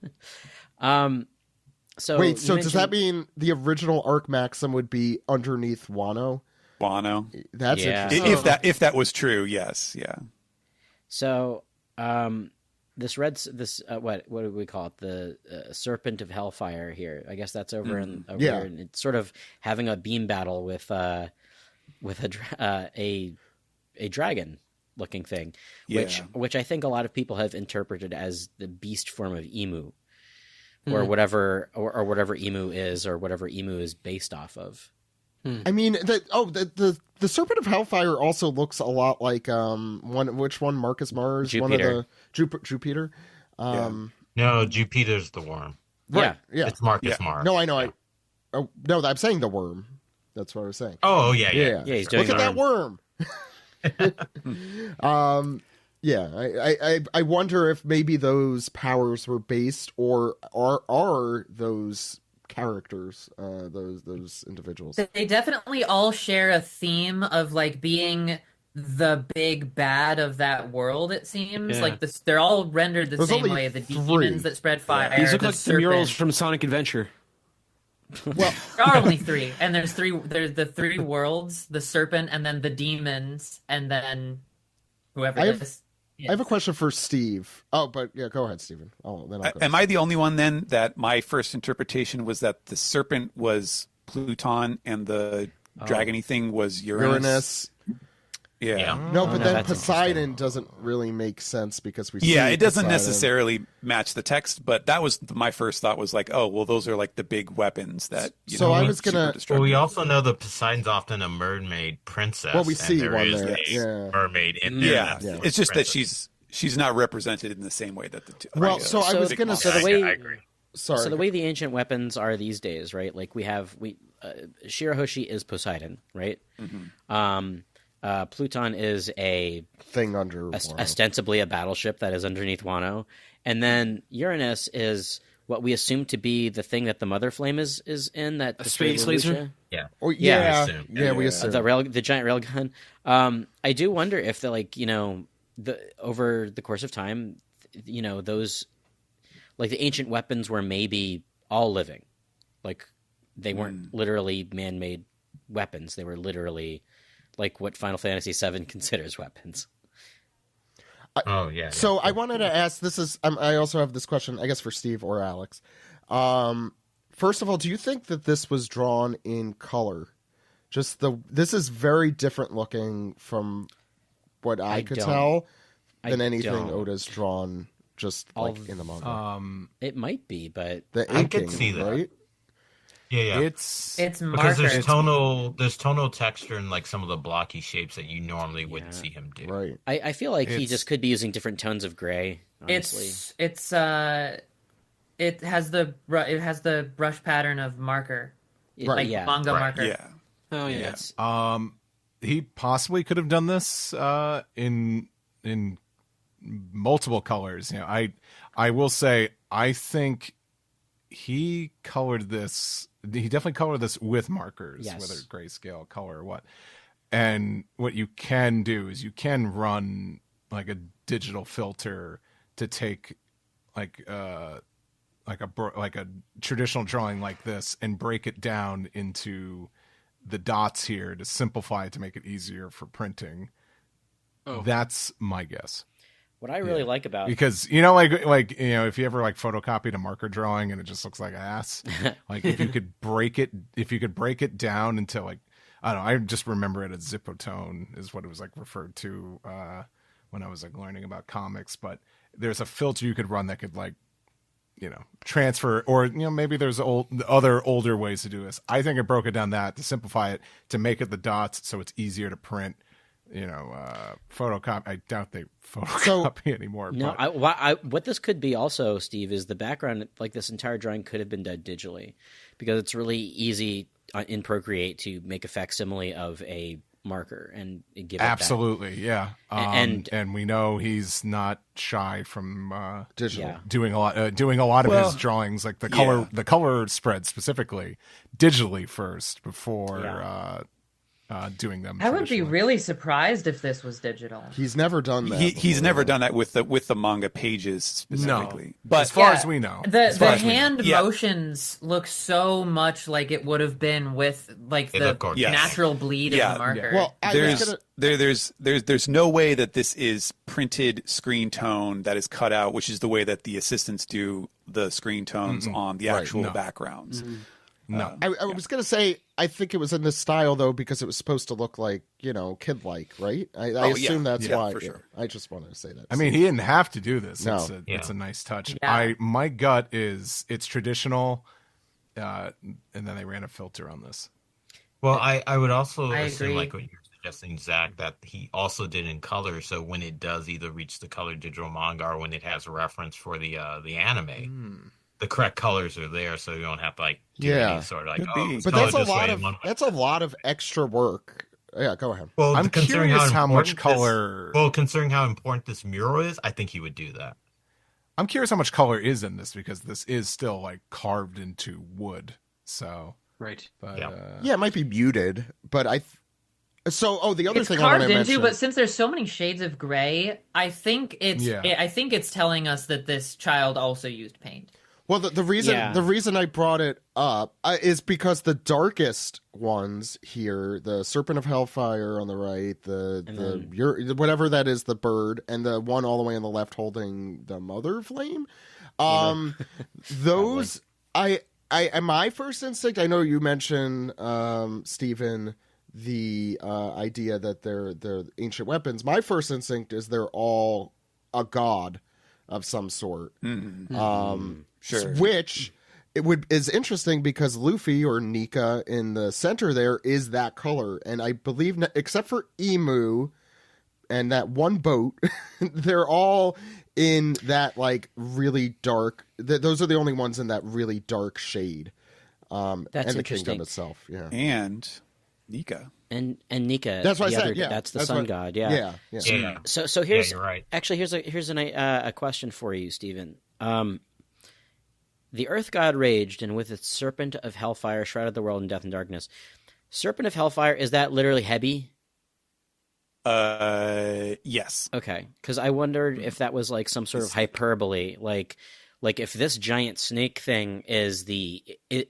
[SPEAKER 6] So
[SPEAKER 4] wait, does that mean the original Arc Maxim would be underneath Wano? That's interesting.
[SPEAKER 7] If that was true, yes, yeah.
[SPEAKER 6] So, this what do we call it? The Serpent of Hellfire here. I guess that's over here, and it's sort of having a beam battle with a dragon looking thing, which I think a lot of people have interpreted as the beast form of Emu. Or whatever, or whatever Emu is, or whatever Emu is based off of.
[SPEAKER 4] I mean, the Serpent of Hellfire also looks a lot like which one? Marcus Mars,
[SPEAKER 6] Jupiter.
[SPEAKER 4] One of the Jupiter.
[SPEAKER 8] No, Jupiter's the worm.
[SPEAKER 4] Right. Yeah,
[SPEAKER 8] it's Marcus Mars.
[SPEAKER 4] No, I know. No, I'm saying the worm. That's what I was saying.
[SPEAKER 8] Oh yeah.
[SPEAKER 6] He's doing
[SPEAKER 4] Look at that worm. Yeah, I wonder if maybe those powers were based or are those characters, those individuals.
[SPEAKER 1] They definitely all share a theme of like being the big bad of that world, it seems.
[SPEAKER 5] Yeah.
[SPEAKER 1] Like this, they're all rendered the
[SPEAKER 4] There's
[SPEAKER 1] same
[SPEAKER 4] only
[SPEAKER 1] way. The
[SPEAKER 4] 3.
[SPEAKER 1] demons that spread fire.
[SPEAKER 5] These look
[SPEAKER 1] the
[SPEAKER 5] like the murals
[SPEAKER 1] serpent.
[SPEAKER 5] from Sonic Adventure.
[SPEAKER 4] Well,
[SPEAKER 1] There are only 3, and there's 3. There's the 3 worlds, the serpent, and then the demons, and then whoever
[SPEAKER 4] I
[SPEAKER 1] it
[SPEAKER 4] have-
[SPEAKER 1] is.
[SPEAKER 4] I have a question for Steve. Oh, but yeah, go ahead, Steven. Oh, then I'll go.
[SPEAKER 7] Am I the only one then that my first interpretation was that the serpent was Pluton and the dragony thing was Uranus? Yeah.
[SPEAKER 8] Yeah.
[SPEAKER 4] No, but
[SPEAKER 6] no,
[SPEAKER 4] then
[SPEAKER 6] that's
[SPEAKER 4] Poseidon doesn't really make sense because we
[SPEAKER 7] Yeah,
[SPEAKER 4] see
[SPEAKER 7] it doesn't
[SPEAKER 4] Poseidon.
[SPEAKER 7] necessarily match the text, but that was my first thought was like, oh, well, those are like the big weapons that, you
[SPEAKER 4] So
[SPEAKER 7] know,
[SPEAKER 4] I
[SPEAKER 7] are
[SPEAKER 4] was
[SPEAKER 7] super
[SPEAKER 4] gonna-
[SPEAKER 8] Well,
[SPEAKER 7] destructive.
[SPEAKER 8] we also know that Poseidon's often a mermaid princess.
[SPEAKER 4] Well, we
[SPEAKER 8] and
[SPEAKER 4] see
[SPEAKER 8] there
[SPEAKER 4] one
[SPEAKER 8] is
[SPEAKER 4] there,
[SPEAKER 8] a
[SPEAKER 4] yeah.
[SPEAKER 8] mermaid in there.
[SPEAKER 7] Yeah.
[SPEAKER 8] that's
[SPEAKER 7] It's just that
[SPEAKER 8] princess.
[SPEAKER 7] she's not represented in the same way that the two.
[SPEAKER 4] Well, so I
[SPEAKER 6] So
[SPEAKER 4] was
[SPEAKER 6] the-
[SPEAKER 4] gonna
[SPEAKER 6] so
[SPEAKER 4] say.
[SPEAKER 6] the way-
[SPEAKER 8] I agree.
[SPEAKER 4] Sorry.
[SPEAKER 6] So the way the ancient weapons are these days, right? Like we Shirahoshi is Poseidon, right? Pluton is a
[SPEAKER 4] thing under
[SPEAKER 6] ostensibly a battleship that is underneath Wano, and then Uranus is what we assume to be the thing that the Mother Flame is in that destroyed
[SPEAKER 5] space laser?
[SPEAKER 6] Lelouch.
[SPEAKER 8] Yeah.
[SPEAKER 4] Or
[SPEAKER 6] Yeah,
[SPEAKER 4] yeah,
[SPEAKER 8] I assume.
[SPEAKER 4] yeah, we assume.
[SPEAKER 6] The giant railgun. I do wonder if over the course of time, those like the ancient weapons were maybe all living, like they weren't literally man-made weapons. They were literally like what Final Fantasy VII considers weapons.
[SPEAKER 8] Oh, yeah.
[SPEAKER 4] So I wanted to ask. This is. I also have this question, I guess, for Steve or Alex. First of all, do you think that this was drawn in color? This is very different looking from what I could
[SPEAKER 6] don't.
[SPEAKER 4] tell
[SPEAKER 6] I
[SPEAKER 4] than anything
[SPEAKER 6] don't.
[SPEAKER 4] Oda's drawn just like in the manga.
[SPEAKER 6] It might be, but
[SPEAKER 4] The
[SPEAKER 8] I
[SPEAKER 4] inking,
[SPEAKER 8] could see that.
[SPEAKER 4] right?
[SPEAKER 8] Yeah.
[SPEAKER 1] It's
[SPEAKER 8] Because
[SPEAKER 1] marker.
[SPEAKER 8] there's tonal texture in like some of the blocky shapes that you normally wouldn't see him do.
[SPEAKER 4] Right.
[SPEAKER 6] I feel like he
[SPEAKER 2] It's-
[SPEAKER 6] just could be using different tones of gray. Honestly,
[SPEAKER 1] It has the brush pattern of marker, like
[SPEAKER 6] yeah.
[SPEAKER 1] manga
[SPEAKER 8] Right,
[SPEAKER 1] marker.
[SPEAKER 7] Yeah.
[SPEAKER 5] Oh yeah.
[SPEAKER 6] It's-
[SPEAKER 2] He possibly could have done this in multiple colors. I will say I think he colored this. He definitely colored this with markers,
[SPEAKER 6] Yes.
[SPEAKER 2] whether grayscale, color, or what. And what you can do is you can run like a digital filter to take like a traditional drawing like this and break it down into the dots here to simplify it to make it easier for printing.
[SPEAKER 5] Oh.
[SPEAKER 2] That's my guess.
[SPEAKER 6] what I really like about
[SPEAKER 2] Because if you ever like photocopied a marker drawing and it just looks like ass, like if you could break it down into like, I don't know, I just remember it as Zipotone is what it was like referred to when I was like learning about comics. But there's a filter you could run that could like, transfer, or maybe there's other older ways to do this. I think it broke it down to simplify it, to make it the dots so it's easier to print. Photocopy. I doubt they photocopy anymore.
[SPEAKER 6] No,
[SPEAKER 2] but
[SPEAKER 6] what this could be also, Steve, is the background. Like this entire drawing could have been done digitally, because it's really easy in Procreate to make a facsimile of a marker and give it back.
[SPEAKER 2] absolutely, yeah.
[SPEAKER 6] And-
[SPEAKER 2] And we know he's not shy from
[SPEAKER 4] Digital.
[SPEAKER 6] Yeah.
[SPEAKER 2] doing a lot of his drawings, like the color spread specifically digitally first before doing them.
[SPEAKER 1] I would be
[SPEAKER 2] traditionally.
[SPEAKER 1] really surprised if this was digital.
[SPEAKER 4] He's never done that.
[SPEAKER 7] He's
[SPEAKER 4] before.
[SPEAKER 7] never done that with the manga pages specifically.
[SPEAKER 2] No,
[SPEAKER 7] But
[SPEAKER 2] as far
[SPEAKER 1] Yeah,
[SPEAKER 2] as we know,
[SPEAKER 1] The
[SPEAKER 2] As far as we know.
[SPEAKER 1] hand
[SPEAKER 7] Yeah.
[SPEAKER 1] motions look so much like it would have been with like
[SPEAKER 8] They
[SPEAKER 1] the
[SPEAKER 8] look gorgeous.
[SPEAKER 7] Yes.
[SPEAKER 1] natural bleed
[SPEAKER 7] Yeah.
[SPEAKER 1] of the marker.
[SPEAKER 4] Well, I was
[SPEAKER 7] there's
[SPEAKER 4] gonna.
[SPEAKER 7] there's no way that this is printed screen tone that is cut out, which is the way that the assistants do the screen tones on the
[SPEAKER 4] Right,
[SPEAKER 7] actual
[SPEAKER 2] no.
[SPEAKER 7] backgrounds.
[SPEAKER 2] No,
[SPEAKER 4] I was gonna say I think it was in this style though because it was supposed to look like kid-like, right? I
[SPEAKER 7] Oh,
[SPEAKER 4] assume
[SPEAKER 7] yeah.
[SPEAKER 4] that's
[SPEAKER 7] Yeah,
[SPEAKER 4] why.
[SPEAKER 7] for sure.
[SPEAKER 4] I just wanted to say that.
[SPEAKER 2] I mean, he didn't have to do this.
[SPEAKER 4] No.
[SPEAKER 2] It's a nice touch.
[SPEAKER 1] Yeah.
[SPEAKER 2] My gut is it's traditional, and then they ran a filter on this.
[SPEAKER 8] Well, I would also
[SPEAKER 1] I
[SPEAKER 8] assume,
[SPEAKER 1] agree.
[SPEAKER 8] like what you're suggesting, Zach, that he also did in color. So when it does either reach the color digital manga or when it has a reference for the anime, the correct colors are there, so you don't have to like do
[SPEAKER 4] Yeah.
[SPEAKER 8] any sort of like
[SPEAKER 7] Could be.
[SPEAKER 8] it's
[SPEAKER 4] but
[SPEAKER 8] colored
[SPEAKER 4] that's a
[SPEAKER 8] this
[SPEAKER 4] lot
[SPEAKER 8] way
[SPEAKER 4] of
[SPEAKER 8] and one way.
[SPEAKER 4] that's a lot of extra work Yeah, go ahead.
[SPEAKER 8] Well,
[SPEAKER 2] I'm
[SPEAKER 8] considering
[SPEAKER 2] curious how much
[SPEAKER 8] important
[SPEAKER 2] color.
[SPEAKER 8] considering how important this mural is, I think he would do that.
[SPEAKER 2] I'm curious how much color is in this because this is still like carved into wood. So,
[SPEAKER 5] Right.
[SPEAKER 2] but
[SPEAKER 4] Yeah, it might be muted, but the other
[SPEAKER 1] It's
[SPEAKER 4] thing I want
[SPEAKER 1] carved
[SPEAKER 4] to
[SPEAKER 1] into,
[SPEAKER 4] mention,
[SPEAKER 1] but since there's so many shades of gray, I think it's telling us that this child also used paint.
[SPEAKER 4] well, the reason I brought it up is because the darkest ones here, the Serpent of Hellfire on the right, whatever that is, the bird, and the one all the way on the left holding the Mother Flame, those my first instinct. I know you mentioned, Stephen, the idea that they're ancient weapons. My first instinct is they're all a god of some sort.
[SPEAKER 7] Sure.
[SPEAKER 4] Which is interesting because Luffy or Nika in the center there is that color, and I believe except for Emu and that one boat, they're all in that like really dark. Those are the only ones in that really dark shade.
[SPEAKER 6] That's
[SPEAKER 4] and the
[SPEAKER 6] interesting.
[SPEAKER 4] kingdom itself, yeah.
[SPEAKER 7] And Nika.
[SPEAKER 6] And Nika.
[SPEAKER 4] That's what I
[SPEAKER 6] the
[SPEAKER 4] said.
[SPEAKER 6] other-
[SPEAKER 4] Yeah,
[SPEAKER 6] that's the
[SPEAKER 4] that's
[SPEAKER 6] sun
[SPEAKER 4] what-
[SPEAKER 6] god. Yeah.
[SPEAKER 8] Yeah.
[SPEAKER 6] So here's
[SPEAKER 8] you're right.
[SPEAKER 6] actually here's a question for you, Stephen. The Earth God raged, and with its serpent of hellfire shrouded the world in death and darkness. Serpent of hellfire, is that literally Hebi?
[SPEAKER 7] Yes.
[SPEAKER 6] Okay, because I wondered if that was like some sort of hyperbole, like if this giant snake thing is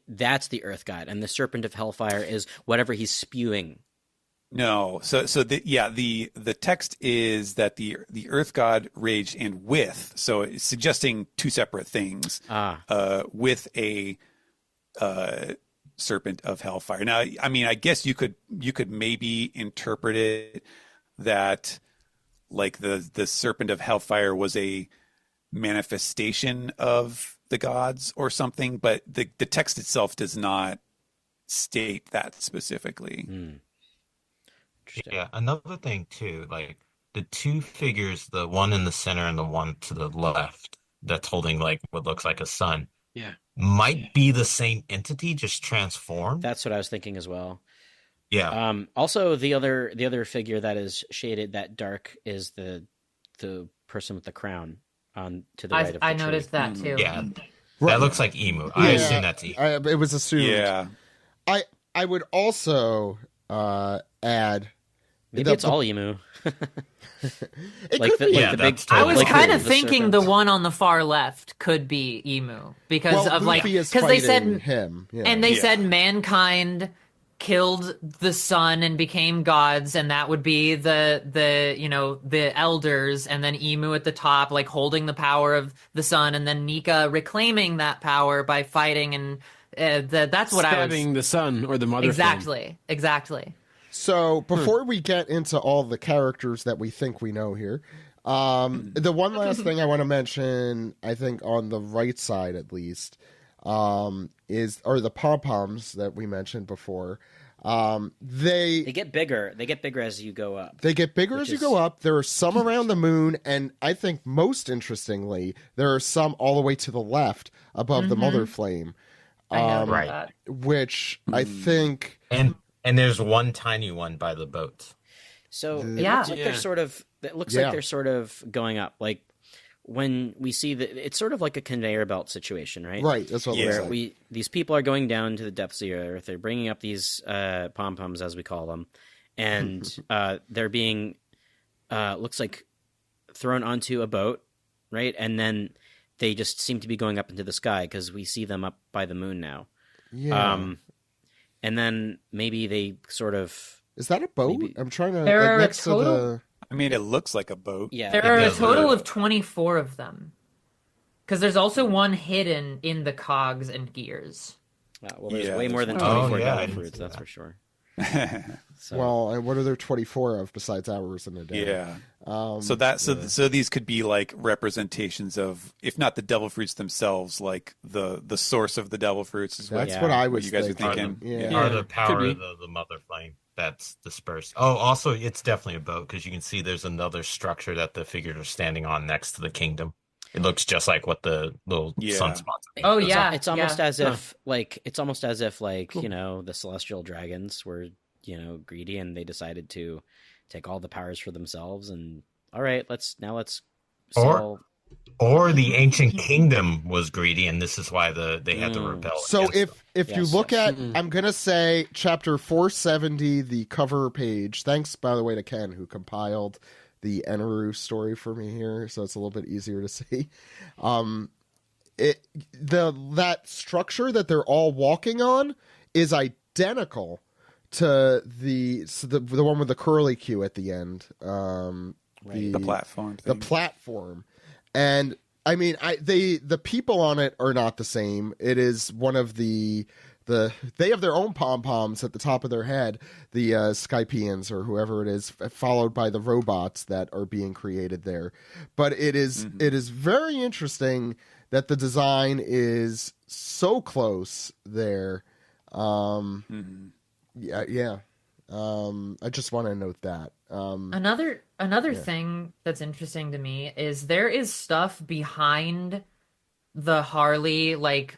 [SPEAKER 6] that's the Earth God, and the serpent of hellfire is whatever he's spewing.
[SPEAKER 7] No. So the text is that the Earth God raged and with, so it's suggesting two separate things. With a serpent of hellfire. Now, I mean, I guess you could maybe interpret it that like the serpent of hellfire was a manifestation of the gods or something, but the text itself does not state that specifically.
[SPEAKER 8] Yeah, another thing too, like the two figures, the one in the center and the one to the left, that's holding like what looks like a sun, might be the same entity, just transformed.
[SPEAKER 6] That's what I was thinking as well.
[SPEAKER 8] Yeah.
[SPEAKER 6] Also, the other figure that is shaded that dark is the person with the crown on to the right of the
[SPEAKER 1] I
[SPEAKER 6] tree.
[SPEAKER 1] noticed that too.
[SPEAKER 8] Yeah. That looks like Emu. I assume that's Emu.
[SPEAKER 4] It was assumed.
[SPEAKER 7] Yeah.
[SPEAKER 4] I would also add.
[SPEAKER 6] Maybe it's all Emu.
[SPEAKER 4] It
[SPEAKER 6] like
[SPEAKER 4] could
[SPEAKER 6] the,
[SPEAKER 4] be.
[SPEAKER 6] like
[SPEAKER 8] Yeah,
[SPEAKER 6] the big.
[SPEAKER 8] that's
[SPEAKER 1] I
[SPEAKER 8] totally
[SPEAKER 1] was
[SPEAKER 6] like
[SPEAKER 1] kind
[SPEAKER 6] the
[SPEAKER 1] of thinking
[SPEAKER 6] serpent.
[SPEAKER 1] the one on the far left could be Emu because of like
[SPEAKER 4] Luffy is
[SPEAKER 1] because they said
[SPEAKER 4] fighting him, yeah.
[SPEAKER 1] and they said mankind killed the sun and became gods, and that would be the elders, and then Emu at the top like holding the power of the sun, and then Nika reclaiming that power by fighting, and that's what
[SPEAKER 5] Stabbing the sun or the mother.
[SPEAKER 1] exactly.
[SPEAKER 4] So before we get into all the characters that we think we know here, the one last thing I want to mention, I think on the right side at least, are the pom-poms that we mentioned before. They
[SPEAKER 6] get bigger. They get bigger as you go up.
[SPEAKER 4] They get bigger as you go up. There are some around the moon, and I think most interestingly, there are some all the way to the left above the mother flame.
[SPEAKER 1] Right.
[SPEAKER 6] Uh,
[SPEAKER 4] Which I think...
[SPEAKER 8] And there's one tiny one by the boat.
[SPEAKER 6] So it
[SPEAKER 1] Yeah.
[SPEAKER 6] looks like they're sort of. It looks like they're sort of going up. Like when we see that, it's sort of like a conveyor belt situation, right?
[SPEAKER 4] Right. That's what it looks like.
[SPEAKER 6] These people are going down to the depths of the earth. They're bringing up these pom poms, as we call them, and they're being looks like thrown onto a boat, right? And then they just seem to be going up into the sky because we see them up by the moon now.
[SPEAKER 4] Yeah.
[SPEAKER 6] And then maybe they sort of...
[SPEAKER 4] Is that a boat?
[SPEAKER 6] Maybe.
[SPEAKER 4] I'm trying to...
[SPEAKER 1] There
[SPEAKER 4] like,
[SPEAKER 1] are a
[SPEAKER 4] next to
[SPEAKER 1] total-
[SPEAKER 4] the...
[SPEAKER 7] I mean, it looks like a boat.
[SPEAKER 6] Yeah,
[SPEAKER 1] There
[SPEAKER 6] it
[SPEAKER 1] are a
[SPEAKER 6] does.
[SPEAKER 1] total of 24 of them. Because there's also one hidden in the cogs and gears.
[SPEAKER 6] Well, there's
[SPEAKER 7] Yeah,
[SPEAKER 6] way more than
[SPEAKER 7] there's-
[SPEAKER 6] 24
[SPEAKER 8] Oh, yeah, I
[SPEAKER 6] devil
[SPEAKER 8] didn't
[SPEAKER 6] fruits,
[SPEAKER 8] see
[SPEAKER 6] that's
[SPEAKER 8] that.
[SPEAKER 6] for sure. So,
[SPEAKER 4] Well, and what are there 24 of besides hours in a day?
[SPEAKER 7] Yeah.
[SPEAKER 4] So
[SPEAKER 7] So these could be like representations of, if not the devil fruits themselves, like the source of the devil fruits is what,
[SPEAKER 4] That's what I was
[SPEAKER 7] you guys are
[SPEAKER 4] thinking.
[SPEAKER 7] thinking.
[SPEAKER 4] Yeah.
[SPEAKER 8] Or the power
[SPEAKER 5] could
[SPEAKER 8] of the mother flame that's dispersed. Oh, also, it's definitely a boat because you can see there's another structure that the figures are standing on next to the kingdom. It looks just like what the little
[SPEAKER 7] Yeah.
[SPEAKER 8] sunspots are.
[SPEAKER 1] Oh,
[SPEAKER 6] it's,
[SPEAKER 1] yeah.
[SPEAKER 6] it's almost
[SPEAKER 1] yeah.
[SPEAKER 6] as if like the celestial dragons were greedy, and they decided to take all the powers for themselves. And all right, let's sell.
[SPEAKER 8] Or the ancient kingdom was greedy, and this is why they had to rebel.
[SPEAKER 4] So if you look at,
[SPEAKER 6] Mm-hmm.
[SPEAKER 4] I'm gonna say chapter 470, the cover page. Thanks, by the way, to Ken who compiled the Eneru story for me here, so it's a little bit easier to see. That structure that they're all walking on is identical to the one with the curly Q at the end.
[SPEAKER 7] The platform.
[SPEAKER 4] The
[SPEAKER 7] Thing.
[SPEAKER 4] platform. And I mean, the people on it are not the same. It is one of they have their own pom poms at the top of their head, the Skypeans or whoever it is, followed by the robots that are being created there. But it is very interesting that the design is so close there. Yeah. I just want to note that.
[SPEAKER 1] Another thing that's interesting to me is there is stuff behind the Harley like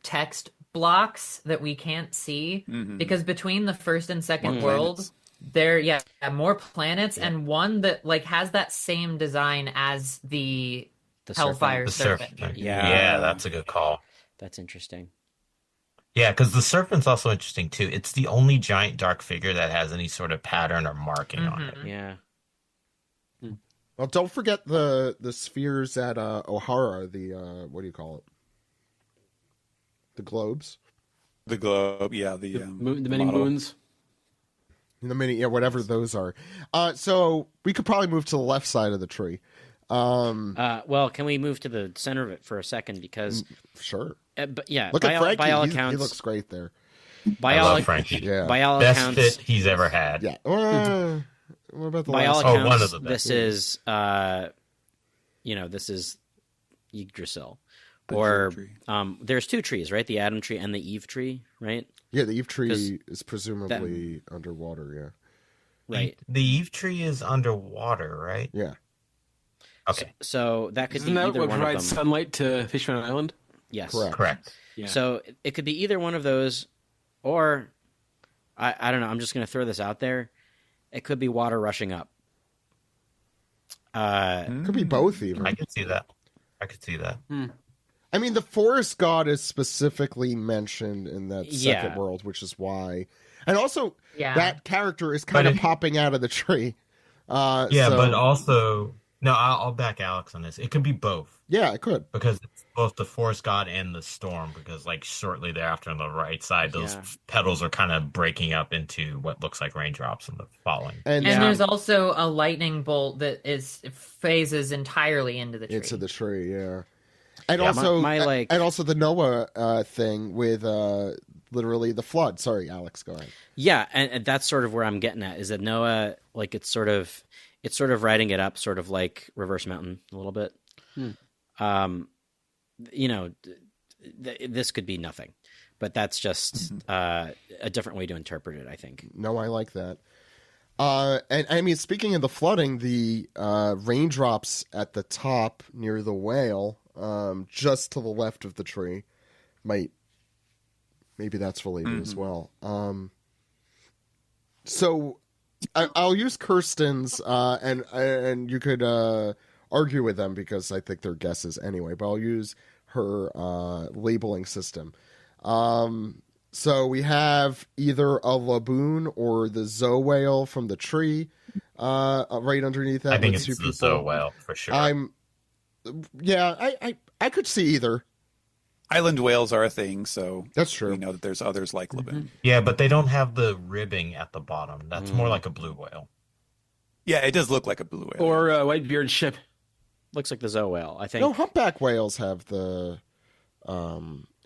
[SPEAKER 1] text blocks that we can't see because between the first and second world there more planets and one that like has that same design as the Hellfire Serpent.
[SPEAKER 8] Yeah, that's a good call.
[SPEAKER 6] That's interesting.
[SPEAKER 8] Yeah, because the serpent's also interesting too. It's the only giant dark figure that has any sort of pattern or marking on it.
[SPEAKER 6] Yeah.
[SPEAKER 4] Well, don't forget the spheres at Ohara, the what do you call it? The globes.
[SPEAKER 7] The globe, yeah. The
[SPEAKER 5] many
[SPEAKER 7] model.
[SPEAKER 5] moons.
[SPEAKER 4] Whatever those are. So we could probably move to the left side of the tree.
[SPEAKER 6] Well, can we move to the center of it for a second? Because
[SPEAKER 4] sure.
[SPEAKER 6] But yeah,
[SPEAKER 4] Look at Frankie.
[SPEAKER 6] by all
[SPEAKER 4] He
[SPEAKER 6] accounts,
[SPEAKER 4] looks great there.
[SPEAKER 6] By
[SPEAKER 8] I
[SPEAKER 6] all
[SPEAKER 8] love Frankie.
[SPEAKER 4] Yeah.
[SPEAKER 6] by all
[SPEAKER 8] Best
[SPEAKER 6] accounts,
[SPEAKER 8] fit he's ever had.
[SPEAKER 4] Yeah. What about the
[SPEAKER 6] by all
[SPEAKER 4] last
[SPEAKER 8] Oh,
[SPEAKER 6] accounts,
[SPEAKER 8] one of the best.
[SPEAKER 6] this is this is Yggdrasil. Or
[SPEAKER 7] tree.
[SPEAKER 6] there's two trees, right? The Adam tree and the Eve tree, right?
[SPEAKER 4] Yeah, the Eve tree
[SPEAKER 6] 'Cause
[SPEAKER 4] is presumably underwater,
[SPEAKER 6] Right.
[SPEAKER 8] The Eve tree is underwater, right?
[SPEAKER 4] yeah.
[SPEAKER 8] Okay,
[SPEAKER 6] So that could
[SPEAKER 5] Isn't
[SPEAKER 6] be
[SPEAKER 5] that
[SPEAKER 6] either
[SPEAKER 5] what
[SPEAKER 6] one of them.
[SPEAKER 5] provides sunlight to Fishman Island?
[SPEAKER 6] Yes.
[SPEAKER 4] Correct.
[SPEAKER 8] correct.
[SPEAKER 5] Yeah.
[SPEAKER 6] So it could be either one of those, or I don't know. I'm just going to throw this out there. It could be water rushing up.
[SPEAKER 4] Could be both even.
[SPEAKER 8] I could see that.
[SPEAKER 4] I mean, the forest god is specifically mentioned in that second world, which is why. And also, that character is kind of popping out of the tree.
[SPEAKER 8] But also, no, I'll back Alex on this. It could be both.
[SPEAKER 4] Yeah, it could.
[SPEAKER 8] Because it's both the forest god and the storm, because like shortly thereafter on the right side, those petals are kind of breaking up into what looks like raindrops and the falling.
[SPEAKER 4] And
[SPEAKER 1] there's also a lightning bolt that phases entirely into the tree.
[SPEAKER 4] into the tree, yeah. And
[SPEAKER 6] Yeah,
[SPEAKER 4] also,
[SPEAKER 6] and
[SPEAKER 4] also the Noah thing with literally the flood. Sorry, Alex, go ahead.
[SPEAKER 6] Yeah, and that's sort of where I'm getting at. Is that Noah? Like it's sort of riding it up, sort of like Reverse Mountain a little bit. This could be nothing, but that's just a different way to interpret it, I think.
[SPEAKER 4] No, I like that. And I mean, speaking of the flooding, the raindrops at the top near the whale, just to the left of the tree, maybe that's related as well. So I'll use Kirsten's, and you could argue with them because I think they're guesses anyway. But I'll use her labeling system. So we have either a laboon or the Zoe whale from the tree right underneath that.
[SPEAKER 8] I think
[SPEAKER 4] with
[SPEAKER 8] it's
[SPEAKER 4] two
[SPEAKER 8] the
[SPEAKER 4] people.
[SPEAKER 8] Zoe whale for sure.
[SPEAKER 4] I could see either.
[SPEAKER 7] Island whales are a thing, so
[SPEAKER 4] That's true.
[SPEAKER 7] we know that there's others like Laboon.
[SPEAKER 8] Yeah, but they don't have the ribbing at the bottom. That's more like a blue whale.
[SPEAKER 7] Yeah, it does look like a blue whale.
[SPEAKER 5] Or a Whitebeard ship.
[SPEAKER 6] Looks like the Zoe whale, I think.
[SPEAKER 4] No, humpback whales have the.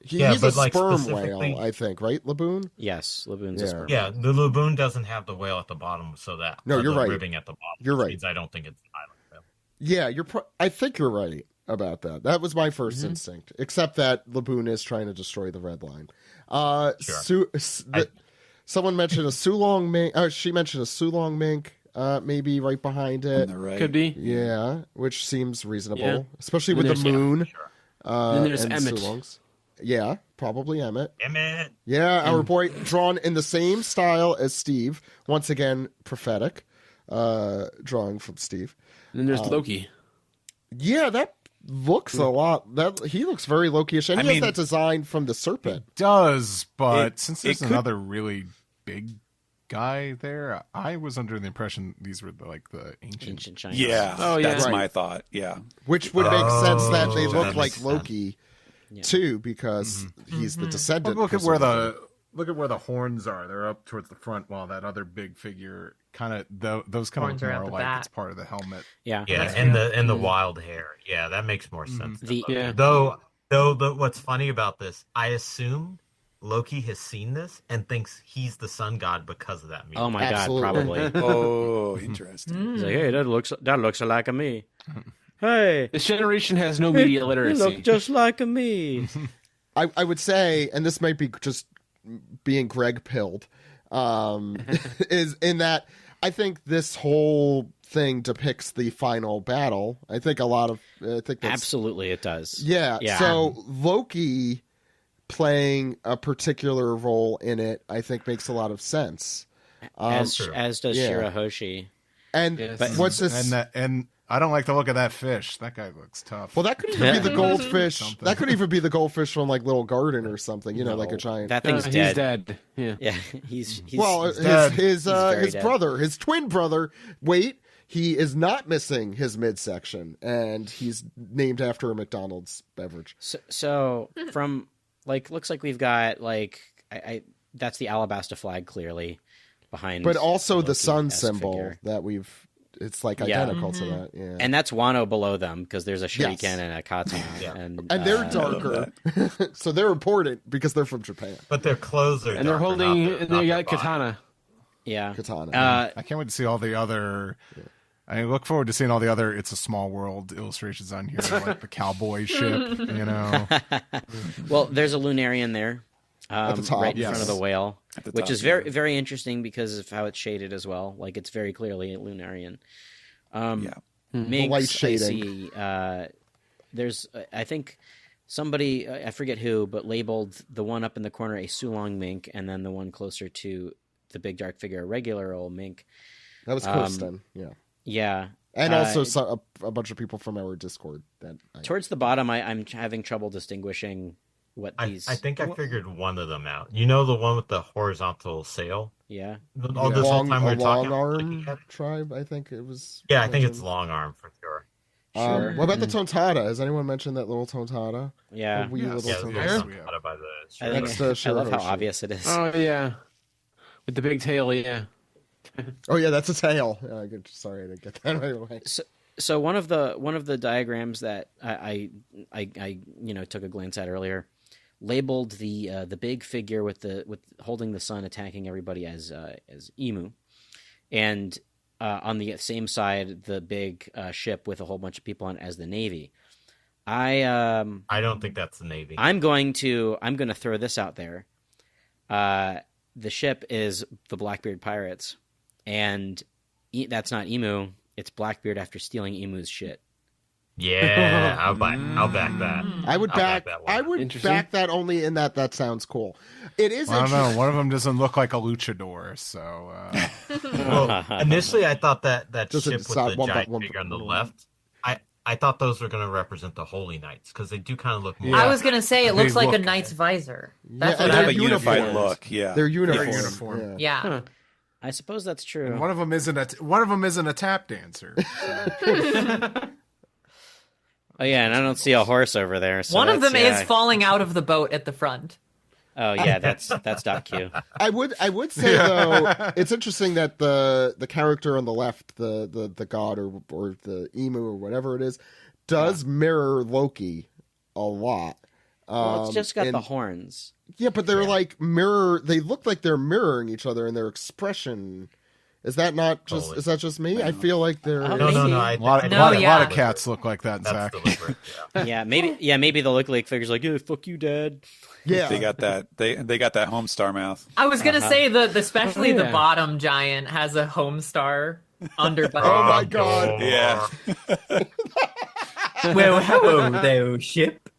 [SPEAKER 4] He's
[SPEAKER 8] but
[SPEAKER 4] a
[SPEAKER 8] like
[SPEAKER 4] sperm
[SPEAKER 8] specifically-
[SPEAKER 4] whale, I think, right, Laboon?
[SPEAKER 6] Yes, Laboon's a
[SPEAKER 4] Yeah.
[SPEAKER 6] sperm.
[SPEAKER 8] Yeah, the laboon doesn't have the whale at the bottom, so that
[SPEAKER 4] No, you're
[SPEAKER 8] the
[SPEAKER 4] right.
[SPEAKER 8] ribbing at the bottom.
[SPEAKER 4] You're
[SPEAKER 8] which
[SPEAKER 4] right.
[SPEAKER 8] means I don't think it's an island whale.
[SPEAKER 4] Yeah, I think you're right about that. That was my 1st instinct, except that Laboon is trying to destroy the red line.
[SPEAKER 8] Sure.
[SPEAKER 4] Someone mentioned a Sulong mink. She mentioned a Sulong mink, maybe right behind
[SPEAKER 7] On
[SPEAKER 4] it.
[SPEAKER 7] the right.
[SPEAKER 5] Could be.
[SPEAKER 4] Yeah, which seems reasonable,
[SPEAKER 5] Yeah.
[SPEAKER 4] especially
[SPEAKER 5] And
[SPEAKER 4] with the
[SPEAKER 5] there's-
[SPEAKER 4] moon.
[SPEAKER 5] And there's
[SPEAKER 4] and
[SPEAKER 5] Emmet.
[SPEAKER 4] Sulongs. Yeah, probably Emmett.
[SPEAKER 8] Emmett.
[SPEAKER 4] Yeah, our boy, drawn in the same style as Steve. Once again, prophetic drawing from Steve.
[SPEAKER 5] And then there's Loki.
[SPEAKER 4] Yeah, that looks a lot. He looks very Loki-ish, and he has that design from the serpent.
[SPEAKER 2] It does, but since there's another really big guy there, I was under the impression these were the ancient
[SPEAKER 6] giants.
[SPEAKER 7] Yeah, that's my thought. Yeah,
[SPEAKER 4] which would make sense that they look like Loki too, because he's the descendant.
[SPEAKER 2] Look at where the horns are. They're up towards the front, while that other big figure those kind of look more like it's part of the helmet.
[SPEAKER 6] Yeah,
[SPEAKER 8] and the wild hair. Yeah, that makes more sense. Though what's funny about this, I assume Loki has seen this and thinks he's the sun god because of that.
[SPEAKER 6] Oh my god, probably.
[SPEAKER 7] Oh, interesting.
[SPEAKER 6] He's like, hey, that looks like a me. Hey,
[SPEAKER 5] this generation has no media literacy.
[SPEAKER 6] You look just like a me.
[SPEAKER 4] I would say, and this might be just being Greg pilled, is in that I think this whole thing depicts the final battle. I think
[SPEAKER 6] absolutely it does.
[SPEAKER 4] Yeah. So Loki playing a particular role in it, I think makes a lot of sense.
[SPEAKER 6] As does Shirahoshi.
[SPEAKER 4] And what's this?
[SPEAKER 2] And I don't like the look of that fish. That guy looks tough.
[SPEAKER 4] Well, that could even be the goldfish. That could even be the goldfish from Little Garden or something. Like a giant.
[SPEAKER 6] That thing's dead.
[SPEAKER 5] He's dead. Yeah.
[SPEAKER 6] He's
[SPEAKER 4] dead. His brother, his twin brother. Wait, he is not missing his midsection, and he's named after a McDonald's beverage.
[SPEAKER 6] So from looks like we've got that's the Alabasta flag clearly behind,
[SPEAKER 4] but also the sun symbol figure. That we've. It's identical to that, yeah.
[SPEAKER 6] And that's Wano below them because there's a shuriken and a katana, and
[SPEAKER 4] they're darker, so they're important because they're from Japan.
[SPEAKER 8] But their clothes are,
[SPEAKER 5] and they're holding. They got katana.
[SPEAKER 6] Yeah,
[SPEAKER 4] katana.
[SPEAKER 2] I can't wait to see all the other. I look forward to seeing all the other "It's a Small World" illustrations on here, like the cowboy ship.
[SPEAKER 6] Well, there's a Lunarian there.
[SPEAKER 4] At the top,
[SPEAKER 6] right in front of the whale, which is very, very interesting because of how it's shaded as well. It's very clearly a Lunarian.
[SPEAKER 4] The light shading.
[SPEAKER 6] There's, I think, somebody, I forget who, but labeled the one up in the corner a Sulong mink, and then the one closer to the big dark figure a regular old mink.
[SPEAKER 4] That was Kirsten,
[SPEAKER 6] Yeah.
[SPEAKER 4] And also a bunch of people from our Discord.
[SPEAKER 6] Towards the bottom, I'm having trouble distinguishing what these...
[SPEAKER 8] I think I figured one of them out. The one with the horizontal sail?
[SPEAKER 6] Yeah.
[SPEAKER 8] All this whole time we're talking...
[SPEAKER 4] Long Arm tribe, I think it was...
[SPEAKER 8] Yeah, I think it's Long Arm for sure.
[SPEAKER 4] What about the Tontada? Has anyone mentioned that little Tontada?
[SPEAKER 6] Yeah.
[SPEAKER 8] Tontada by the...
[SPEAKER 6] I love how obvious it is.
[SPEAKER 5] Oh, yeah. With the big tail, yeah.
[SPEAKER 4] Oh, yeah, that's a tail. Sorry, I didn't get that right away.
[SPEAKER 6] So one of the diagrams that I took a glance at earlier labeled the big figure with holding the sun attacking everybody as Emu, and on the same side the big ship with a whole bunch of people on as the Navy. I
[SPEAKER 8] don't think that's the Navy.
[SPEAKER 6] I'm going to throw this out there. The ship is the Blackbeard Pirates, and that's not Emu. It's Blackbeard after stealing Emu's shit.
[SPEAKER 8] Yeah, I'll back that.
[SPEAKER 4] I would back that only in that sounds cool. It is.
[SPEAKER 2] I don't know. One of them doesn't look like a luchador, so.
[SPEAKER 8] Well, initially, I thought that ship with the giant figure on the left. I thought those were going to represent the Holy Knights because they do kind of look more.
[SPEAKER 1] I was going to say it looks like a knight's visor.
[SPEAKER 7] That's what they have a unified look. Yeah,
[SPEAKER 4] they're uniform.
[SPEAKER 1] Yeah.
[SPEAKER 6] Huh. I suppose that's true.
[SPEAKER 2] And one of them isn't a tap dancer.
[SPEAKER 6] Oh yeah, and I don't see a horse over there. So
[SPEAKER 1] one of them is falling out of the boat at the front.
[SPEAKER 6] Oh yeah, that's .q.
[SPEAKER 4] I would say though, it's interesting that the character on the left, the god or the emu or whatever it is, does mirror Loki a lot.
[SPEAKER 6] Well, it's just got the horns.
[SPEAKER 4] Yeah, but they're they look like they're mirroring each other in their expression. Is that not just? Is that just me? I feel like they're
[SPEAKER 8] no.
[SPEAKER 2] A lot of cats look like that.
[SPEAKER 8] That's deliberate.
[SPEAKER 6] Yeah. Maybe the look-alike figure's like, yeah, fuck you, Dad.
[SPEAKER 4] Yeah,
[SPEAKER 7] they got that. They got that Homestar mouth.
[SPEAKER 1] I was gonna say especially the bottom giant has a Homestar under.
[SPEAKER 4] Oh my god!
[SPEAKER 7] Yeah.
[SPEAKER 1] Well, hello there, ship.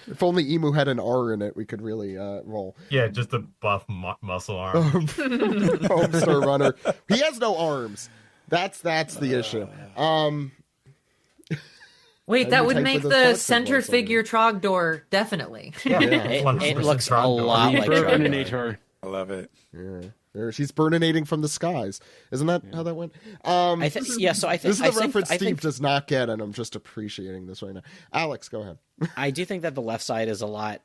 [SPEAKER 4] If only Emu had an R in it, we could really roll.
[SPEAKER 8] Yeah, just a buff muscle arm.
[SPEAKER 4] Homestar Runner. He has no arms. That's the issue.
[SPEAKER 1] Wait, that would
[SPEAKER 4] type
[SPEAKER 1] make
[SPEAKER 4] of the
[SPEAKER 1] the
[SPEAKER 4] toxic
[SPEAKER 1] center
[SPEAKER 4] ones on
[SPEAKER 1] figure Trogdor, definitely.
[SPEAKER 6] It looks a lot like Trogdor.
[SPEAKER 5] Burninator.
[SPEAKER 7] I love it.
[SPEAKER 4] Yeah. There, she's burninating from the skies. Isn't that how that went?
[SPEAKER 6] So I think
[SPEAKER 4] this is the reference
[SPEAKER 6] I
[SPEAKER 4] Steve
[SPEAKER 6] think
[SPEAKER 4] does not get, and I'm just appreciating this right now. Alex, go ahead.
[SPEAKER 6] I do think that the left side is a lot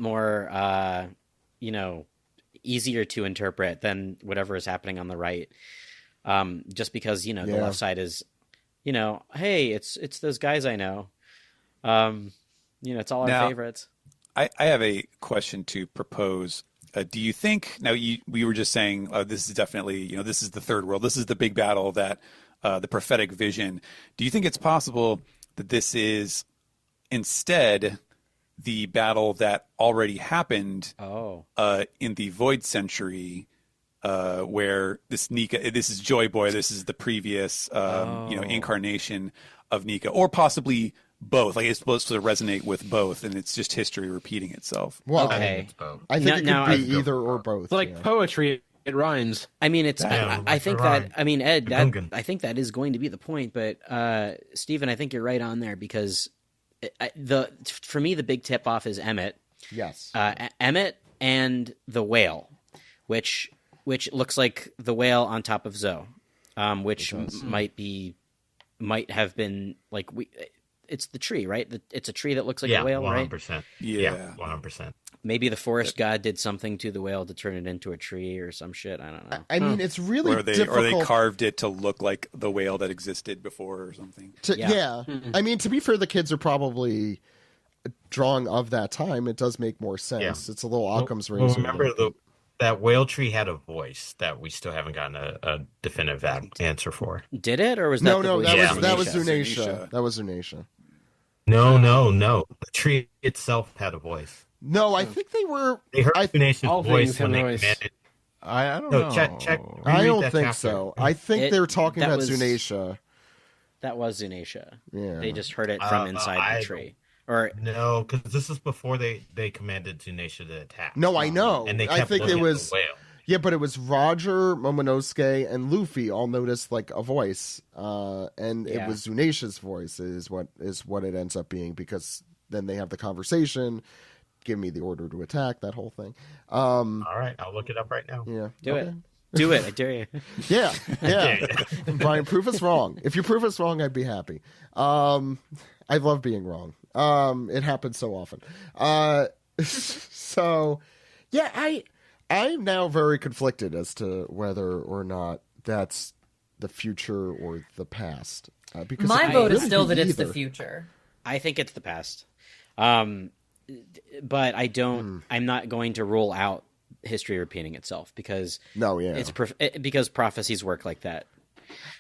[SPEAKER 6] more, easier to interpret than whatever is happening on the right. Just because the left side is, hey, it's those guys I know. It's all our favorites.
[SPEAKER 7] I have a question to propose. Do you think now? We were just saying this is definitely this is the third world. This is the big battle that the prophetic vision. Do you think it's possible that this is instead the battle that already happened in the Void Century, where this Nika, this is Joy Boy, this is the previous incarnation of Nika, or possibly both? Like it's supposed to resonate with both, and it's just history repeating itself.
[SPEAKER 4] Well,
[SPEAKER 6] okay.
[SPEAKER 4] I think it could be either or both.
[SPEAKER 5] It's like poetry. It rhymes.
[SPEAKER 6] I mean, it's.
[SPEAKER 8] Yeah,
[SPEAKER 6] I think that. I mean, Ed.
[SPEAKER 8] Gungan.
[SPEAKER 6] I think that is going to be the point. But Stephen, I think you're right on there because for me the big tip off is Emmett.
[SPEAKER 4] Yes.
[SPEAKER 6] Emmett and the whale, which looks like the whale on top of Zoe, which might have been like it's the tree, right? It's a tree that looks like a whale, 100%.
[SPEAKER 8] Right? Yeah, 100%.
[SPEAKER 6] Maybe the forest god did something to the whale to turn it into a tree or some shit. I don't know.
[SPEAKER 4] I mean, it's really difficult.
[SPEAKER 7] Or they carved it to look like the whale that existed before or something.
[SPEAKER 4] I mean, to be fair, the kids are probably drawing of that time. It does make more sense.
[SPEAKER 8] Yeah.
[SPEAKER 4] It's a little Occam's razor.
[SPEAKER 8] Remember that whale tree had a voice that we still haven't gotten a definitive answer for.
[SPEAKER 6] Did it, or was that
[SPEAKER 4] no? That was
[SPEAKER 6] Zunisha?
[SPEAKER 4] That was Zunisha.
[SPEAKER 8] No. The tree itself had a voice.
[SPEAKER 4] No, I think they were.
[SPEAKER 8] They heard Zunisha's
[SPEAKER 5] all
[SPEAKER 8] voice
[SPEAKER 5] things
[SPEAKER 8] when
[SPEAKER 5] have
[SPEAKER 8] they
[SPEAKER 5] a voice.
[SPEAKER 8] commanded.
[SPEAKER 2] I don't
[SPEAKER 8] No,
[SPEAKER 2] know.
[SPEAKER 8] check.
[SPEAKER 4] I
[SPEAKER 8] reread
[SPEAKER 4] don't
[SPEAKER 8] that
[SPEAKER 4] think
[SPEAKER 8] chapter.
[SPEAKER 4] so. I think they were talking
[SPEAKER 6] that
[SPEAKER 4] about
[SPEAKER 6] was-
[SPEAKER 4] Zunisha.
[SPEAKER 6] That was Zunisha.
[SPEAKER 4] Yeah.
[SPEAKER 6] They just heard it from inside the tree. Or
[SPEAKER 8] No, because this is before they commanded Zunisha to attack.
[SPEAKER 4] No, I know.
[SPEAKER 8] And they
[SPEAKER 4] I
[SPEAKER 8] kept
[SPEAKER 4] think it
[SPEAKER 8] looking at
[SPEAKER 4] was.
[SPEAKER 8] the whale.
[SPEAKER 4] Yeah, but it was Roger, Momonosuke, and Luffy all noticed like a voice, and it was Zunisha's voice is what it ends up being, because then they have the conversation, give me the order to attack, that whole thing.
[SPEAKER 8] All right, I'll look it up right now.
[SPEAKER 4] Yeah,
[SPEAKER 6] do it. I dare you.
[SPEAKER 4] Yeah. Brian, prove us wrong. If you prove us wrong, I'd be happy. I love being wrong. It happens so often. So, yeah, I'm now very conflicted as to whether or not that's the future or the past. Because
[SPEAKER 1] My
[SPEAKER 4] it
[SPEAKER 1] vote is
[SPEAKER 4] really
[SPEAKER 1] still
[SPEAKER 4] could
[SPEAKER 1] that
[SPEAKER 4] be
[SPEAKER 1] it's the
[SPEAKER 4] either.
[SPEAKER 1] future.
[SPEAKER 6] I think it's the past. But I don't. I'm not going to rule out history repeating itself because because prophecies work like that.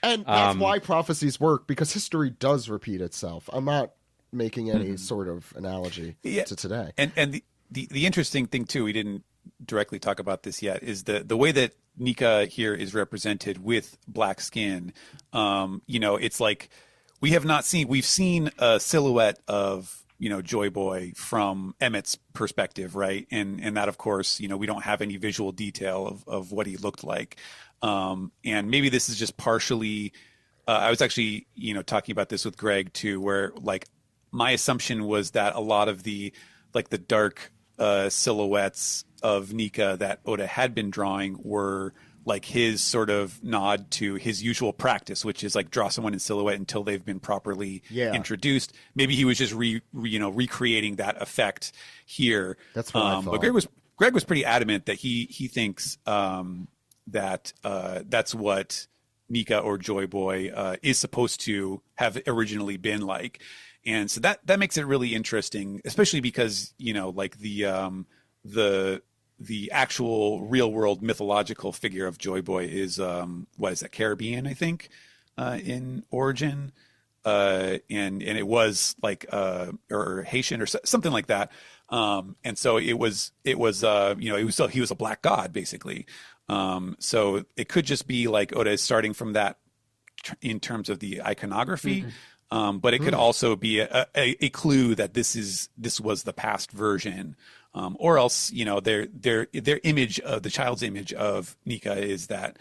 [SPEAKER 4] And that's why prophecies work, because history does repeat itself. I'm not making any sort of analogy to today.
[SPEAKER 7] And the interesting thing too, we didn't directly talk about this yet, is the way that Nika here is represented with black skin. It's like we've seen a silhouette of Joy Boy from Emmett's perspective, right? And that, of course, we don't have any visual detail of what he looked like. And maybe this is just partially, I was actually, talking about this with Greg too, where like my assumption was that a lot of the dark silhouettes of Nika that Oda had been drawing were like his sort of nod to his usual practice, which is like draw someone in silhouette until they've been properly introduced. Maybe he was just recreating that effect here.
[SPEAKER 4] That's what I thought.
[SPEAKER 7] But Greg was pretty adamant that he thinks that that's what Nika or Joy Boy is supposed to have originally been like. And so that makes it really interesting, especially because, like the actual real world mythological figure of Joy Boy is what is that, Caribbean, I think, in origin, and it was like or Haitian or something like that, and so he was a black god basically, so it could just be like Oda is starting from that in terms of the iconography, But it could also be a clue that this was the past version, or else their image of the child's image of Nika is that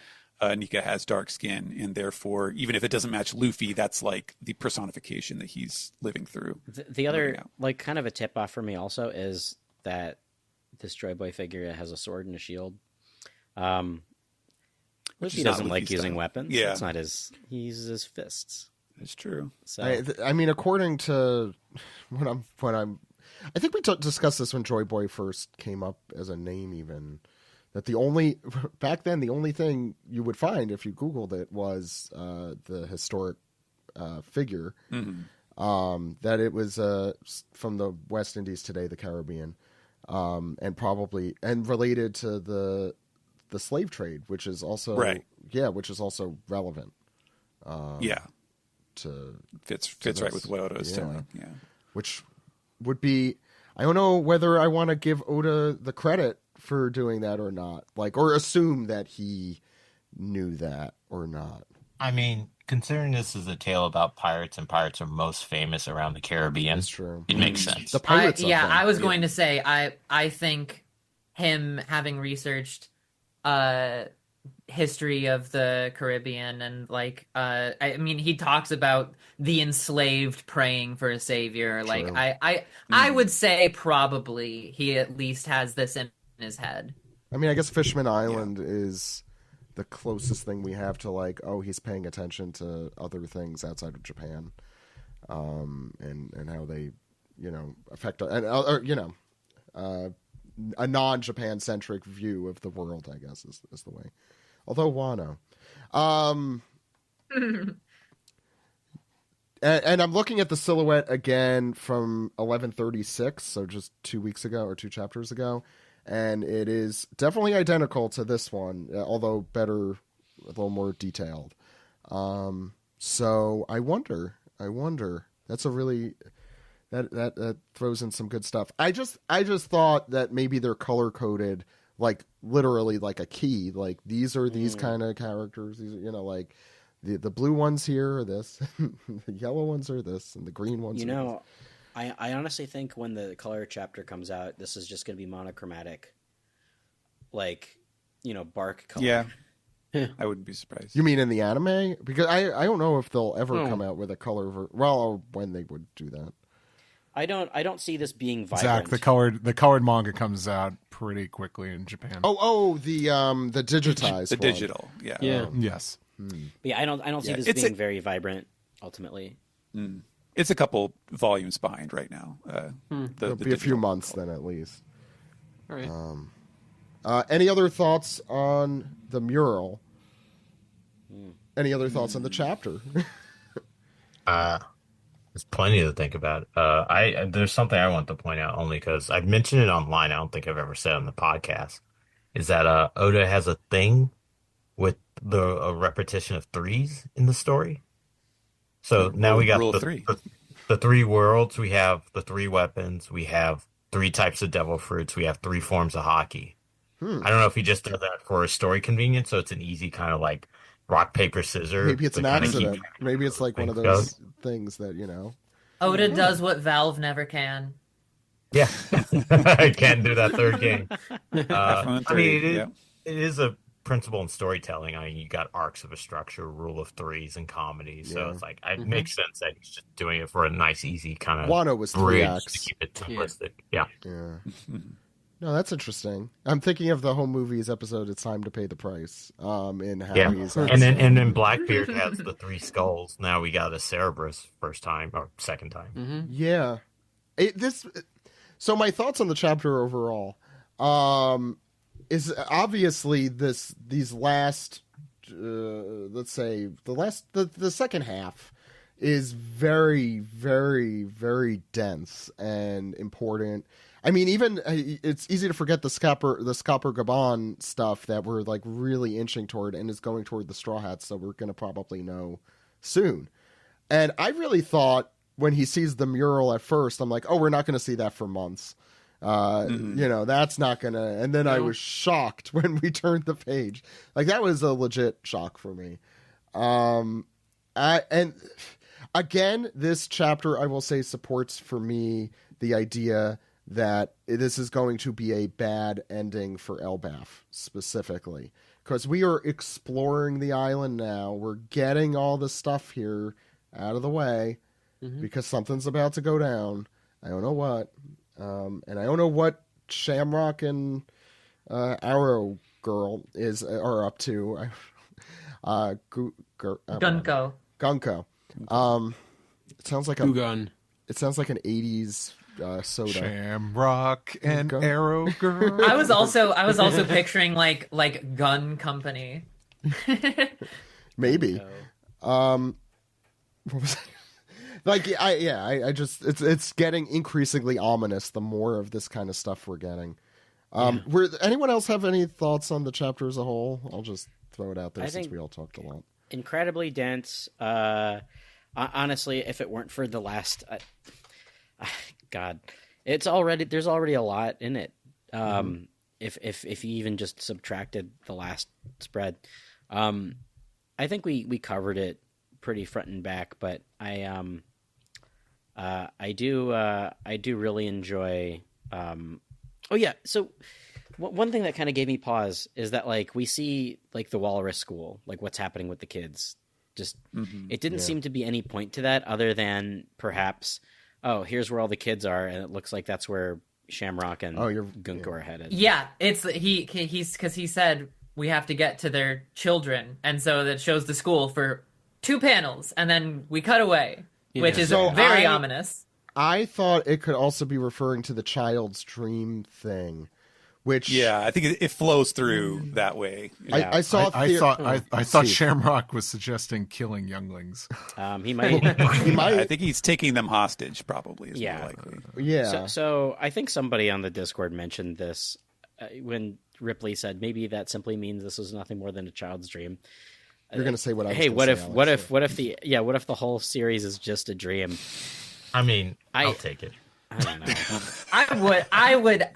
[SPEAKER 7] Nika has dark skin, and therefore even if it doesn't match Luffy, that's like the personification that he's living through.
[SPEAKER 6] The other like kind of a tip off for me also is that this Joy Boy figure has a sword and a shield. Luffy doesn't like using weapons.
[SPEAKER 7] Yeah,
[SPEAKER 6] it's not he uses his fists.
[SPEAKER 7] It's true.
[SPEAKER 6] So
[SPEAKER 4] I mean, according to I think we discussed this when Joy Boy first came up as a name, even that back then the only thing you would find if you Googled it was the historic figure, that it was from the West Indies today, the Caribbean, and related to the slave trade, which is also relevant.
[SPEAKER 7] Fits right with what Oda is telling. Yeah,
[SPEAKER 4] which would be, I don't know whether I want to give Oda the credit for doing that or not, or assume that he knew that or not.
[SPEAKER 8] I mean, considering this is a tale about pirates and pirates are most famous around the Caribbean,
[SPEAKER 4] that's true.
[SPEAKER 8] It makes sense.
[SPEAKER 4] The pirates.
[SPEAKER 1] I was going to say, I think him having researched history of the Caribbean and I mean, he talks about the enslaved praying for a savior.
[SPEAKER 4] True.
[SPEAKER 1] Like I would say probably he at least has this in his head.
[SPEAKER 4] I mean, I guess Fishman Island is the closest thing we have to he's paying attention to other things outside of Japan, and how they, affect a non-Japan centric view of the world, I guess is the way. Although Wano, and I'm looking at the silhouette again from 1136, so just 2 weeks ago or 2 chapters ago. And it is definitely identical to this one, although better, a little more detailed. So I wonder. That's a really that throws in some good stuff. I just thought that maybe they're color coded, literally like a key. Like these are these kind of characters. These are, the blue ones here are this, the yellow ones are this, and the green ones.
[SPEAKER 6] I honestly think when the color chapter comes out, this is just going to be monochromatic, bark color.
[SPEAKER 7] Yeah, I wouldn't be surprised.
[SPEAKER 4] You mean in the anime? Because I don't know if they'll ever come out with a color or when they would do that.
[SPEAKER 6] I don't see this being vibrant.
[SPEAKER 2] Zach, the colored manga comes out pretty quickly in Japan.
[SPEAKER 4] The digitized
[SPEAKER 7] the
[SPEAKER 4] one.
[SPEAKER 7] digital. Yeah.
[SPEAKER 2] Yes.
[SPEAKER 6] But yeah, I don't see this being very vibrant ultimately.
[SPEAKER 7] It's a couple volumes behind right now.
[SPEAKER 4] It'll be a few months then, at least.
[SPEAKER 5] All right.
[SPEAKER 4] Any other thoughts on the mural? Any other thoughts on the chapter?
[SPEAKER 8] There's plenty to think about. There's something I want to point out only because I've mentioned it online. I don't think I've ever said it on the podcast. Is that Oda has a thing with a repetition of threes in the story. So now we got the 3 worlds. We have the 3 weapons. We have 3 types of devil fruits. We have 3 forms of hockey. I don't know if he just does that for a story convenience, so it's an easy kind of rock, paper, scissors.
[SPEAKER 4] Maybe it's an accident. Maybe it's one of those things that,
[SPEAKER 1] Oda does what Valve never can.
[SPEAKER 8] Yeah. I can't do that third game. It is a principle in storytelling. I mean, you got arcs of a structure, rule of threes, and comedy. So it's it makes sense that he's just doing it for a nice, easy kind of
[SPEAKER 4] Wano was 3 acts
[SPEAKER 8] to keep it simplistic. Yeah.
[SPEAKER 4] No, that's interesting. I'm thinking of the home movies episode. It's time to pay the price. In Happy's,
[SPEAKER 8] and then Blackbeard has the 3 skulls. Now we got a Cerberus first time or second time.
[SPEAKER 5] Mm-hmm.
[SPEAKER 4] Yeah. So my thoughts on the chapter overall. Is obviously these last let's say the second half is very, very, very dense and important. I mean, even it's easy to forget the Scapper Gabon stuff that we're really inching toward and is going toward the Straw Hats, so we're going to probably know soon. And I really thought when he sees the mural at first, I'm like, oh, we're not going to see that for months. That's not gonna. And then I was shocked when we turned the page. That was a legit shock for me. I again, this chapter, I will say, supports for me the idea that this is going to be a bad ending for Elbaf specifically. Because we are exploring the island now. We're getting all the stuff here out of the way because something's about to go down. I don't know what. And I don't know what Shamrock and Arrow Girl are up to.
[SPEAKER 1] Gunko.
[SPEAKER 4] It sounds like
[SPEAKER 5] Gugun.
[SPEAKER 4] It sounds like an 80s soda.
[SPEAKER 2] Shamrock and Arrow Girl.
[SPEAKER 1] I was also picturing like Gun Company.
[SPEAKER 4] Maybe. What was that? Like, I just it's getting increasingly ominous the more of this kind of stuff we're getting. Anyone else have any thoughts on the chapter as a whole? I'll just throw it out there since we all talked a lot.
[SPEAKER 6] Incredibly dense. Honestly, if it weren't for the last, God, there's already a lot in it. If you even just subtracted the last spread, I think we covered it pretty front and back. But I do really enjoy. So one thing that kind of gave me pause is that like we see like the Walrus School, like what's happening with the kids. Just it didn't seem to be any point to that other than perhaps, here's where all the kids are, and it looks like that's where Shamrock and Gunko are headed.
[SPEAKER 1] Yeah, it's he's because he said we have to get to their children, and so that shows the school for 2 panels, and then we cut away, which is very ominous.
[SPEAKER 4] I thought it could also be referring to the child's dream thing. Which,
[SPEAKER 7] I think it flows through that way.
[SPEAKER 4] Yeah. I
[SPEAKER 2] thought Shamrock was suggesting killing younglings.
[SPEAKER 6] He might.
[SPEAKER 7] I think he's taking them hostage. Probably is more likely.
[SPEAKER 4] Yeah.
[SPEAKER 6] So I think somebody on the Discord mentioned this when Ripley said maybe that simply means this was nothing more than a child's dream.
[SPEAKER 4] You're going to say what I was
[SPEAKER 6] Hey,
[SPEAKER 4] what
[SPEAKER 6] if the whole series is just a dream?
[SPEAKER 8] I mean, I'll take it.
[SPEAKER 6] I don't know.
[SPEAKER 1] I would.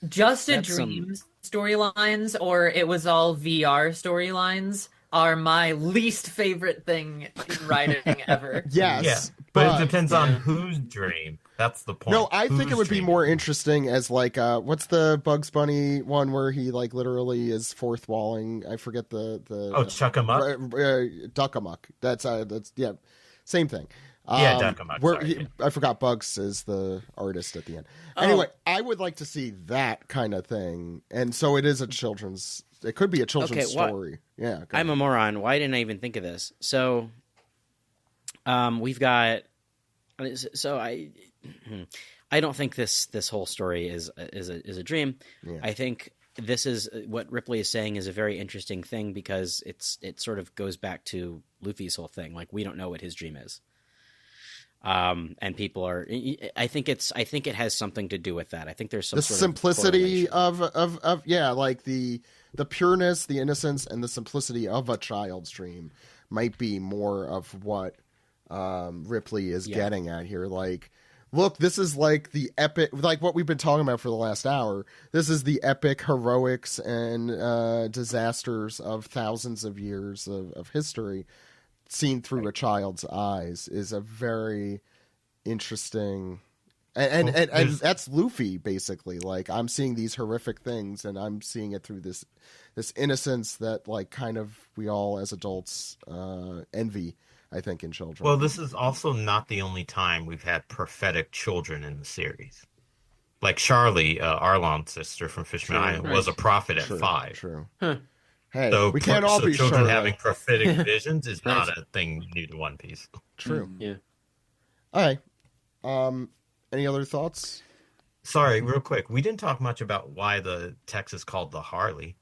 [SPEAKER 1] Just a Dream storylines, or it was all VR storylines, are my least favorite thing in writing ever.
[SPEAKER 4] Yes.
[SPEAKER 8] Yeah, but it depends on whose dream. That's the point.
[SPEAKER 4] No, I think it would be more interesting as like, what's the Bugs Bunny one where he like literally is fourth walling? I forget the
[SPEAKER 8] Chuck 'em Up?
[SPEAKER 4] Duck 'em Up. That's same thing.
[SPEAKER 8] Duck 'em Up.
[SPEAKER 4] I forgot Bugs is the artist at the end. Anyway, I would like to see that kind of thing, and so it is it could be a children's story. Yeah,
[SPEAKER 6] I'm a moron. Why didn't I even think of this? So, we've got. So I don't think this whole story is a dream.
[SPEAKER 4] Yeah.
[SPEAKER 6] I think this is what Ripley is saying is a very interesting thing because it sort of goes back to Luffy's whole thing. Like we don't know what his dream is. And people are. I think it has something to do with that. I think there's some sort
[SPEAKER 4] simplicity
[SPEAKER 6] of
[SPEAKER 4] like the pureness, the innocence, and the simplicity of a child's dream might be more of what Ripley is getting at here. Like, look, this is like the epic, like what we've been talking about for the last hour. This is the epic heroics and disasters of thousands of years of history. Seen through a child's eyes is a very interesting, and that's Luffy basically. Like I'm seeing these horrific things, and I'm seeing it through this innocence that like kind of we all as adults envy. I think in children.
[SPEAKER 8] Well, this is also not the only time we've had prophetic children in the series. Like Charlie, Arlon's sister from Fishman Island, was a prophet at 5.
[SPEAKER 4] True.
[SPEAKER 5] Huh.
[SPEAKER 4] Hey,
[SPEAKER 8] so
[SPEAKER 4] we can't all be
[SPEAKER 8] children
[SPEAKER 4] sure,
[SPEAKER 8] having prophetic visions is not a thing new to One Piece.
[SPEAKER 4] True.
[SPEAKER 5] Yeah.
[SPEAKER 4] All right. Any other thoughts?
[SPEAKER 8] Sorry, real quick. We didn't talk much about why the text is called the Harley.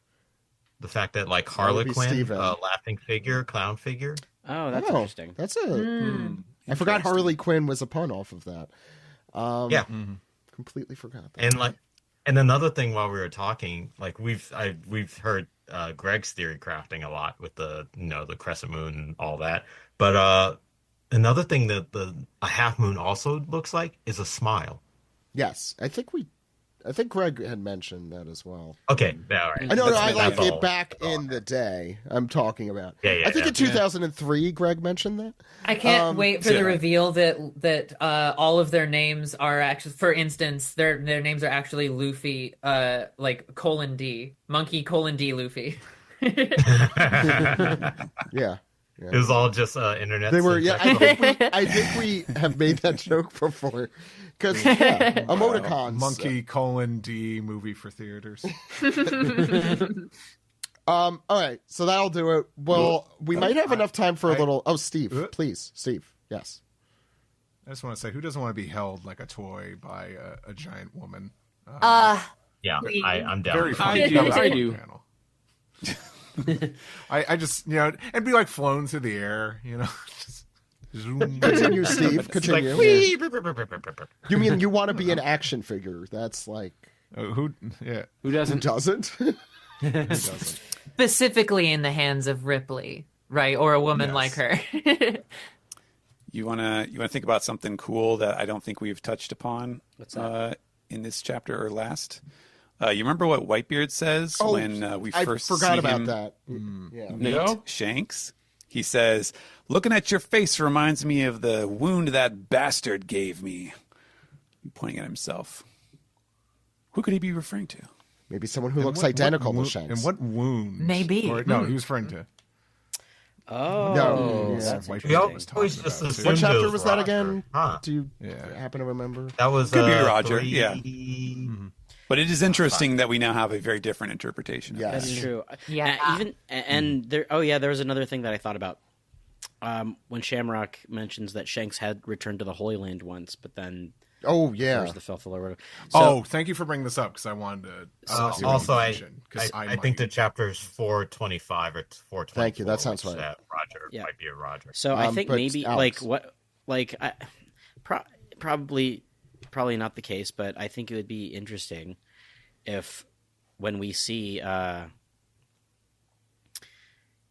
[SPEAKER 8] The fact that like Harlequin, laughing figure, clown figure.
[SPEAKER 6] Oh, that's interesting.
[SPEAKER 4] That's I forgot Harley Quinn was a pun off of that. Completely forgot that.
[SPEAKER 8] And another thing while we were talking, like we've heard Greg's theory crafting a lot with the crescent moon and all that. But another thing that a half moon also looks like is a smile.
[SPEAKER 4] Yes, I think I think Greg had mentioned that as well.
[SPEAKER 8] Okay, yeah, all right.
[SPEAKER 4] I know, I
[SPEAKER 8] That's
[SPEAKER 4] like
[SPEAKER 8] all.
[SPEAKER 4] it back in the day. I'm talking about.
[SPEAKER 8] Yeah,
[SPEAKER 4] I think in 2003, Greg mentioned that.
[SPEAKER 1] I can't wait for the reveal that all of their names are actually, for instance, their names are actually Luffy, like :D, Monkey :D Luffy.
[SPEAKER 4] Yeah.
[SPEAKER 8] It was all just internet.
[SPEAKER 4] They were, yeah. I think we have made that joke before, because emoticons.
[SPEAKER 2] Monkey :D movie for theaters.
[SPEAKER 4] All right, so that'll do it. Well, we might have enough time for a little. Oh, Steve, please, Steve. Yes.
[SPEAKER 2] I just want to say, who doesn't want to be held like a toy by a giant woman?
[SPEAKER 8] Yeah, I'm down.
[SPEAKER 2] Very funny.
[SPEAKER 5] I do.
[SPEAKER 2] Panel. I just, and be like flown through the air, just zoom.
[SPEAKER 4] Continue, Steve. Continue.
[SPEAKER 8] Like,
[SPEAKER 4] You mean you want to be an action figure? That's like
[SPEAKER 2] who
[SPEAKER 4] Who
[SPEAKER 2] doesn't?
[SPEAKER 4] doesn't?
[SPEAKER 1] Specifically in the hands of Ripley, right, or a woman like her.
[SPEAKER 7] You wanna think about something cool that I don't think we've touched upon.
[SPEAKER 6] What's that?
[SPEAKER 7] In this chapter or last? You remember what Whitebeard says when we first
[SPEAKER 4] I forgot
[SPEAKER 7] see
[SPEAKER 4] about
[SPEAKER 7] him
[SPEAKER 4] that.
[SPEAKER 7] meet Shanks? He says, "Looking at your face reminds me of the wound that bastard gave me." Pointing at himself. Who could he be referring to?
[SPEAKER 4] Maybe someone who looks identical to Shanks.
[SPEAKER 2] And what wound?
[SPEAKER 1] Maybe.
[SPEAKER 2] No, he was referring to.
[SPEAKER 6] Oh,
[SPEAKER 4] No.
[SPEAKER 6] that's
[SPEAKER 2] White
[SPEAKER 8] We
[SPEAKER 2] Beard
[SPEAKER 8] always
[SPEAKER 2] was talking
[SPEAKER 8] just
[SPEAKER 2] about, too.
[SPEAKER 8] assumed
[SPEAKER 4] What
[SPEAKER 8] it
[SPEAKER 4] chapter was that
[SPEAKER 8] Roger.
[SPEAKER 4] again?
[SPEAKER 8] Huh.
[SPEAKER 4] Do you
[SPEAKER 2] Yeah.
[SPEAKER 4] happen to remember?
[SPEAKER 8] That was
[SPEAKER 7] Could be Roger,
[SPEAKER 8] 3...
[SPEAKER 7] yeah. But it is interesting that we now have a very different interpretation of
[SPEAKER 4] Yeah.
[SPEAKER 7] that.
[SPEAKER 6] That's true.
[SPEAKER 1] Yeah.
[SPEAKER 6] And there. Oh yeah, there was another thing that I thought about. When Shamrock mentions that Shanks had returned to the Holy Land once, but then
[SPEAKER 4] Oh yeah.
[SPEAKER 6] there's the Felful or whatever.
[SPEAKER 2] Thank you for bringing this up because I wanted to.
[SPEAKER 8] Also, I
[SPEAKER 2] I
[SPEAKER 8] think the chapter's 425 or 424.
[SPEAKER 4] Thank you, that sounds
[SPEAKER 8] which,
[SPEAKER 4] right.
[SPEAKER 8] Roger
[SPEAKER 6] Yeah.
[SPEAKER 8] might be a Roger.
[SPEAKER 6] So I think
[SPEAKER 4] but
[SPEAKER 6] maybe
[SPEAKER 4] Alex.
[SPEAKER 6] probably not the case, but I think it would be interesting if when we see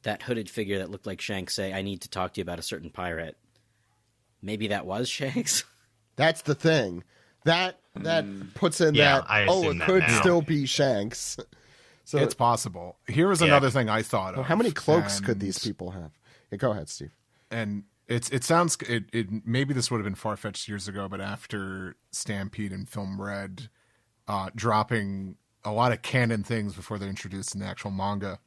[SPEAKER 6] that hooded figure that looked like Shanks say, "I need to talk to you about a certain pirate," maybe that was Shanks.
[SPEAKER 4] That's the thing. That puts in
[SPEAKER 8] Yeah,
[SPEAKER 4] that.
[SPEAKER 8] I
[SPEAKER 4] Oh,
[SPEAKER 8] assume
[SPEAKER 4] it
[SPEAKER 8] that
[SPEAKER 4] could
[SPEAKER 8] now.
[SPEAKER 4] still be Shanks. So
[SPEAKER 2] it's possible. Here was another thing I thought of.
[SPEAKER 4] how many cloaks could
[SPEAKER 2] and-
[SPEAKER 4] these people have? Yeah, go ahead, Steve.
[SPEAKER 2] And it sounds maybe this would have been far fetched years ago, but after Stampede and Film Red, dropping a lot of canon things before they're introduced in the actual manga.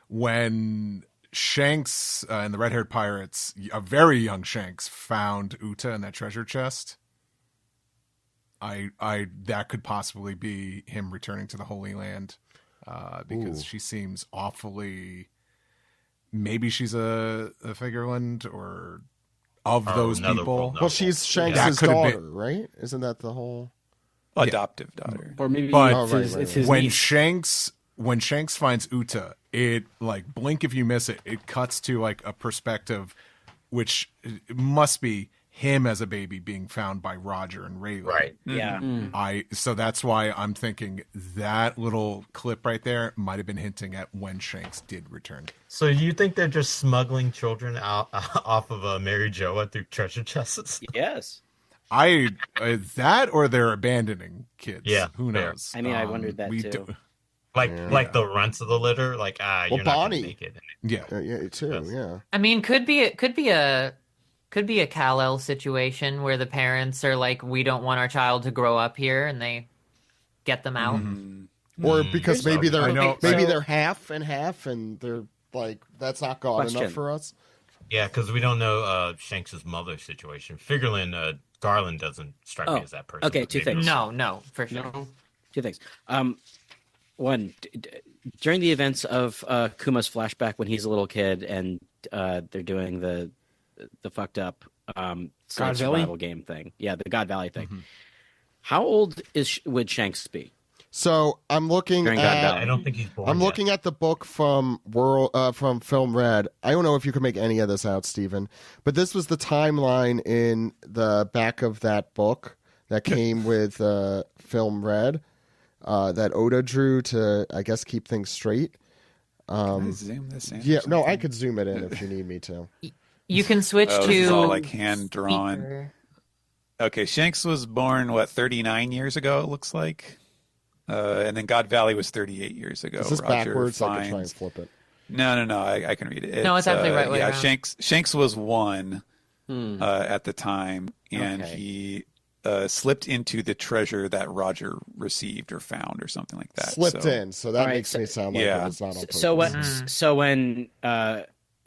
[SPEAKER 2] When Shanks and the red-haired pirates, a very young Shanks, found Uta in that treasure chest, I that could possibly be him returning to the Holy Land, because she seems awfully. Maybe she's a figureland or of those
[SPEAKER 8] another
[SPEAKER 2] people.
[SPEAKER 8] world
[SPEAKER 4] Well, she's
[SPEAKER 2] That
[SPEAKER 4] Shanks'
[SPEAKER 2] could have
[SPEAKER 4] daughter,
[SPEAKER 2] been-
[SPEAKER 4] right? Isn't that the whole?
[SPEAKER 7] Adoptive daughter.
[SPEAKER 5] Or maybe
[SPEAKER 2] But
[SPEAKER 5] it's his
[SPEAKER 2] when
[SPEAKER 5] niece.
[SPEAKER 2] Shanks finds Uta, it like blink if you miss it. It cuts to like a perspective, which must be him as a baby being found by Roger and Rayleigh.
[SPEAKER 8] Right.
[SPEAKER 6] Yeah.
[SPEAKER 2] So that's why I'm thinking that little clip right there might have been hinting at when Shanks did return.
[SPEAKER 8] So you think they're just smuggling children out off of Mary Joa through treasure chests?
[SPEAKER 6] Yes.
[SPEAKER 2] That or they're abandoning kids.
[SPEAKER 8] Yeah,
[SPEAKER 2] Who
[SPEAKER 8] fair.
[SPEAKER 2] knows?
[SPEAKER 6] I mean, I wondered that too.
[SPEAKER 8] Like the runts of the litter? Like, you're not
[SPEAKER 4] Bonnie.
[SPEAKER 8] gonna make it.
[SPEAKER 2] Yeah.
[SPEAKER 4] Yeah, too. Yeah.
[SPEAKER 1] I mean, could be a Kal-El situation where the parents are like, we don't want our child to grow up here, and they get them out.
[SPEAKER 4] Or because maybe they're
[SPEAKER 2] I know.
[SPEAKER 4] they're half and half, and they're like, that's not God
[SPEAKER 6] Question.
[SPEAKER 4] enough for us.
[SPEAKER 8] Yeah, because we don't know Shanks' mother's situation. Figureland, Garland doesn't strike me as that person.
[SPEAKER 6] okay,
[SPEAKER 8] but
[SPEAKER 6] two
[SPEAKER 8] maybe
[SPEAKER 6] things.
[SPEAKER 1] No, for sure.
[SPEAKER 5] No.
[SPEAKER 6] Two things. One, during the events of Kuma's flashback when he's a little kid and they're doing the fucked up
[SPEAKER 5] God
[SPEAKER 6] survival
[SPEAKER 5] Valley?
[SPEAKER 6] game thing. Yeah, the God Valley thing. How old would Shanks be?
[SPEAKER 4] So I'm looking
[SPEAKER 6] During God Valley.
[SPEAKER 8] I don't think he's born
[SPEAKER 4] I'm
[SPEAKER 8] yet.
[SPEAKER 4] looking at the book from from Film Red. I don't know if you can make any of this out, Stephen, but this was the timeline in the back of that book that came with Film Red that Oda drew to, I guess, keep things straight.
[SPEAKER 7] Can I zoom this in? or
[SPEAKER 4] Yeah, no, I
[SPEAKER 7] something?
[SPEAKER 4] could zoom it in if you need me to.
[SPEAKER 1] You can switch
[SPEAKER 7] Oh,
[SPEAKER 1] to
[SPEAKER 7] this is all like hand drawn.
[SPEAKER 1] speaker.
[SPEAKER 7] Okay, Shanks was born, 39 years ago, it looks like. And then God Valley was 38 years ago.
[SPEAKER 4] Is this
[SPEAKER 7] Roger
[SPEAKER 4] backwards? I can try and
[SPEAKER 7] finds...
[SPEAKER 4] flip it.
[SPEAKER 7] No, I can read it.
[SPEAKER 1] No, it's actually right way
[SPEAKER 7] yeah,
[SPEAKER 1] around.
[SPEAKER 7] Shanks was 1 at the time, and he slipped into the treasure that Roger received or found or something like that.
[SPEAKER 4] Slipped in, so that
[SPEAKER 6] All right,
[SPEAKER 4] makes me sound like
[SPEAKER 7] yeah.
[SPEAKER 4] it was not on purpose.
[SPEAKER 6] So when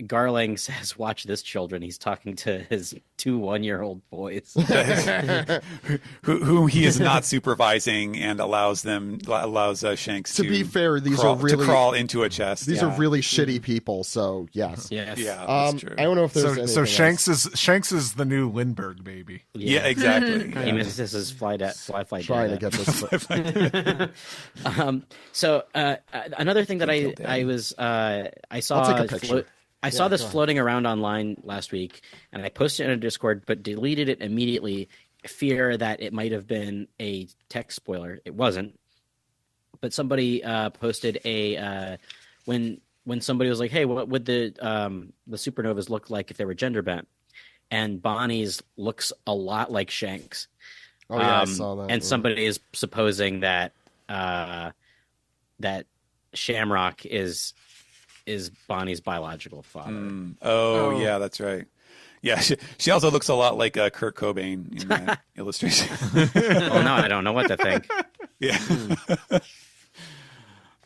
[SPEAKER 6] Garling says, "Watch this, children," he's talking to his 2 one-year-old boys,
[SPEAKER 7] whom he is not supervising, and allows Shanks
[SPEAKER 4] To be fair, these
[SPEAKER 7] crawl,
[SPEAKER 4] are really
[SPEAKER 7] to crawl into a chest.
[SPEAKER 4] These are really shitty people. So yes,
[SPEAKER 6] yes,
[SPEAKER 7] Yeah, that's true.
[SPEAKER 4] I don't know if there's
[SPEAKER 2] So
[SPEAKER 4] anything
[SPEAKER 2] Shanks
[SPEAKER 4] else.
[SPEAKER 2] is Shanks is the new Lindbergh baby.
[SPEAKER 7] Yeah, exactly.
[SPEAKER 6] He misses his fly
[SPEAKER 4] Trying to get this.
[SPEAKER 6] So another thing that I saw
[SPEAKER 4] I'll take a picture.
[SPEAKER 6] I saw this floating around online last week, and I posted it in a Discord, but deleted it immediately. Fear that it might have been a text spoiler. It wasn't, but somebody posted a when somebody was like, "Hey, what would the supernovas look like if they were gender bent?" And Bonnie's looks a lot like Shanks.
[SPEAKER 4] Oh yeah, I saw that.
[SPEAKER 6] And somebody is supposing that that Shamrock is Bonnie's biological father.
[SPEAKER 7] Yeah, that's right. Yeah, she also looks a lot like Kurt Cobain in that illustration.
[SPEAKER 6] Oh no, I don't know what to think.
[SPEAKER 7] Yeah.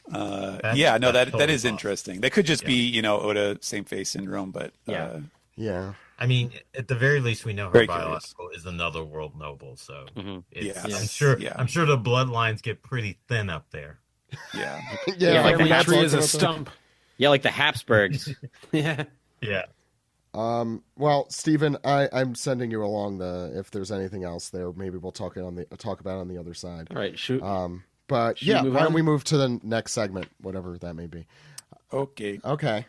[SPEAKER 7] That is interesting. That could just be, Oda same face syndrome, but
[SPEAKER 4] Yeah.
[SPEAKER 8] I mean, at the very least, we know her
[SPEAKER 7] Very
[SPEAKER 8] biological is another world noble. So
[SPEAKER 7] Yes.
[SPEAKER 8] I'm sure the bloodlines get pretty thin up there.
[SPEAKER 7] Yeah.
[SPEAKER 4] Yeah,
[SPEAKER 6] like
[SPEAKER 5] Every
[SPEAKER 6] the
[SPEAKER 5] tree is a
[SPEAKER 4] Habsburgs.
[SPEAKER 5] stump.
[SPEAKER 6] Yeah, like the Habsburgs.
[SPEAKER 5] Yeah.
[SPEAKER 8] Yeah.
[SPEAKER 4] Well, Stephen, I'm sending you along if there's anything else there, maybe we'll talk about it on the other side.
[SPEAKER 5] All right, shoot.
[SPEAKER 4] But
[SPEAKER 5] Should we move
[SPEAKER 4] why don't
[SPEAKER 5] on?
[SPEAKER 4] we move to the next segment, whatever that may be.
[SPEAKER 7] Okay.
[SPEAKER 4] Okay.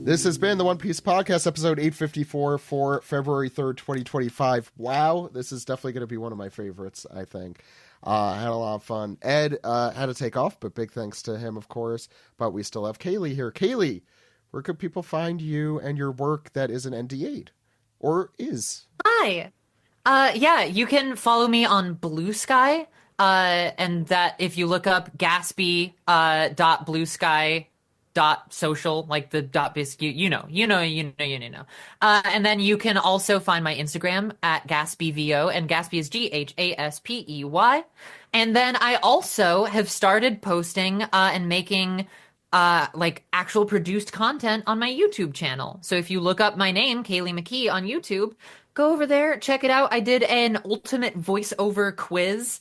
[SPEAKER 4] This has been the One Piece Podcast, episode 854 for February 3rd, 2025. Wow, this is definitely going to be one of my favorites, I think. I had a lot of fun. Ed had to take off, but big thanks to him, of course. But we still have Kayleigh here. Kayleigh, where could people find you and your work that isn't NDA'd? Or is?
[SPEAKER 1] Hi. You can follow me on Blue Sky. And that if you look up Gatsby.bluesky.social, like the dot biz, you know. And then you can also find my Instagram at GatsbyVO, and Gatsby is GHASPEY. And then I also have started posting and making like actual produced content on my YouTube channel. So if you look up my name, Kayleigh McKee, on YouTube, go over there, check it out. I did an ultimate voiceover quiz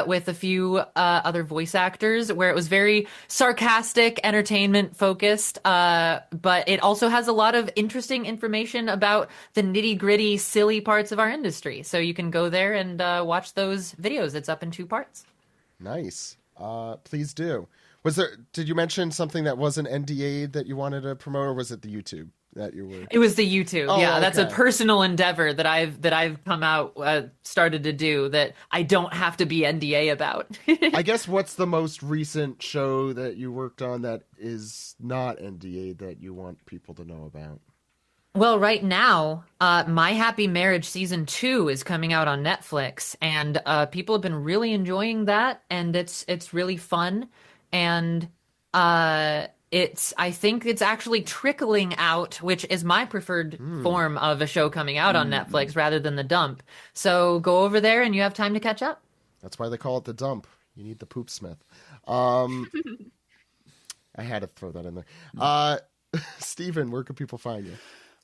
[SPEAKER 1] with a few other voice actors where it was very sarcastic, entertainment focused, but it also has a lot of interesting information about the nitty gritty, silly parts of our industry. So you can go there and watch those videos. It's up in 2 parts.
[SPEAKER 4] Nice. Please do. Did you mention something that wasn't NDA that you wanted to promote, or was it the YouTube that you were?
[SPEAKER 1] It was the YouTube.
[SPEAKER 4] Oh,
[SPEAKER 1] yeah, that's a
[SPEAKER 4] okay.
[SPEAKER 1] personal endeavor that I've come out started to do that I don't have to be NDA about.
[SPEAKER 4] I guess what's the most recent show that you worked on that is not NDA that you want people to know about?
[SPEAKER 1] Well, right now, My Happy Marriage Season 2 is coming out on Netflix, and people have been really enjoying that, and it's really fun, and I think it's actually trickling out, which is my preferred form of a show coming out on Netflix rather than the dump. So go over there and you have time to catch up.
[SPEAKER 4] That's why they call it the dump. You need the poop smith. I had to throw that in there. Stephen, where can people find you?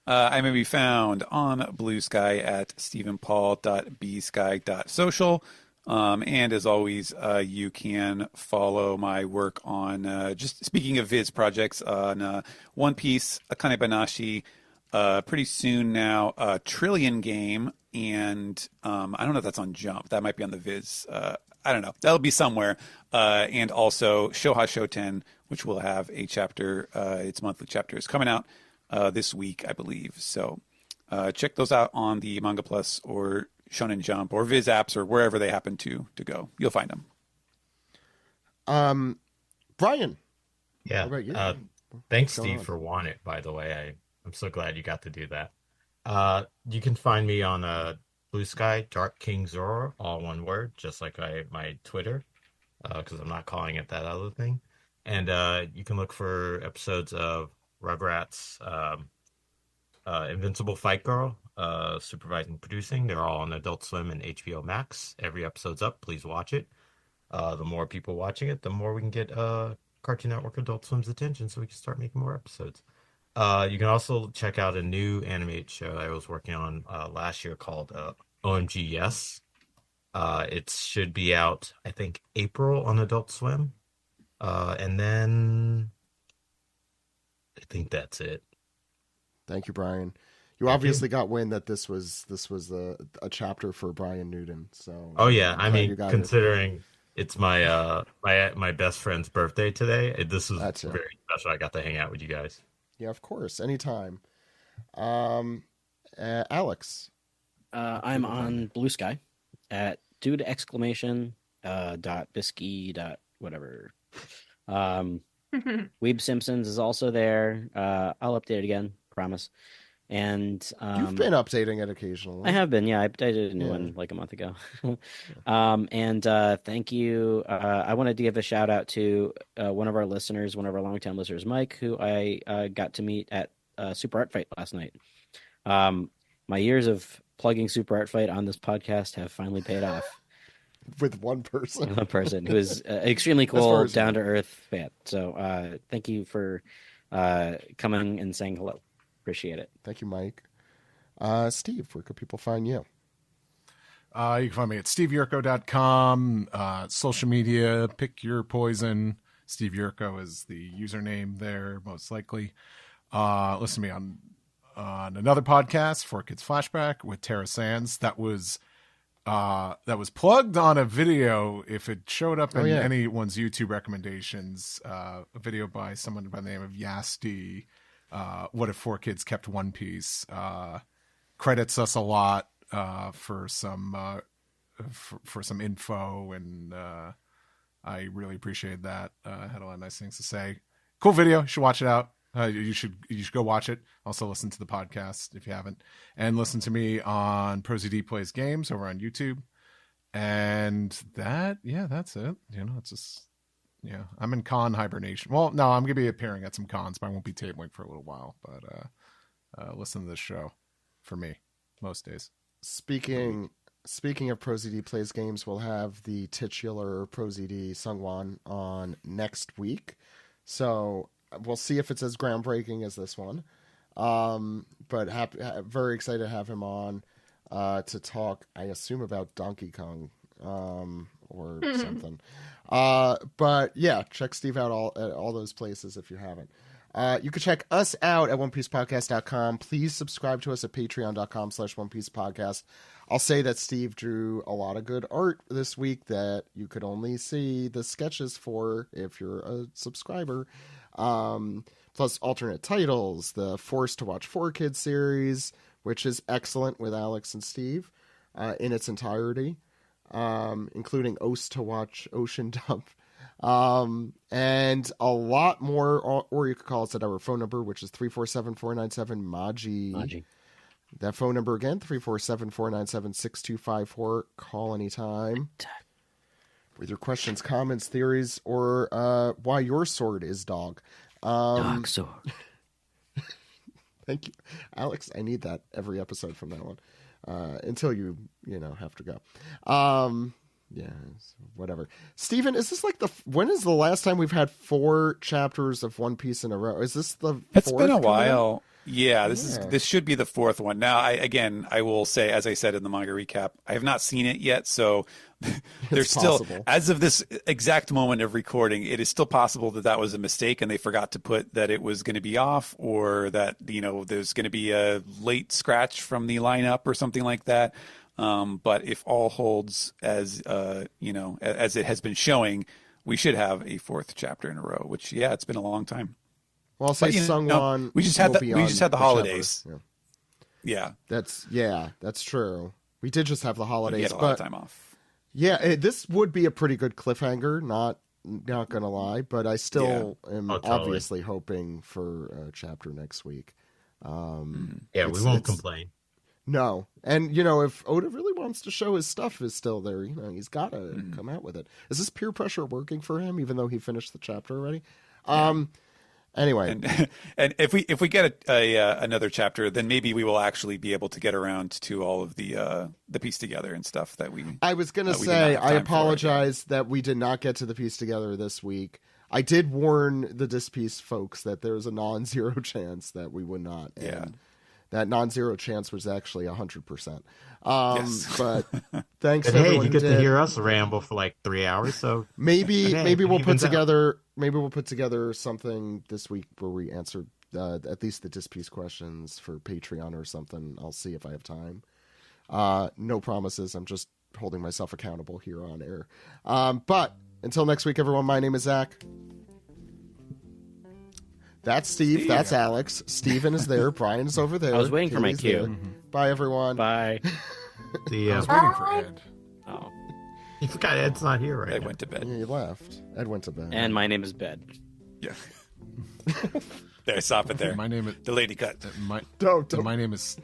[SPEAKER 7] I may be found on Blue Sky at stephenpaul.bsky.social. And as always, you can follow my work on, just speaking of Viz projects, on One Piece, Akane Banashi, pretty soon now, Trillion Game, and I don't know if that's on Jump. That might be on the Viz. I don't know. That'll be somewhere. And also Shoha Shoten, which will have a chapter, its monthly chapter is coming out this week, I believe. So check those out on the Manga Plus or Shonen Jump or Viz apps or wherever they happen to go. You'll find them.
[SPEAKER 4] Brian.
[SPEAKER 3] Yeah.
[SPEAKER 4] What about you?
[SPEAKER 3] Thanks,
[SPEAKER 4] What's going
[SPEAKER 3] Steve,
[SPEAKER 4] on?
[SPEAKER 3] for wanting it, by the way. I'm so glad you got to do that. You can find me on Blue Sky, Dark King Zoro, all one word, just like my Twitter, because I'm not calling it that other thing. And you can look for episodes of Rugrats, Invincible Fight Girl, supervising producing. They're all on Adult Swim and HBO Max. Every episode's up. Please watch it. The more people watching it, the more we can get Cartoon Network Adult Swim's attention so we can start making more episodes. You can also check out a new animated show I was working on last year called OMG Yes. It should be out, I think, April on Adult Swim. And then I think that's it.
[SPEAKER 4] Thank you, Brian. You obviously got wind that this was a chapter for Bryan Newton. So
[SPEAKER 3] Oh yeah, I
[SPEAKER 4] I'm glad you
[SPEAKER 3] mean,
[SPEAKER 4] got
[SPEAKER 3] considering it's my my best friend's birthday today, this is
[SPEAKER 4] That's it.
[SPEAKER 3] very special. I got to hang out with you guys.
[SPEAKER 4] Yeah, of course, anytime. Alex.
[SPEAKER 6] I'm on Blue Sky at dude exclamation dot bisky dot whatever. Weeb Simpsons is also there. I'll update it again, promise. And
[SPEAKER 4] You've been updating it occasionally.
[SPEAKER 6] I have been, yeah. I did a new one like a month ago. And thank you. I wanted to give a shout out to one of our listeners, one of our longtime listeners, Mike, who I got to meet at Super Art Fight last night. My years of plugging Super Art Fight on this podcast have finally paid off.
[SPEAKER 4] With one person.
[SPEAKER 6] One person who is extremely cool, down to earth fan. So thank you for coming and saying hello. Appreciate it.
[SPEAKER 4] Thank you, Mike. Steve, where could people find you?
[SPEAKER 2] You can find me at steveyurko.com. Social media, pick your poison. Steve Yurko is the username there, most likely. Listen to me on another podcast, 4Kids Flashback, with Tara Sands. That was plugged on a video. If it showed up in anyone's YouTube recommendations, a video by someone by the name of Yasti. What if 4Kids kept One Piece? Credits us a lot for some info, and I really appreciate that. Had a lot of nice things to say. Cool video. You should watch it out. You should go watch it. Also listen to the podcast if you haven't, and listen to me on ProZD Plays Games over on YouTube. And that's it. It's just. Yeah, I'm in con hibernation. Well, no, I'm going to be appearing at some cons, but I won't be tabling for a little while. But listen to this show for me most days.
[SPEAKER 4] Speaking of ProZD Plays Games, we'll have the titular ProZD Sungwon on next week. So we'll see if it's as groundbreaking as this one. But very excited to have him on to talk, I assume, about Donkey Kong or something. But yeah, check Steve out at all those places if you haven't. You can check us out at OnePiecePodcast.com. Please subscribe to us at Patreon.com/OnePiecePodcast. I'll say that Steve drew a lot of good art this week that you could only see the sketches for if you're a subscriber. Plus alternate titles, the Forced to Watch 4Kids series, which is excellent with Alex and Steve in its entirety. Including Oast to Watch, Ocean Dump, and a lot more, or you could call us at our phone number, which is 347-497-MAJI. That phone number again, 347-497-6254. Call anytime with your questions, comments, theories, or why your sword is dog.
[SPEAKER 6] Dog sword.
[SPEAKER 4] Thank you, Alex. I need that every episode from now on. Until you have to go. Yeah, whatever. Steven, is this like when is the last time we've had 4 chapters of One Piece in a row? Is this the
[SPEAKER 7] It's
[SPEAKER 4] fourth
[SPEAKER 7] been a
[SPEAKER 4] coming
[SPEAKER 7] while. Yeah, this should be the 4th one. Now, I will say, as I said in the manga recap, I have not seen it yet, so there's still,
[SPEAKER 4] possible.
[SPEAKER 7] as of this exact moment of recording, it is still possible that was a mistake and they forgot to put that it was going to be off, or that there's going to be a late scratch from the lineup or something like that. But if all holds as as it has been showing, we should have a 4th chapter in a row. Which it's been a long time.
[SPEAKER 4] Well, I'll say Sungwon.
[SPEAKER 7] We just had the holidays.
[SPEAKER 4] Yeah. That's true. We did just have the
[SPEAKER 7] He
[SPEAKER 4] holidays,
[SPEAKER 7] had a lot
[SPEAKER 4] but
[SPEAKER 7] of time off.
[SPEAKER 4] yeah, this would be a pretty good cliffhanger. Not gonna lie, but I still am
[SPEAKER 8] Oh, totally.
[SPEAKER 4] obviously hoping for a chapter next week.
[SPEAKER 8] Yeah, we won't complain.
[SPEAKER 4] No, and if Oda really wants to show his stuff is still there, he's got to come out with it. Is this peer pressure working for him, even though he finished the chapter already? Anyway,
[SPEAKER 7] and if we get another chapter, then maybe we will actually be able to get around to all of the piece together and stuff that we.
[SPEAKER 4] I was gonna
[SPEAKER 7] we did
[SPEAKER 4] say
[SPEAKER 7] not have
[SPEAKER 4] I
[SPEAKER 7] time for.
[SPEAKER 4] apologize that we did not get to the piece together this week. I did warn the Dispiece folks that there's a non-zero chance that we would not. And
[SPEAKER 7] Yeah.
[SPEAKER 4] that non-zero chance was actually 100%.
[SPEAKER 7] Yes.
[SPEAKER 4] But thanks
[SPEAKER 8] But
[SPEAKER 4] to
[SPEAKER 8] hey,
[SPEAKER 4] everyone
[SPEAKER 8] you
[SPEAKER 4] who
[SPEAKER 8] get
[SPEAKER 4] did.
[SPEAKER 8] to hear us ramble for like 3 hours, so
[SPEAKER 4] Maybe
[SPEAKER 8] Okay,
[SPEAKER 4] maybe we'll put
[SPEAKER 8] evens out.
[SPEAKER 4] together something this week where we answer at least the Dispiece questions for Patreon or something. I'll see if I have time. No promises. I'm just holding myself accountable here on air. But until next week, everyone. My name is Zach. That's Steve. That's Alex. Steven is there. Brian is over there.
[SPEAKER 6] I was waiting for my
[SPEAKER 4] Kayleigh's
[SPEAKER 6] cue.
[SPEAKER 4] there. Bye, everyone.
[SPEAKER 6] Bye.
[SPEAKER 8] the
[SPEAKER 2] I was waiting for Ed.
[SPEAKER 6] Oh.
[SPEAKER 8] you forgot Ed's not here right
[SPEAKER 7] Ed
[SPEAKER 8] now.
[SPEAKER 7] went to bed.
[SPEAKER 4] Yeah, you left. Ed went to bed.
[SPEAKER 6] And my name is Bed.
[SPEAKER 7] Yeah. There, stop it there.
[SPEAKER 2] My name is
[SPEAKER 7] The lady cut.
[SPEAKER 4] Don't.
[SPEAKER 2] my name is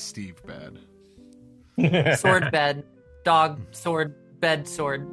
[SPEAKER 2] Steve Bad.
[SPEAKER 1] Sword bed, dog, sword, bed, sword.